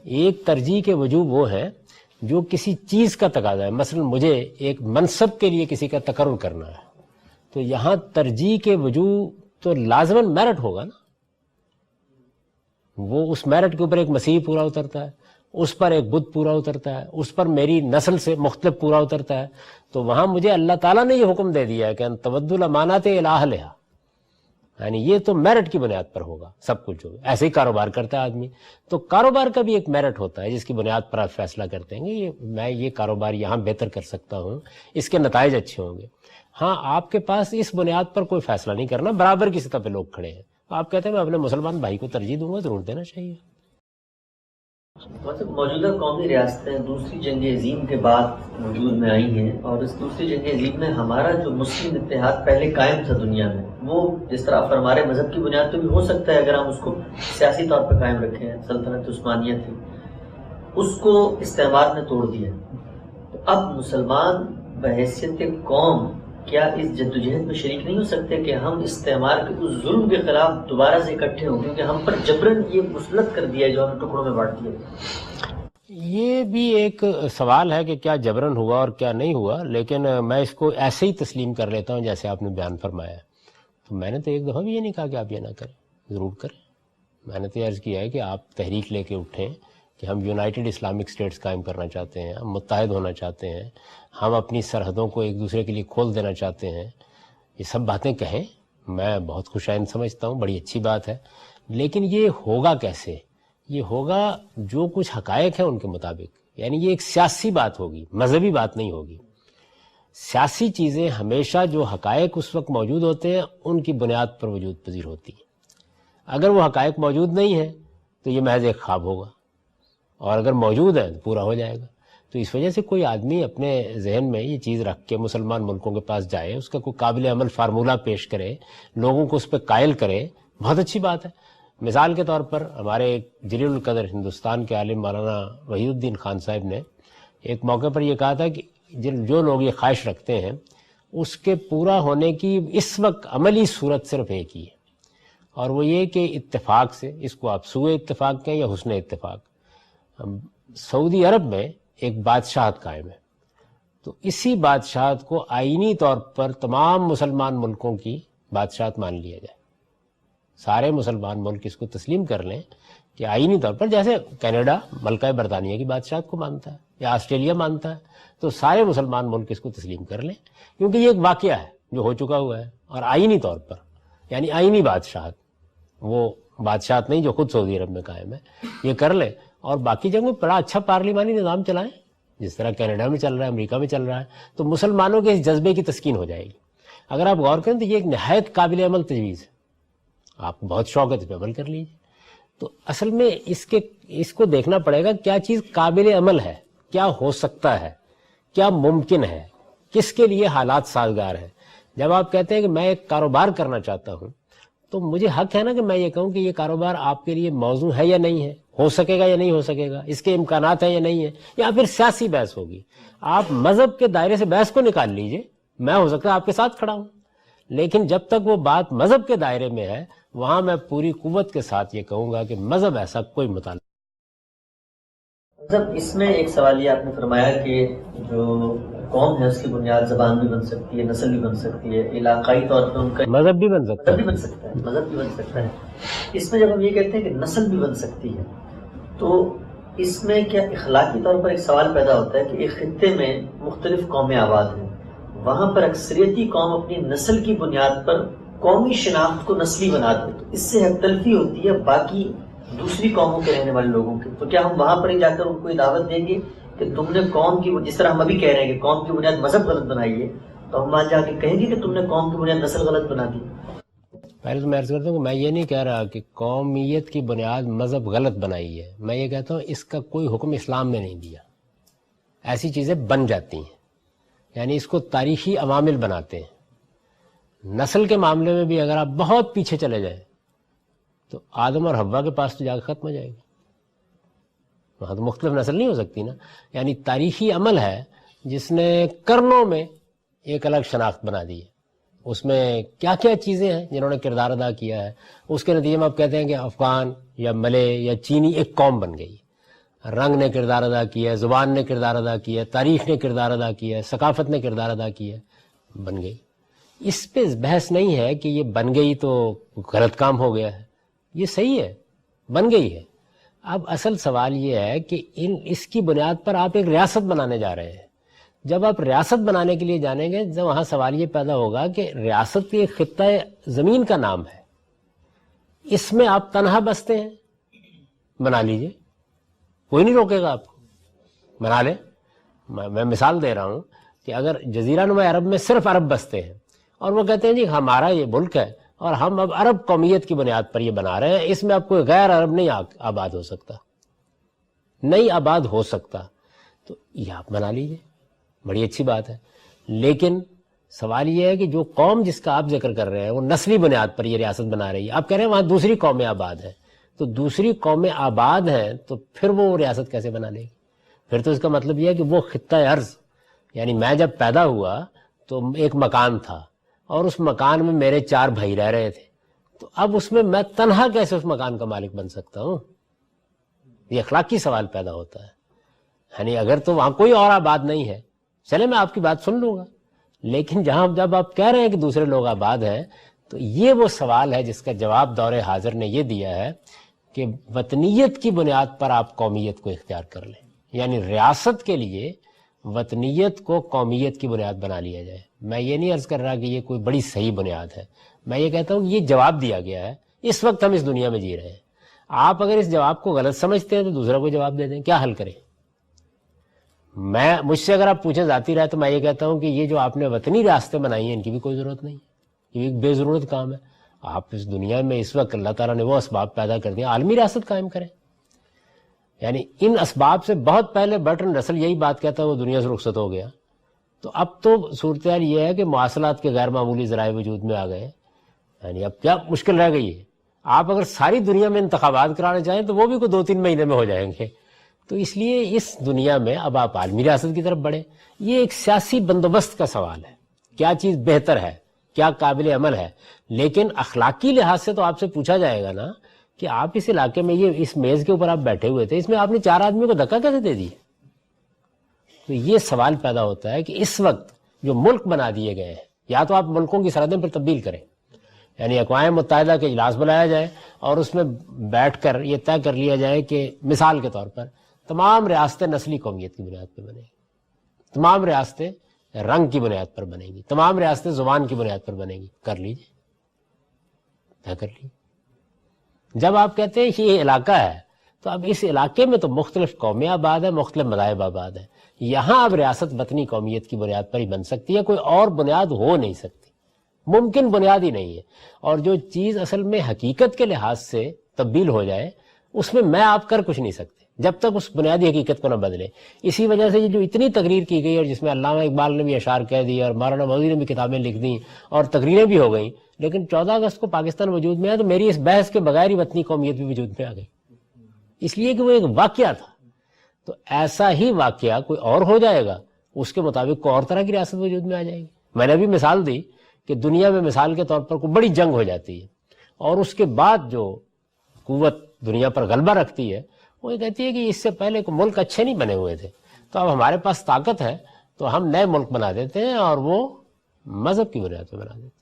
ایک ترجیح کے وجوہ وہ ہیں جو کسی چیز کا تقاضا ہے، مثلا مجھے ایک منصب کے لیے کسی کا تقرر کرنا ہے، تو یہاں ترجیح کے وجوہ تو لازماً میرٹ ہوگا نا، وہ اس میرٹ کے اوپر ایک مسیح پورا اترتا ہے، اس پر ایک بدھ پورا اترتا ہے، اس پر میری نسل سے مختلف پورا اترتا ہے، تو وہاں مجھے اللہ تعالیٰ نے یہ حکم دے دیا ہے کہ ان تودوا الامانات الی اہلہا، یعنی یہ تو میرٹ کی بنیاد پر ہوگا سب کچھ ہوگا۔ ایسے ہی کاروبار کرتا ہے آدمی، تو کاروبار کا بھی ایک میرٹ ہوتا ہے جس کی بنیاد پر آپ فیصلہ کرتے ہیں کہ میں یہ کاروبار یہاں بہتر کر سکتا ہوں، اس کے نتائج اچھے ہوں گے۔ ہاں، آپ کے پاس اس بنیاد پر کوئی فیصلہ نہیں کرنا، برابر کی سطح پہ لوگ کھڑے ہیں، آپ کہتے ہیں میں اپنے مسلمان بھائی کو ترجیح دوں گا، ضرور دینا چاہیے۔ موجودہ قومی ریاستیں دوسری جنگ عظیم کے بعد وجود میں آئی ہیں، اور اس دوسری جنگ عظیم میں ہمارا جو مسلم اتحاد پہلے قائم تھا دنیا میں، وہ جس طرح آپ ہمارے مذہب کی بنیاد پہ بھی ہو سکتا ہے اگر ہم اس کو سیاسی طور پہ قائم رکھیں، سلطنت عثمانیہ تھی، اس کو استعمار نے توڑ دیا، تو اب مسلمان بحیثیت قوم کیا اس جدوجہد میں شریک نہیں ہو سکتے کہ ہم استعمار کے اس ظلم کے خلاف دوبارہ سے اکٹھے ہوں، کیونکہ ہم پر جبرن یہ مسلط کر دیا ہے جو ہمیں ٹکڑوں میں بانٹ دیا؟ یہ بھی ایک سوال ہے کہ کیا جبرن ہوا اور کیا نہیں ہوا، لیکن میں اس کو ایسے ہی تسلیم کر لیتا ہوں جیسے آپ نے بیان فرمایا. تو میں نے تو ایک دفعہ بھی یہ نہیں کہا کہ آپ یہ نہ کریں، ضرور کریں. میں نے تو عرض کیا ہے کہ آپ تحریک لے کے اٹھیں کہ ہم یونائٹڈ اسلامک اسٹیٹس قائم کرنا چاہتے ہیں، ہم متحد ہونا چاہتے ہیں، ہم اپنی سرحدوں کو ایک دوسرے کے لیے کھول دینا چاہتے ہیں. یہ سب باتیں کہیں، میں بہت خوش آئند سمجھتا ہوں، بڑی اچھی بات ہے. لیکن یہ ہوگا کیسے؟ یہ ہوگا جو کچھ حقائق ہیں ان کے مطابق. یعنی یہ ایک سیاسی بات ہوگی، مذہبی بات نہیں ہوگی. سیاسی چیزیں ہمیشہ جو حقائق اس وقت موجود ہوتے ہیں ان کی بنیاد پر وجود پذیر ہوتی ہیں. اگر وہ حقائق موجود نہیں ہیں تو یہ محض ایک خواب ہوگا، اور اگر موجود ہے تو پورا ہو جائے گا. تو اس وجہ سے کوئی آدمی اپنے ذہن میں یہ چیز رکھ کے مسلمان ملکوں کے پاس جائے، اس کا کوئی قابل عمل فارمولہ پیش کرے، لوگوں کو اس پہ قائل کرے، بہت اچھی بات ہے. مثال کے طور پر ہمارے جلیل القدر ہندوستان کے عالم مولانا وحید الدین خان صاحب نے ایک موقع پر یہ کہا تھا کہ جو لوگ یہ خواہش رکھتے ہیں اس کے پورا ہونے کی اس وقت عملی صورت صرف ایک ہی ہے، اور وہ یہ کہ اتفاق سے، اس کو آپ سوء اتفاق کہیں یا حسن اتفاق، سعودی عرب میں ایک بادشاہت قائم ہے. تو اسی بادشاہت کو آئینی طور پر تمام مسلمان ملکوں کی بادشاہت مان لیا جائے. سارے مسلمان ملک اس کو تسلیم کر لیں کہ آئینی طور پر، جیسے کینیڈا ملکہ برطانیہ کی بادشاہت کو مانتا ہے یا آسٹریلیا مانتا ہے، تو سارے مسلمان ملک اس کو تسلیم کر لیں، کیونکہ یہ ایک واقعہ ہے جو ہو چکا ہوا ہے. اور آئینی طور پر، یعنی آئینی بادشاہت، وہ بادشاہت نہیں جو خود سعودی عرب میں قائم ہے، یہ کر لیں. اور باقی جگہوں بڑا اچھا پارلیمانی نظام چلائیں، جس طرح کینیڈا میں چل رہا ہے، امریکہ میں چل رہا ہے. تو مسلمانوں کے اس جذبے کی تسکین ہو جائے گی. اگر آپ غور کریں تو یہ ایک نہایت قابل عمل تجویز ہے، آپ کو بہت شوق ہے تو پہ عمل کر لیجیے. تو اصل میں اس کو دیکھنا پڑے گا کیا چیز قابل عمل ہے، کیا ہو سکتا ہے، کیا ممکن ہے، کس کے لیے حالات سازگار ہیں. جب آپ کہتے ہیں کہ میں ایک کاروبار کرنا چاہتا ہوں، تو مجھے حق ہے نا کہ میں یہ کہوں کہ یہ کاروبار آپ کے لیے موزوں ہے یا نہیں ہے، ہو سکے گا یا نہیں ہو سکے گا، اس کے امکانات ہیں یا نہیں ہے. یا پھر سیاسی بحث ہوگی. آپ مذہب کے دائرے سے بحث کو نکال لیجئے، میں ہو سکتا ہے آپ کے ساتھ کھڑا ہوں، لیکن جب تک وہ بات مذہب کے دائرے میں ہے، وہاں میں پوری قوت کے ساتھ یہ کہوں گا کہ مذہب ایسا کوئی مطالبہ. مطلب اس میں ایک سوال یہ آپ نے فرمایا کہ جو قوم ہے اس کی بنیاد زبان بھی بن سکتی ہے، نسل بھی بن سکتی ہے، علاقائی طور پر ان کا مذہب بھی بن سکتا ہے، مذہب بھی بن سکتا ہے. اس میں جب ہم یہ کہتے ہیں کہ نسل بھی بن سکتی ہے، تو اس میں کیا اخلاقی طور پر ایک سوال پیدا ہوتا ہے کہ ایک خطے میں مختلف قومیں آباد ہیں، وہاں پر اکثریتی قوم اپنی نسل کی بنیاد پر قومی شناخت کو نسلی بنا دے، تو اس سے حق تلفی ہوتی ہے باقی دوسری قوموں کے رہنے والے لوگوں کی. تو کیا ہم وہاں پر ہی جا کر ان کو دعوت دیں گے کہ تم نے قوم کی، جس طرح ہم ابھی کہہ رہے ہیں کہ قوم کی بنیاد مذہب غلط بنائی ہے، تو ہم وہاں جا کے کہیں گے کہ تم نے قوم کی بنیاد نسل غلط بنا دی؟ پہلے تو میں عرض کرتا ہوں کہ میں یہ نہیں کہہ رہا کہ قومیت کی بنیاد مذہب غلط بنائی ہے. میں یہ کہتا ہوں اس کا کوئی حکم اسلام نے نہیں دیا. ایسی چیزیں بن جاتی ہیں، یعنی اس کو تاریخی عوامل بناتے ہیں. نسل کے معاملے میں بھی اگر آپ بہت پیچھے چلے جائیں تو آدم اور حوا کے پاس تو جا کے ختم ہو جائے گی، وہاں تو مختلف نسل نہیں ہو سکتی نا. یعنی تاریخی عمل ہے جس نے کرنوں میں ایک الگ شناخت بنا دی ہے. اس میں کیا کیا چیزیں ہیں جنہوں نے کردار ادا کیا ہے، اس کے نتیجے میں آپ کہتے ہیں کہ افغان یا ملے یا چینی ایک قوم بن گئی. رنگ نے کردار ادا کیا ہے، زبان نے کردار ادا کیا ہے، تاریخ نے کردار ادا کیا ہے، ثقافت نے کردار ادا کیا ہے، بن گئی. اس پہ بحث نہیں ہے کہ یہ بن گئی تو غلط کام ہو گیا ہے، یہ صحیح ہے، بن گئی ہے. اب اصل سوال یہ ہے کہ اس کی بنیاد پر آپ ایک ریاست بنانے جا رہے ہیں. جب آپ ریاست بنانے کے لیے جانیں گے تو وہاں سوال یہ پیدا ہوگا کہ ریاست ایک خطہ زمین کا نام ہے، اس میں آپ تنہا بستے ہیں، بنا لیجئے، کوئی نہیں روکے گا آپ کو، بنا لیں. میں مثال دے رہا ہوں کہ اگر جزیرہ نما عرب میں صرف عرب بستے ہیں اور وہ کہتے ہیں جی ہمارا یہ ملک ہے اور ہم اب عرب قومیت کی بنیاد پر یہ بنا رہے ہیں، اس میں اب کوئی غیر عرب نہیں آباد ہو سکتا، نہیں آباد ہو سکتا، تو یہ آپ بنا لیجئے، بڑی اچھی بات ہے. لیکن سوال یہ ہے کہ جو قوم جس کا آپ ذکر کر رہے ہیں وہ نسلی بنیاد پر یہ ریاست بنا رہی ہے. آپ کہہ رہے ہیں وہاں دوسری قومیں آباد ہیں، تو دوسری قومیں آباد ہیں تو پھر وہ ریاست کیسے بنا لے گی؟ پھر تو اس کا مطلب یہ ہے کہ وہ خطہ ارض، یعنی میں جب پیدا ہوا تو ایک مکان تھا اور اس مکان میں میرے 4 بھائی رہ رہے تھے، تو اب اس میں میں تنہا کیسے اس مکان کا مالک بن سکتا ہوں؟ یہ اخلاقی سوال پیدا ہوتا ہے. یعنی اگر تو وہاں کوئی اور آباد نہیں ہے، چلے میں آپ کی بات سن لوں گا، لیکن جب آپ کہہ رہے ہیں کہ دوسرے لوگ آباد ہیں، تو یہ وہ سوال ہے جس کا جواب دور حاضر نے یہ دیا ہے کہ وطنیت کی بنیاد پر آپ قومیت کو اختیار کر لیں. یعنی ریاست کے لیے وطنیت کو قومیت کی بنیاد بنا لیا جائے. میں یہ نہیں عرض کر رہا کہ یہ کوئی بڑی صحیح بنیاد ہے، میں یہ کہتا ہوں کہ یہ جواب دیا گیا ہے. اس وقت ہم اس دنیا میں جی رہے ہیں. آپ اگر اس جواب کو غلط سمجھتے ہیں تو دوسرا کو جواب دے دیں، کیا حل کریں؟ مجھ سے اگر آپ پوچھیں ذاتی رائے تو میں یہ کہتا ہوں کہ یہ جو آپ نے وطنی ریاستیں بنائی ہیں ان کی بھی کوئی ضرورت نہیں ہے، یہ ایک بے ضرورت کام ہے. آپ اس دنیا میں اس وقت اللہ تعالیٰ نے وہ اسباب پیدا کر دیا، عالمی ریاست قائم کریں. یعنی ان اسباب سے بہت پہلے برٹن رسل یہی بات کہتا ہے، وہ دنیا سے رخصت ہو گیا. تو اب تو صورتحال یہ ہے کہ مواصلات کے غیر معمولی ذرائع وجود میں آ گئے. یعنی اب کیا مشکل رہ گئی ہے؟ آپ اگر ساری دنیا میں انتخابات کرانا چاہیں تو وہ بھی کوئی 2-3 مہینے میں ہو جائیں گے. تو اس لیے اس دنیا میں اب آپ عالمی ریاست کی طرف بڑھیں. یہ ایک سیاسی بندوبست کا سوال ہے، کیا چیز بہتر ہے، کیا قابل عمل ہے. لیکن اخلاقی لحاظ سے تو آپ سے پوچھا جائے گا نا کہ آپ اس علاقے میں یہ اس میز کے اوپر آپ بیٹھے ہوئے تھے، اس میں آپ نے 4 آدمیوں کو دھکا کیسے دے دی؟ تو یہ سوال پیدا ہوتا ہے کہ اس وقت جو ملک بنا دیے گئے ہیں، یا تو آپ ملکوں کی سرحدیں پر تبدیل کریں، یعنی اقوام متحدہ کے اجلاس بلایا جائے اور اس میں بیٹھ کر یہ طے کر لیا جائے کہ مثال کے طور پر تمام ریاستیں نسلی قومیت کی بنیاد پر بنیں گی، تمام ریاستیں رنگ کی بنیاد پر بنیں گی، تمام ریاستیں زبان کی بنیاد پر بنیں گی. کر لیجیے، طے کر لیجیے. جب آپ کہتے ہیں کہ یہ علاقہ ہے تو اب اس علاقے میں تو مختلف قومیں آباد ہیں، مختلف مذاہب آباد ہیں. یہاں اب ریاست وطنی قومیت کی بنیاد پر ہی بن سکتی ہے، کوئی اور بنیاد ہو نہیں سکتی، ممکن بنیاد ہی نہیں ہے. اور جو چیز اصل میں حقیقت کے لحاظ سے تبدیل ہو جائے اس میں میں آپ کر کچھ نہیں سکتے جب تک اس بنیادی حقیقت کو نہ بدلے. اسی وجہ سے یہ جو اتنی تقریر کی گئی اور جس میں علامہ اقبال نے بھی اشعار کہہ دی اور مولانا مودودی نے بھی کتابیں لکھ دیں اور تقریریں بھی ہو گئیں، لیکن 14 اگست کو پاکستان وجود میں آیا تو میری اس بحث کے بغیر ہی وطنی قومیت بھی وجود میں آ گئی، اس لیے کہ وہ ایک واقعہ تھا. تو ایسا ہی واقعہ کوئی اور ہو جائے گا، اس کے مطابق کوئی اور طرح کی ریاست وجود میں آ جائے گی. میں نے بھی مثال دی کہ دنیا میں مثال کے طور پر کوئی بڑی جنگ ہو جاتی ہے اور اس کے بعد جو قوت دنیا پر غلبہ رکھتی ہے وہ یہ کہتی ہے کہ اس سے پہلے کوئی ملک اچھے نہیں بنے ہوئے تھے، تو اب ہمارے پاس طاقت ہے تو ہم نئے ملک بنا دیتے ہیں اور وہ مذہب کی بنیاد پہ بنا دیتے ہیں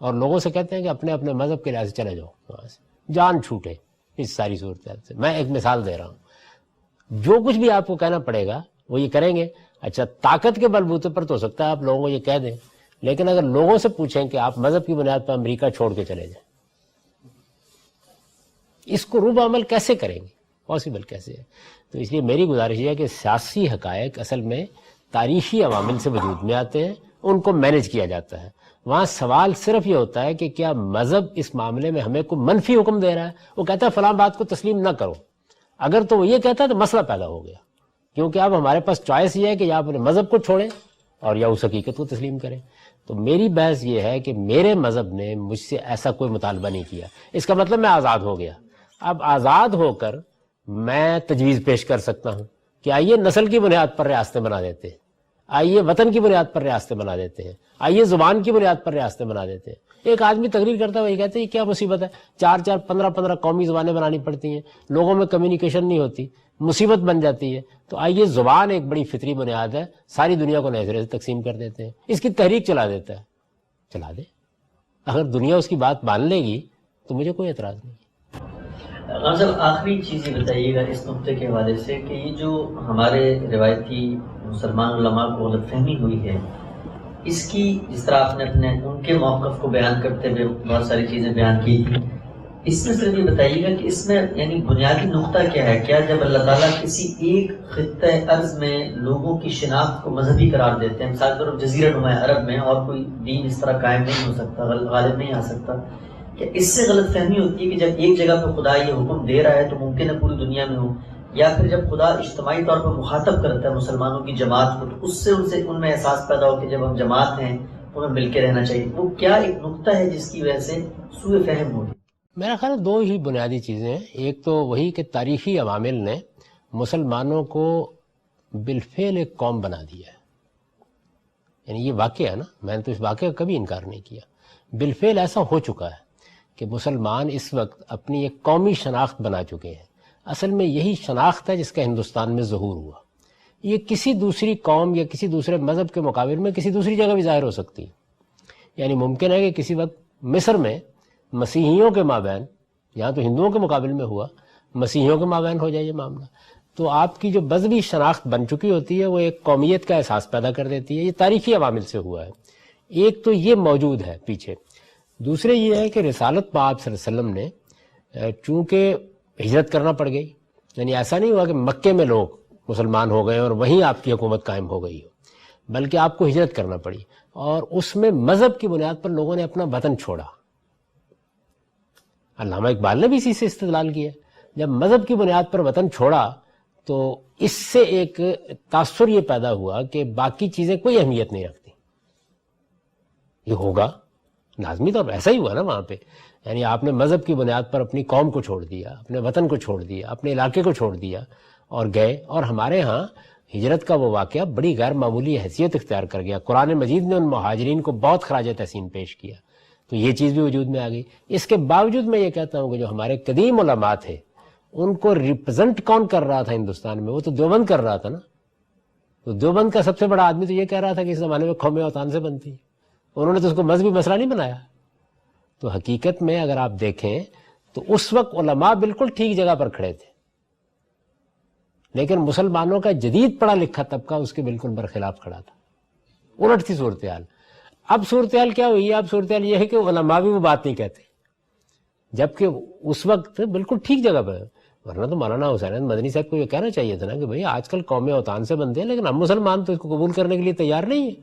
اور لوگوں سے کہتے ہیں کہ اپنے اپنے مذہب کے لحاظ سے چلے جاؤ، وہاں سے جان چھوٹے اس ساری صورتحال سے. میں ایک مثال دے رہا ہوں، جو کچھ بھی آپ کو کہنا پڑے گا وہ یہ کریں گے. اچھا، طاقت کے بلبوتے پر تو ہو سکتا ہے آپ لوگوں کو یہ کہہ دیں، لیکن اگر لوگوں سے پوچھیں کہ آپ مذہب کی بنیاد پر امریکہ چھوڑ کے چلے جائیں، اس کو روب عمل کیسے کریں گے؟ پاسبل کیسے ہے؟ تو اس لیے میری گزارش یہ ہے کہ سیاسی حقائق اصل میں تاریخی عوامل سے وجود میں آتے ہیں، ان کو مینج کیا جاتا ہے. وہاں سوال صرف یہ ہوتا ہے کہ کیا مذہب اس معاملے میں ہمیں کوئی منفی حکم دے رہا ہے؟ وہ کہتا ہے فلاں بات کو تسلیم نہ کرو. اگر تو وہ یہ کہتا ہے تو مسئلہ پیدا ہو گیا، کیونکہ اب ہمارے پاس چوائس یہ ہے کہ یا اپنے مذہب کو چھوڑیں اور یا اس حقیقت کو تسلیم کریں. تو میری بحث یہ ہے کہ میرے مذہب نے مجھ سے ایسا کوئی مطالبہ نہیں کیا. اس کا مطلب میں آزاد ہو گیا. اب آزاد ہو کر میں تجویز پیش کر سکتا ہوں کہ آئیے نسل کی بنیاد پر ریاستیں بنا دیتے ہیں، آئیے وطن کی بنیاد پر ریاستیں بنا دیتے ہیں، آئیے زبان کی بنیاد پر ریاستیں بنا دیتے ہیں. ایک آدمی تقریر کرتا ہے وہی کہتے ہیں یہ کیا مصیبت ہے، 4-4 15-15 قومی زبانیں بنانی پڑتی ہیں، لوگوں میں کمیونیکیشن نہیں ہوتی، مصیبت بن جاتی ہے. تو آئیے زبان ایک بڑی فطری بنیاد ہے، ساری دنیا کو نئے سرے سے تقسیم کر دیتے ہیں، اس کی تحریک چلا دیتا ہے. چلا دے، اگر دنیا اس کی بات مان لے گی تو مجھے کوئی اعتراض نہیں. صاحب آخری چیز یہ بتائیے گا اس نقطے کے حوالے سے کہ یہ جو ہمارے روایتی مسلمان علماء کو غلط فہمی ہوئی ہے، اس کی جس طرح آپ نے اپنے ان کے موقف کو بیان کرتے ہوئے بہت ساری چیزیں بیان کی تھی، اس میں صرف یہ بتائیے گا کہ اس میں یعنی بنیادی نقطہ کیا ہے؟ کیا جب اللہ تعالیٰ کسی ایک خطہ ارض میں لوگوں کی شناخت کو مذہبی قرار دیتے ہیں، مثال کے طور پر جزیرہ نما عرب میں اور کوئی دین اس طرح قائم نہیں ہو سکتا، غالب نہیں آ سکتا، کہ اس سے غلط فہمی ہوتی ہے کہ جب ایک جگہ پہ خدا یہ حکم دے رہا ہے تو ممکن ہے پوری دنیا میں ہو، یا پھر جب خدا اجتماعی طور پر مخاطب کرتا ہے مسلمانوں کی جماعت کو تو اس سے ان میں احساس پیدا ہو کہ جب ہم جماعت ہیں تو ہمیں مل کے رہنا چاہیے. وہ کیا ایک نقطہ ہے جس کی وجہ سے سوء فہم ہوگی؟ میرا خیال ہے 2 ہی بنیادی چیزیں ہیں. ایک تو وہی کہ تاریخی عوامل نے مسلمانوں کو بالفعل ایک قوم بنا دیا ہے. یعنی یہ واقعہ ہے نا، میں نے تو اس واقعہ کا کبھی انکار نہیں کیا. بالفعل ایسا ہو چکا ہے کہ مسلمان اس وقت اپنی ایک قومی شناخت بنا چکے ہیں. اصل میں یہی شناخت ہے جس کا ہندوستان میں ظہور ہوا. یہ کسی دوسری قوم یا کسی دوسرے مذہب کے مقابلے میں کسی دوسری جگہ بھی ظاہر ہو سکتی ہے. یعنی ممکن ہے کہ کسی وقت مصر میں مسیحیوں کے مابین، یہاں تو ہندوؤں کے مقابلے میں ہوا، مسیحیوں کے مابین ہو جائے یہ معاملہ. تو آپ کی جو مذہبی شناخت بن چکی ہوتی ہے وہ ایک قومیت کا احساس پیدا کر دیتی ہے. یہ تاریخی عوامل سے ہوا ہے. ایک تو یہ موجود ہے پیچھے. دوسرے یہ ہے کہ رسالت پاک صلی اللہ علیہ وسلم نے چونکہ ہجرت کرنا پڑ گئی، یعنی ایسا نہیں ہوا کہ مکے میں لوگ مسلمان ہو گئے اور وہیں آپ کی حکومت قائم ہو گئی ہو، بلکہ آپ کو ہجرت کرنا پڑی، اور اس میں مذہب کی بنیاد پر لوگوں نے اپنا وطن چھوڑا. علامہ اقبال نے بھی اسی سے استدلال کیا. جب مذہب کی بنیاد پر وطن چھوڑا تو اس سے ایک تاثر یہ پیدا ہوا کہ باقی چیزیں کوئی اہمیت نہیں رکھتی. یہ ہوگا لازمی طور پر، ایسا ہی ہوا نا وہاں پہ. یعنی آپ نے مذہب کی بنیاد پر اپنی قوم کو چھوڑ دیا، اپنے وطن کو چھوڑ دیا، اپنے علاقے کو چھوڑ دیا اور گئے. اور ہمارے ہاں ہجرت کا وہ واقعہ بڑی غیر معمولی حیثیت اختیار کر گیا. قرآن مجید نے ان مہاجرین کو بہت خراج تحسین پیش کیا، تو یہ چیز بھی وجود میں آ گئی. اس کے باوجود میں یہ کہتا ہوں کہ جو ہمارے قدیم علماء تھے ان کو ریپرزنٹ کون کر رہا تھا ہندوستان میں؟ وہ تو دیوبند کر رہا تھا نا. تو دیوبند کا سب سے بڑا آدمی تو یہ کہہ رہا تھا کہ اس زمانے میں قوم اوطان سے بنتی ہے. انہوں نے تو اس کو مذہبی مسئلہ نہیں بنایا. تو حقیقت میں اگر آپ دیکھیں تو اس وقت علماء بالکل ٹھیک جگہ پر کھڑے تھے، لیکن مسلمانوں کا جدید پڑھا لکھا طبقہ اس کے بالکل برخلاف کھڑا تھا. الٹ تھی صورتحال. اب صورتحال کیا ہوئی ہے؟ اب صورتحال یہ ہے کہ علماء بھی وہ بات نہیں کہتے، جبکہ اس وقت بالکل ٹھیک جگہ پہ. ورنہ تو مولانا حسین احمد مدنی صاحب کو یہ کہنا چاہیے تھا نا کہ بھئی آج کل قوم اوطان سے بنتے ہیں لیکن ہم مسلمان تو اس کو قبول کرنے کے لیے تیار نہیں ہیں.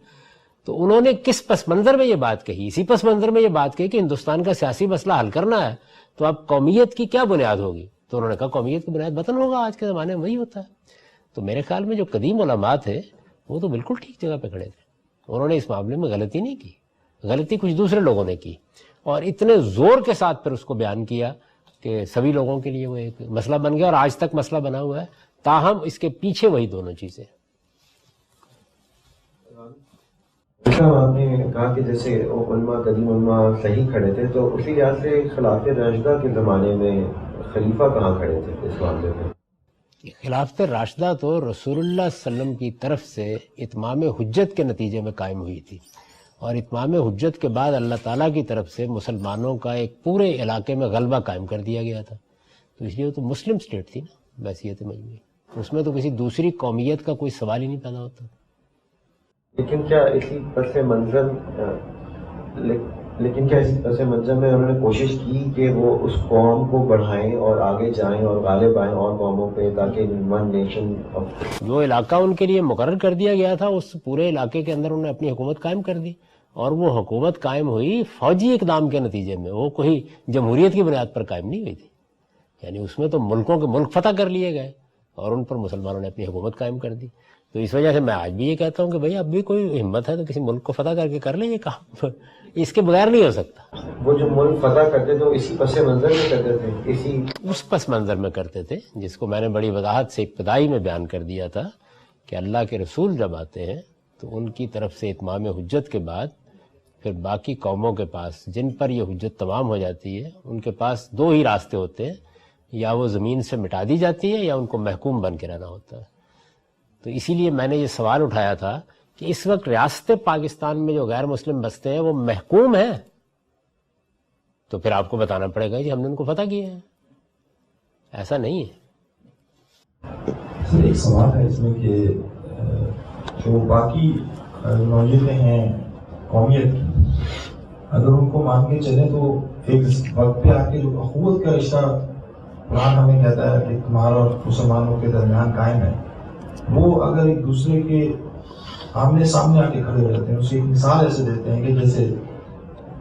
تو انہوں نے کس پس منظر میں یہ بات کہی؟ اسی پس منظر میں یہ بات کہی کہ ہندوستان کا سیاسی مسئلہ حل کرنا ہے، تو اب قومیت کی کیا بنیاد ہوگی؟ تو انہوں نے کہا قومیت کی بنیاد وطن ہوگا. آج کے زمانے میں وہی ہوتا ہے. تو میرے خیال میں جو قدیم علماء تھے وہ تو بالکل ٹھیک جگہ پہ کھڑے تھے. انہوں نے اس معاملے میں غلطی نہیں کی. غلطی کچھ دوسرے لوگوں نے کی، اور اتنے زور کے ساتھ پھر اس کو بیان کیا کہ سبھی لوگوں کے لیے وہ ایک مسئلہ بن گیا، اور آج تک مسئلہ بنا ہوا ہے. تاہم اس کے پیچھے وہی دونوں چیزیں. آپ نے کہا کہ جیسے علماء قدیم علماء صحیح کھڑے تھے، تو اسی لحاظ سے خلافت راشدہ کے زمانے میں خلیفہ کہاں کھڑے تھے اس معاملے میں؟ خلافت راشدہ تو رسول اللہ صلی اللہ علیہ وسلم کی طرف سے اتمام حجت کے نتیجے میں قائم ہوئی تھی، اور اتمام حجت کے بعد اللہ تعالیٰ کی طرف سے مسلمانوں کا ایک پورے علاقے میں غلبہ قائم کر دیا گیا تھا. تو اس لیے وہ تو مسلم اسٹیٹ تھی نا بحیثیت مجموعی. اس میں تو کسی دوسری قومیت کا کوئی سوال ہی نہیں پیدا ہوتا. لیکن کیا اسی پس منظر میں انہوں نے کوشش کی کہ وہ اس قوم کو بڑھائیں اور آگے جائیں اور غالب آئیں اور قوموں پہ، تاکہ ون نیشن جو علاقہ ان کے لیے مقرر کر دیا گیا تھا اس پورے علاقے کے اندر انہوں نے اپنی حکومت قائم کر دی. اور وہ حکومت قائم ہوئی فوجی اقدام کے نتیجے میں، وہ کوئی جمہوریت کی بنیاد پر قائم نہیں ہوئی تھی. یعنی اس میں تو ملکوں کے ملک فتح کر لیے گئے اور ان پر مسلمانوں نے اپنی حکومت قائم کر دی. تو اس وجہ سے میں آج بھی یہ کہتا ہوں کہ بھئی اب بھی کوئی ہمت ہے تو کسی ملک کو فتح کر کے کر لیں یہ کام. اس کے بغیر نہیں ہو سکتا. وہ جو ملک فتح کرتے تھے اسی پس منظر میں کرتے تھے، اس پس منظر میں کرتے تھے جس کو میں نے بڑی وضاحت سے ابتدائی میں بیان کر دیا تھا کہ اللہ کے رسول جب آتے ہیں تو ان کی طرف سے اتمام حجت کے بعد پھر باقی قوموں کے پاس جن پر یہ حجت تمام ہو جاتی ہے ان کے پاس دو ہی راستے ہوتے ہیں، یا وہ زمین سے مٹا دی جاتی ہے یا ان کو محکوم بن کے رہنا ہوتا ہے. تو اسی لیے میں نے یہ سوال اٹھایا تھا کہ اس وقت ریاست پاکستان میں جو غیر مسلم بستے ہیں وہ محکوم ہیں، تو پھر آپ کو بتانا پڑے گا کہ ہم نے ان کو فتح کیا ہے. ایسا نہیں ہے. سر ایک سوال ہے اس میں کہ جو باقی نوعیتیں ہیں قومیت کی، اگر ان کو مان کے چلیں تو ایک وقت پہ آ کے جو اخوت کا رشتہ قرآن ہمیں کہتا ہے کہ تمہارا اور مسلمانوں کے درمیان قائم ہے، وہ اگر ایک دوسرے کے آمنے سامنے آ کے کھڑے ہو جاتے ہیں، اسے ایک مثال ایسے دیتے ہیں کہ جیسے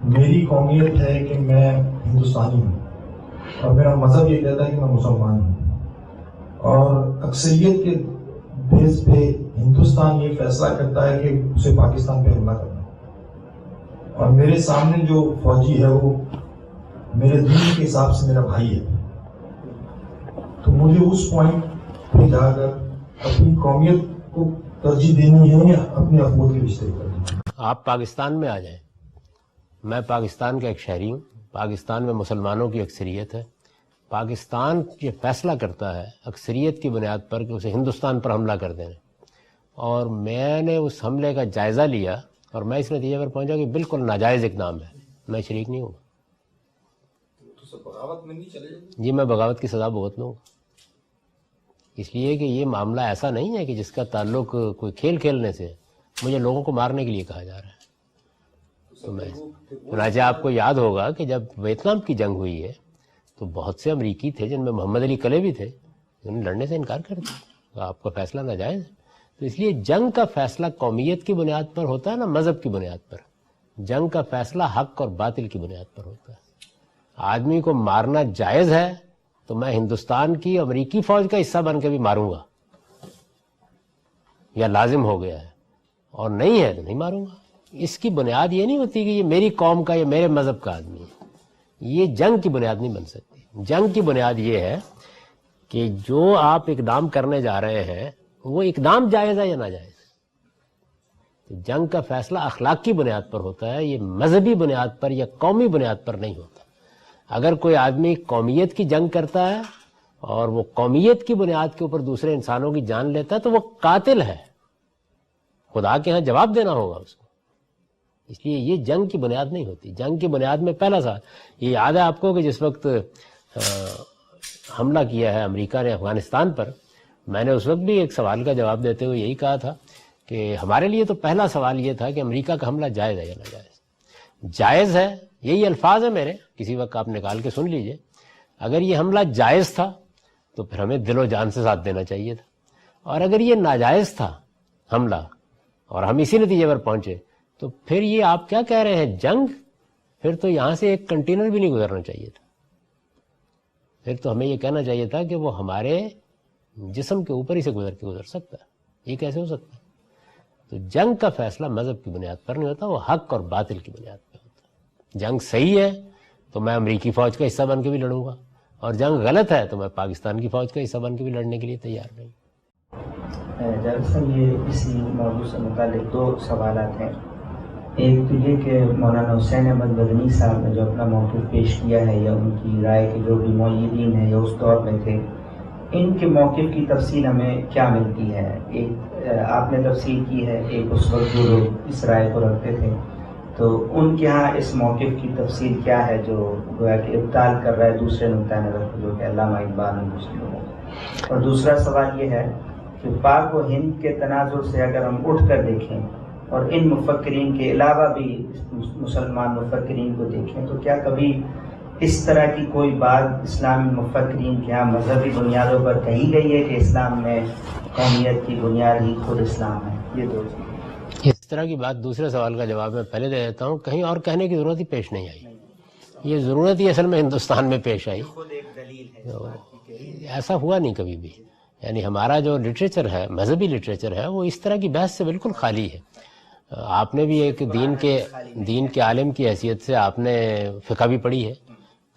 میری قومیت ہے کہ میں ہندوستانی ہوں اور میرا مذہب یہ کہتا ہے کہ میں مسلمان ہوں، اور اکثریت کے بیس پہ ہندوستان یہ فیصلہ کرتا ہے کہ اسے پاکستان پہ حملہ کرنا، اور میرے سامنے جو فوجی ہے وہ میرے دین کے حساب سے میرا بھائی ہے. تو مجھے اس پوائنٹ پہ جا کر اپنی قومیت کو ترجیح دینی ہے یا اپنے اخوت کے رشتے کرنی ہے؟ آپ پاکستان میں آ جائیں، میں پاکستان کا ایک شہری ہوں، پاکستان میں مسلمانوں کی اکثریت ہے، پاکستان یہ فیصلہ کرتا ہے اکثریت کی بنیاد پر کہ اسے ہندوستان پر حملہ کر دینا، اور میں نے اس حملے کا جائزہ لیا اور میں اس نتیجے پر پہنچا کہ بالکل ناجائز اقدام ہے، میں شریک نہیں ہوں۔ بغاوت میں نہیں چلے جائیں؟ جی میں بغاوت کی سزا بھگت لوں گا، اس لیے کہ یہ معاملہ ایسا نہیں ہے کہ جس کا تعلق کوئی کھیل کھیلنے سے مجھے لوگوں کو مارنے کے لیے کہا جا رہا ہے۔ تو میں چنانچہ آپ کو یاد ہوگا کہ جب ویتنام کی جنگ ہوئی ہے تو بہت سے امریکی تھے جن میں محمد علی کلے بھی تھے، انہوں نے لڑنے سے انکار کر دیا، آپ کا فیصلہ ناجائز ہے۔ تو اس لیے جنگ کا فیصلہ قومیت کی بنیاد پر ہوتا ہے نہ مذہب کی بنیاد پر، جنگ کا فیصلہ حق اور باطل کی بنیاد پر ہوتا ہے۔ آدمی کو مارنا جائز ہے تو میں ہندوستان کی امریکی فوج کا حصہ بن کے بھی ماروں گا، یا لازم ہو گیا ہے، اور نہیں ہے تو نہیں ماروں گا۔ اس کی بنیاد یہ نہیں ہوتی کہ یہ میری قوم کا یا میرے مذہب کا آدمی ہے، یہ جنگ کی بنیاد نہیں بن سکتی۔ جنگ کی بنیاد یہ ہے کہ جو آپ اقدام کرنے جا رہے ہیں وہ اقدام جائز ہے یا ناجائز۔ تو جنگ کا فیصلہ اخلاق کی بنیاد پر ہوتا ہے، یہ مذہبی بنیاد پر یا قومی بنیاد پر نہیں ہوتا۔ اگر کوئی آدمی قومیت کی جنگ کرتا ہے اور وہ قومیت کی بنیاد کے اوپر دوسرے انسانوں کی جان لیتا ہے تو وہ قاتل ہے، خدا کے ہاں جواب دینا ہوگا اس کو۔ اس لیے یہ جنگ کی بنیاد نہیں ہوتی۔ جنگ کی بنیاد میں پہلا سوال یہ یاد ہے آپ کو کہ جس وقت حملہ کیا ہے امریکہ نے افغانستان پر، میں نے اس وقت بھی ایک سوال کا جواب دیتے ہوئے یہی کہا تھا کہ ہمارے لیے تو پہلا سوال یہ تھا کہ امریکہ کا حملہ جائز ہے یا ناجائز۔ جائز ہے، یہی الفاظ ہیں میرے، کسی وقت آپ نکال کے سن لیجئے۔ اگر یہ حملہ جائز تھا تو پھر ہمیں دل و جان سے ساتھ دینا چاہیے تھا، اور اگر یہ ناجائز تھا حملہ اور ہم اسی نتیجے پر پہنچے تو پھر یہ آپ کیا کہہ رہے ہیں جنگ؟ پھر تو یہاں سے ایک کنٹینر بھی نہیں گزرنا چاہیے تھا، پھر تو ہمیں یہ کہنا چاہیے تھا کہ وہ ہمارے جسم کے اوپر ہی سے گزر سکتا ہے، یہ کیسے ہو سکتا ہے؟ تو جنگ کا فیصلہ مذہب کی بنیاد پر نہیں ہوتا، وہ حق اور باطل کی بنیاد پر ہوتا ہے۔ جنگ صحیح ہے تو میں امریکی فوج کا حصہ بن کے بھی لڑوں گا، اور جنگ غلط ہے تو میں پاکستان کی فوج کا حصہ بن کے بھی لڑنے کے لیے تیار نہیں۔ جاوید صاحب، یہ اسی موضوع سے متعلق دو سوالات ہیں۔ ایک تو یہ کہ مولانا حسین احمد مدنی صاحب نے جو اپنا موقف پیش کیا ہے، یا ان کی رائے کے جو بھی مؤیدین ہیں یا اس دور میں تھے، ان کے موقف کی تفصیل ہمیں کیا ملتی ہے؟ ایک آپ نے تفصیل کی ہے، ایک اس وقت جو لوگ اس رائے کو رکھتے تھے، تو ان کے ہاں اس موقف کی تفصیل کیا ہے جو گویا کہ ابطال کر رہا ہے دوسرے نقطۂ نظر کو، جو کہ علامہ اقبال نے دوسرے لوگوں کو۔ اور دوسرا سوال یہ ہے کہ پاک و ہند کے تناظر سے اگر ہم اٹھ کر دیکھیں اور ان مفکرین کے علاوہ بھی مسلمان مفکرین کو دیکھیں، تو کیا کبھی اس طرح کی کوئی بات اسلامی مفکرین کے ہاں مذہبی بنیادوں پر کہی گئی ہے کہ اسلام میں قومیت کی بنیاد ہی خود اسلام ہے؟ یہ دو چیزیں۔ اس طرح کی بات دوسرے سوال کا جواب میں پہلے دے دیتا ہوں، کہیں اور کہنے کی ضرورت ہی پیش نہیں آئی، یہ ضرورت ہی اصل میں ہندوستان میں پیش آئی، خود ایک دلیل ہے اس بات کی کہ ایسا ہوا نہیں کبھی بھی۔ یعنی ہمارا جو لٹریچر ہے، مذہبی لٹریچر ہے، وہ اس طرح کی بحث سے بالکل خالی ہے۔ آپ نے بھی ایک دین کے عالم کی حیثیت سے آپ نے فقہ بھی پڑھی ہے،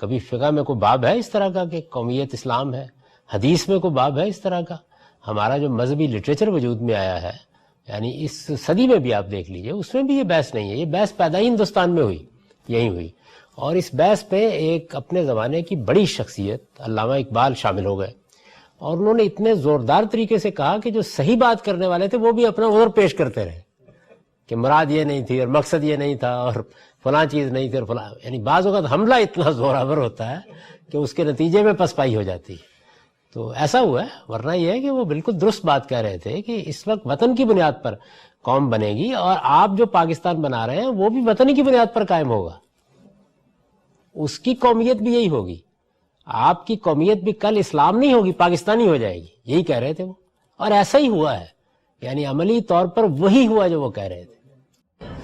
کبھی فقہ میں کوئی باب ہے اس طرح کا کہ قومیت اسلام ہے؟ حدیث میں کوئی باب ہے اس طرح کا؟ ہمارا جو مذہبی لٹریچر وجود میں آیا ہے، یعنی اس صدی میں بھی آپ دیکھ لیجئے، اس میں بھی یہ بحث نہیں ہے۔ یہ بحث پیدا ہی ہندوستان میں ہوئی، یہی ہوئی، اور اس بحث پہ ایک اپنے زمانے کی بڑی شخصیت علامہ اقبال شامل ہو گئے، اور انہوں نے اتنے زوردار طریقے سے کہا کہ جو صحیح بات کرنے والے تھے وہ بھی اپنا عذر پیش کرتے رہے کہ مراد یہ نہیں تھی اور مقصد یہ نہیں تھا اور فلاں چیز نہیں تھی اور فلاں، یعنی بعض اوقات حملہ اتنا زوراور ہوتا ہے کہ اس کے نتیجے میں پسپائی ہو جاتی ہے۔ تو ایسا ہوا ہے، ورنہ یہ ہے کہ وہ بالکل درست بات کہہ رہے تھے کہ اس وقت وطن کی بنیاد پر قوم بنے گی، اور آپ جو پاکستان بنا رہے ہیں وہ بھی وطن کی بنیاد پر قائم ہوگا، اس کی قومیت بھی یہی ہوگی، آپ کی قومیت بھی کل اسلام نہیں ہوگی، پاکستانی ہو جائے گی، یہی کہہ رہے تھے وہ، اور ایسا ہی ہوا ہے، یعنی عملی طور پر وہی ہوا جو وہ کہہ رہے تھے۔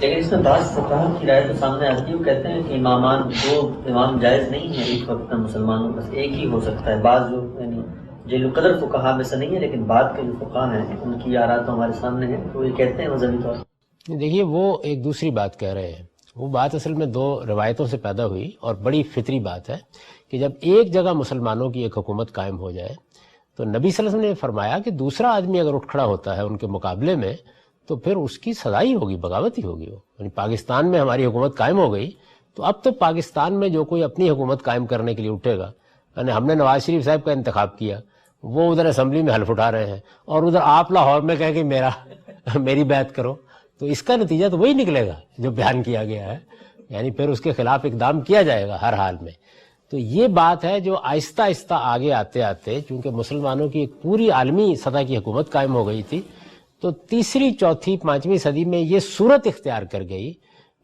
لیکن اس میں بعض فقہا کی رائے تو سامنے آتی ہے، وہ کہتے ہیں کہ دو امام جائز نہیں ہے ایک وقت میں مسلمانوں، بس ایک ہی ہو سکتا ہے۔ بعض جو یعنی جیل قدر فقہا میں سے نہیں ہے، لیکن بعد کے جو فقہا ہیں ان کی آراء تو ہمارے سامنے ہے، تو یہ کہتے ہیں مذہبی طور پر۔ دیکھیے وہ ایک دوسری بات کہہ رہے ہیں، وہ بات اصل میں دو روایتوں سے پیدا ہوئی، اور بڑی فطری بات ہے کہ جب ایک جگہ مسلمانوں کی ایک حکومت قائم ہو جائے تو نبی صلی اللہ علیہ وسلم نے فرمایا کہ دوسرا آدمی اگر اٹھ کھڑا ہوتا ہے ان کے مقابلے میں تو پھر اس کی سزا ہی ہوگی، بغاوت ہی ہوگی وہ. یعنی پاکستان میں ہماری حکومت قائم ہو گئی تو اب تو پاکستان میں جو کوئی اپنی حکومت قائم کرنے کے لیے اٹھے گا، یعنی ہم نے نواز شریف صاحب کا انتخاب کیا، وہ ادھر اسمبلی میں حلف اٹھا رہے ہیں اور ادھر آپ لاہور میں کہیں کہ میری بیعت کرو، تو اس کا نتیجہ تو وہی نکلے گا جو بیان کیا گیا ہے. یعنی پھر اس کے خلاف اقدام کیا جائے گا ہر حال میں. تو یہ بات ہے جو آہستہ آہستہ آگے آتے آتے، چونکہ مسلمانوں کی ایک پوری عالمی سطح کی حکومت قائم ہو گئی تھی، تو تیسری، چوتھی، پانچویں صدی میں یہ صورت اختیار کر گئی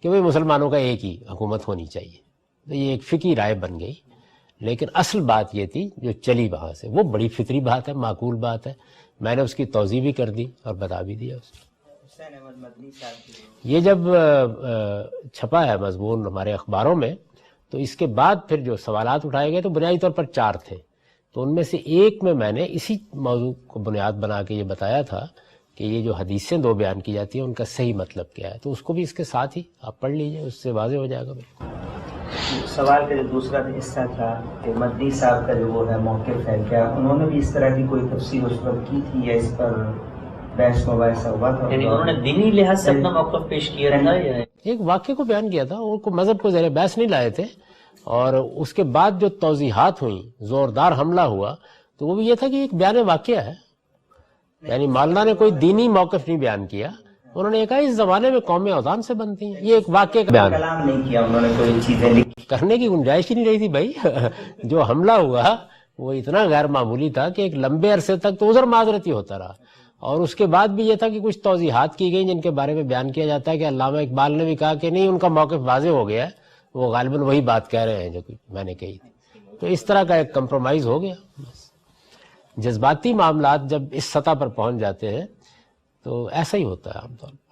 کہ وہ مسلمانوں کا ایک ہی حکومت ہونی چاہیے. تو یہ ایک فقہی رائے بن گئی. لیکن اصل بات یہ تھی جو چلی وہاں سے، وہ بڑی فطری بات ہے، معقول بات ہے. میں نے اس کی توضیح بھی کر دی اور بتا بھی دیا اس کو. یہ جب چھپا ہے مضمون ہمارے اخباروں میں، تو اس کے بعد پھر جو سوالات اٹھائے گئے تو بنیادی طور پر 4 تھے. تو ان میں سے ایک میں نے اسی موضوع کو بنیاد بنا کے یہ بتایا تھا کہ یہ جو حدیثیں 2 بیان کی جاتی ہیں ان کا صحیح مطلب کیا ہے. تو اس کو بھی اس کے ساتھ ہی آپ پڑھ لیجئے، اس سے واضح ہو جائے گا. سوال کا جو دوسرا حصہ تھا کہ مدنی صاحب کا جو وہ ہے موقف ہے، کیا انہوں نے بھی اس طرح کی کوئی تفسیر اس وقت کی تھی یا اس پر بحث مباحثہ ہوا تھا؟ یعنی انہوں نے دینی لحاظ سے اپنا موقف پیش کیا تھا یا ایک واقعے کو بیان کیا تھا، ان کو مذہب کو زیر بحث نہیں لائے تھے. اور اس کے بعد جو توضیحات ہوئیں، زوردار حملہ ہوا، تو وہ بھی یہ تھا کہ ایک بیان واقعہ ہے. یعنی مولانا نے کوئی دینی موقف نہیں بیان کیا، انہوں نے کہا اس زمانے میں قومیں اوزان سے بنتی ہیں. یہ ایک واقعے کا بیان کلام نہیں کیا انہوں نے، کوئی چیزیں لکھی کرنے کی گنجائش ہی نہیں رہی تھی بھائی. جو حملہ ہوا وہ اتنا غیر معمولی تھا کہ ایک لمبے عرصے تک تو عذر معذرتی ہوتا رہا. اور اس کے بعد بھی یہ تھا کہ کچھ توضیحات کی گئیں جن کے بارے میں بیان کیا جاتا ہے کہ علامہ اقبال نے بھی کہا کہ نہیں ان کا موقف واضح ہو گیا ہے، وہ غالباً وہی بات کہہ رہے ہیں جو میں نے کہی تھی. تو اس طرح کا ایک کمپرومائز ہو گیا. جذباتی معاملات جب اس سطح پر پہنچ جاتے ہیں تو ایسا ہی ہوتا ہے عام طور پر.